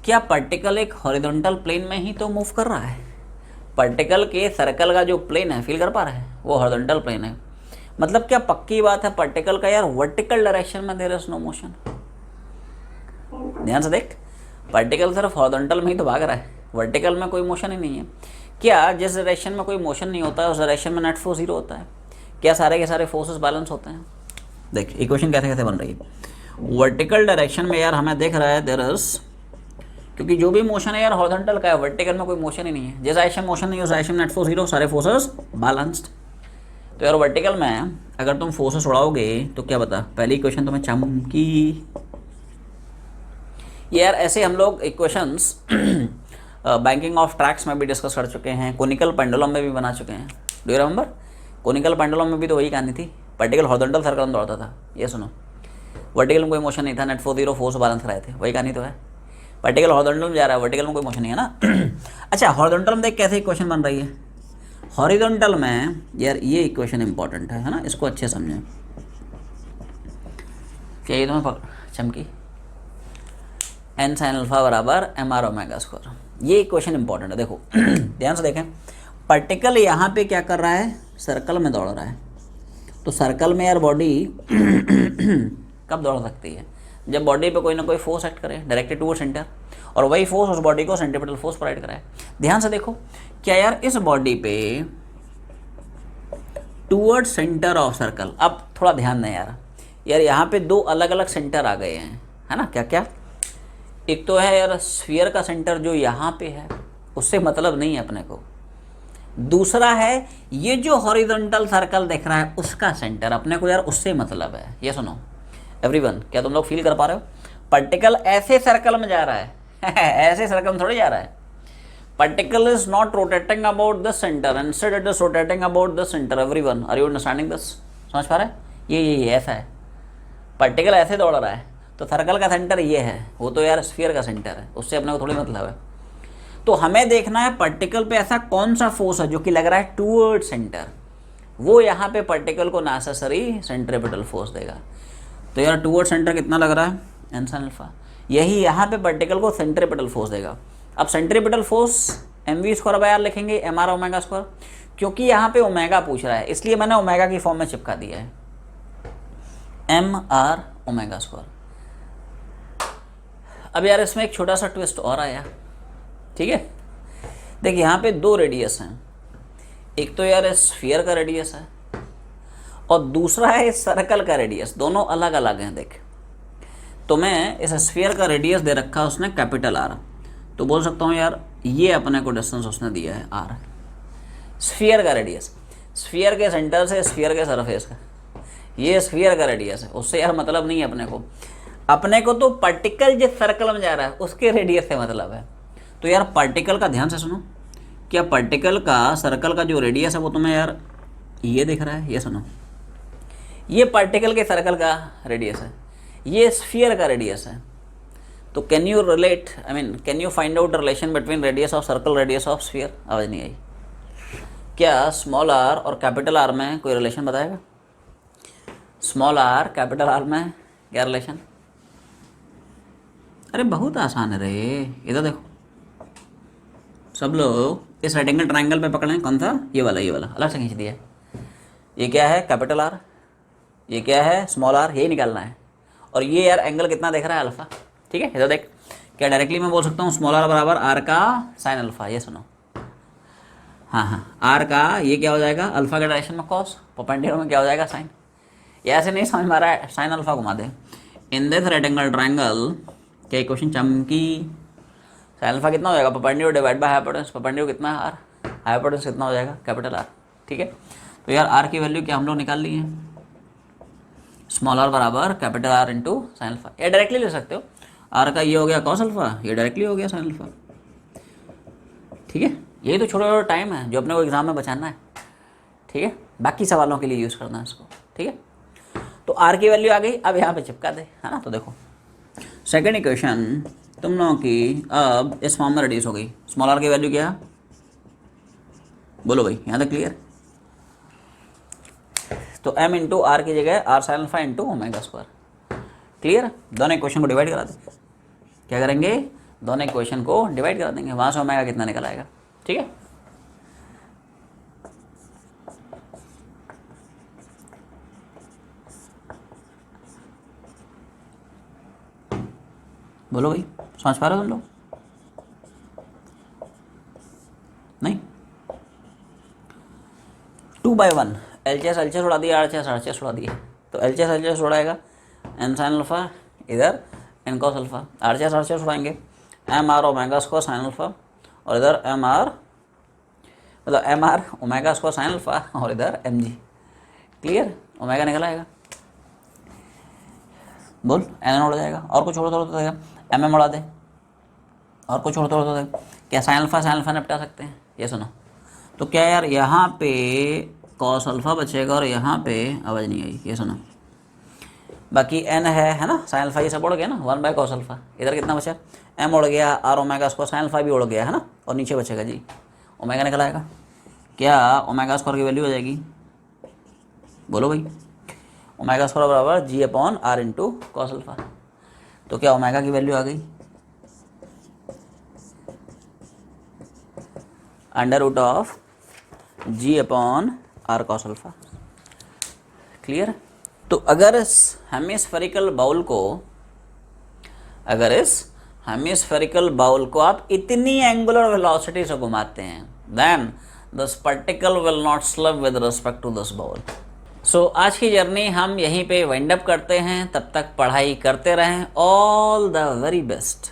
क्या पार्टिकल एक हॉरिजॉन्टल प्लेन में ही तो मूव कर रहा है? पार्टिकल के सर्कल का जो प्लेन है, फील कर पा रहा है, वो हॉरिजॉन्टल प्लेन है। मतलब क्या पक्की बात है पार्टिकल का यार वर्टिकल डायरेक्शन में देयर इज नो मोशन? ध्यान से देख, पार्टिकल सिर्फ हॉरिजॉन्टल में ही तो भाग रहा है, वर्टिकल में कोई मोशन ही नहीं है। क्या जिस डायरेक्शन में कोई मोशन नहीं होता है उस डायरेक्शन में नेट फोर्स 0 होता है? क्या सारे के सारे फोर्सेस बैलेंस होते हैं? देख इक्वेशन कैसे कैसे बन रही है। वर्टिकल डायरेक्शन में यार हमें दिख रहा है देयर इज, क्योंकि जो भी मोशन है यार हॉरिजॉन्टल का है, वर्टिकल में कोई मोशन ही नहीं है। जिस डायरेक्शन मोशन नहीं है उस डायरेक्शन नेट फोर्स 0, सारे फोर्सेस बैलेंस्ड। तो यार वर्टिकल में अगर तुम फोर्सेस उड़ाओगे तो क्या बता, पहली इक्वेशन तुम्हें चमकी। ये यार ऐसे हम लोग इक्वेशंस बैंकिंग ऑफ ट्रैक्स में भी डिस्कस कर चुके हैं, कोनिकल पेंडुलम में भी बना चुके हैं। Do you remember? Conical pendulum में भी तो वही कहानी थी, पार्टिकल हॉरिजॉन्टल सर्कल में दौड़ता था। ये सुनो, वर्टिकल में कोई मोशन नहीं था, नेट फोर्स 0, फोर्स बैलेंस कराए थे, वही कहानी तो है। पार्टिकल हॉरिजॉन्टल में जा रहा है, वर्टिकल में कोई मोशन नहीं है ना। अच्छा हॉरिजॉन्टल में देख कैसे इक्वेशन बन रही है। हॉरिजॉन्टल में यार ये इक्वेशन इंपॉर्टेंट है ना, इसको अच्छे समझें। क्या ये तुम्हें चमकी? एन साइन अल्फा बराबर एम आर ओमेगा स्क्वायर, ये इक्वेशन इंपॉर्टेंट है। देखो ध्यान से देखें, पार्टिकल यहाँ पे क्या कर रहा है? सर्कल में दौड़ रहा है। तो सर्कल में यार बॉडी कब दौड़ सकती है? जब बॉडी पे कोई ना कोई फोर्स एक्ट करे डायरेक्टेड टूवर्ड सेंटर, और वही फोर्स उस बॉडी को सेंट्रीपिटल फोर्स प्रोवाइड कराए। ध्यान से देखो, क्या यार इस बॉडी पे टूवर्ड सेंटर ऑफ सर्कल, अब थोड़ा ध्यान दें यार यहाँ पे 2 अलग अलग सेंटर आ गए हैं, है ना। क्या क्या? एक तो है यार स्फीयर का सेंटर जो यहाँ पे है, उससे मतलब नहीं है अपने को। दूसरा है ये जो हॉरिजॉन्टल सर्कल दिख रहा है उसका सेंटर, अपने को यार उससे मतलब है। ये सुनो एवरीवन, क्या तुम लोग फील कर पा रहे हो? पार्टिकल ऐसे सर्कल में जा रहा है ऐसे सर्कल में थोड़ी जा रहा है। particle is not rotating about the center, instead it is rotating about the center. Everyone, are you understanding this? समझ पा रहे हैं? ये ऐसा है, पार्टिकल ऐसे दौड़ रहा है, तो सर्कल का सेंटर ये है, वो तो यार स्फीयर का सेंटर है, उससे अपने को थोड़ी मतलब है। तो हमें देखना है पार्टिकल पे ऐसा कौन सा फोर्स है जो कि लग रहा है टूवर्ड सेंटर, वो यहाँ पे पार्टिकल को नेसेसरी सेंट्रीपिटल फोर्स देगा। तो यार टूवर्ड सेंटर कितना लग रहा है, एन साइन अल्फा, यही यहाँ पे पार्टिकल को सेंट्रीपिटल फोर्स देगा। अब centripetal force m we square by r लिखेंगे, एम आर ओमेगा स्क्वायर, क्योंकि यहाँ पे ओमेगा पूछ रहा है इसलिए मैंने ओमेगा की फॉर्म में चिपका दिया है, एम आर ओमेगा स्क्वायर। अब यार इसमें एक छोटा सा ट्विस्ट और आया, ठीक है। देखिए यहाँ पे दो रेडियस हैं, एक तो यार स्फीयर का रेडियस है और दूसरा है सर्कल का रेडियस, दोनों अलग अलग हैं। देख, तो मैं इस स्फीयर का रेडियस दे रखा है उसने कैपिटल आर, तो बोल सकता हूँ यार ये अपने को डिस्टेंस उसने दिया है आर। स्फीयर का रेडियस, स्फीयर के सेंटर से स्फीयर के सरफेस का, ये स्फीयर का रेडियस है, उससे यार मतलब नहीं है अपने को तो पार्टिकल जिस सर्कल में जा रहा है उसके रेडियस से मतलब है। तो यार पार्टिकल का ध्यान से सुनो, क्या पार्टिकल का सर्कल का जो रेडियस है वो तुम्हें यार ये दिख रहा है, ये सुनो, ये पार्टिकल के सर्कल का रेडियस है, ये स्फीयर का रेडियस है। तो can you relate, I mean can you find out relation between radius of circle, radius of sphere? आवाज़ नहीं आई। क्या स्मॉल आर और कैपिटल आर में कोई रिलेशन बताएगा? स्मॉल आर कैपिटल आर में क्या रिलेशन? अरे बहुत आसान है रे, इधर देखो, सब लोग इस रेक्टेंगल ट्रायंगल पे पकड़ें, कौन सा, ये वाला अलग से खींच दिया। ये क्या है, कैपिटल आर, ये क्या है, स्मॉल आर, यही निकालना है। और ये यार एंगल कितना देख रहा है, अल्फा, ठीक है। इधर देख, क्या डायरेक्टली मैं बोल सकता हूँ स्मॉल आर बराबर आर का साइन अल्फा, ये सुनो, हाँ, आर का ये क्या हो जाएगा, अल्फा के डायरेक्शन में कॉस, परपेंडिकुलर में क्या हो जाएगा साइन। ये ऐसे नहीं समझ में आ रहा है, साइन अल्फा घुमा दे। इन दिस रेक्टेंगल ट्रायंगल, क्या क्वेश्चन चमकी, साइन अल्फा कितना हो जाएगा, perpendicular divide by hypotenuse, perpendicular कितना है आर, हाइपोटेनस कितना हो जाएगा, कैपिटल आर, ठीक है। तो यार आर की वैल्यू क्या हम लोग निकाल लिए हैं, स्मॉल आर बराबर capital R into sine alpha. ये डायरेक्टली ले सकते हो, आर का ये हो गया कॉस अल्फा, ये डायरेक्टली हो गया साइन अल्फा, ठीक है। यही तो छोटा छोटा टाइम है जो अपने को एग्जाम में बचाना है, ठीक है, बाकी सवालों के लिए यूज़ करना है इसको, ठीक है। तो आर की वैल्यू आ गई, अब यहाँ पे चिपका दे, है ना। तो देखो सेकेंड इक्वेशन तुम लोगों की अब इस फॉर्म में रिड्यूस हो गई। स्मॉल आर की वैल्यू क्या, बोलो भाई, यहाँ तक क्लियर? तो m इंटू आर की जगह r sine alpha into omega square, clear. दोनों इक्वेशन को डिवाइड करा देंगे, क्या करेंगे, दोनों इक्वेशन को डिवाइड करा देंगे, वहाँ से ओमेगा कितना निकल आएगा, ठीक है। बोलो भाई, समझ पा रहे हो तुम लोग? नहीं, 2/1 एलसीएस उड़ा दिया, आरसीएस उड़ा दिया, तो एलसीएस उड़ाएगा, एन साइन अल्फा इधर एन कॉस अल्फा, आरसीएस उड़ाएंगे, M are omega square sine alpha, और इधर M are omega square sine alpha, और इधर एम जी, क्लियर। ओमेगा निकल आएगा, बोल, एन उड़ जाएगा, और कुछ छोड़ देगा, एम उड़ा दे, और कुछ छोड़ दे, क्या साइन अल्फा निपटा सकते हैं, ये सुनो। तो क्या यार यहाँ पे कॉस अल्फा बचेगा और यहाँ पे, आवाज़ नहीं आई, ये सुनो, बाकी एन है ना, साइन अल्फा ये सब उड़ गया ना, 1 कॉस अल्फा, इधर कितना बचा, एम उड़ गया, r omega square sine alpha भी उड़ गया, है ना, और नीचे बचेगा जी ओमेगा निकल आएगा। क्या ओमेगा स्क्वायर की वैल्यू हो जाएगी, बोलो भाई, ओमेगा स्क्वायर बराबर G upon R into cos alpha. तो क्या ओमेगा की वैल्यू आ गई, under root of G upon R cos alpha, clear. तो अगर इस हेमिस्फेरिकल बाउल को आप इतनी एंगुलर वेलोसिटी से घुमाते हैं, then this particle will not slip with respect to this bowl. So आज की जर्नी हम यहीं पे वाइंड अप करते हैं, तब तक पढ़ाई करते रहें। All the very best.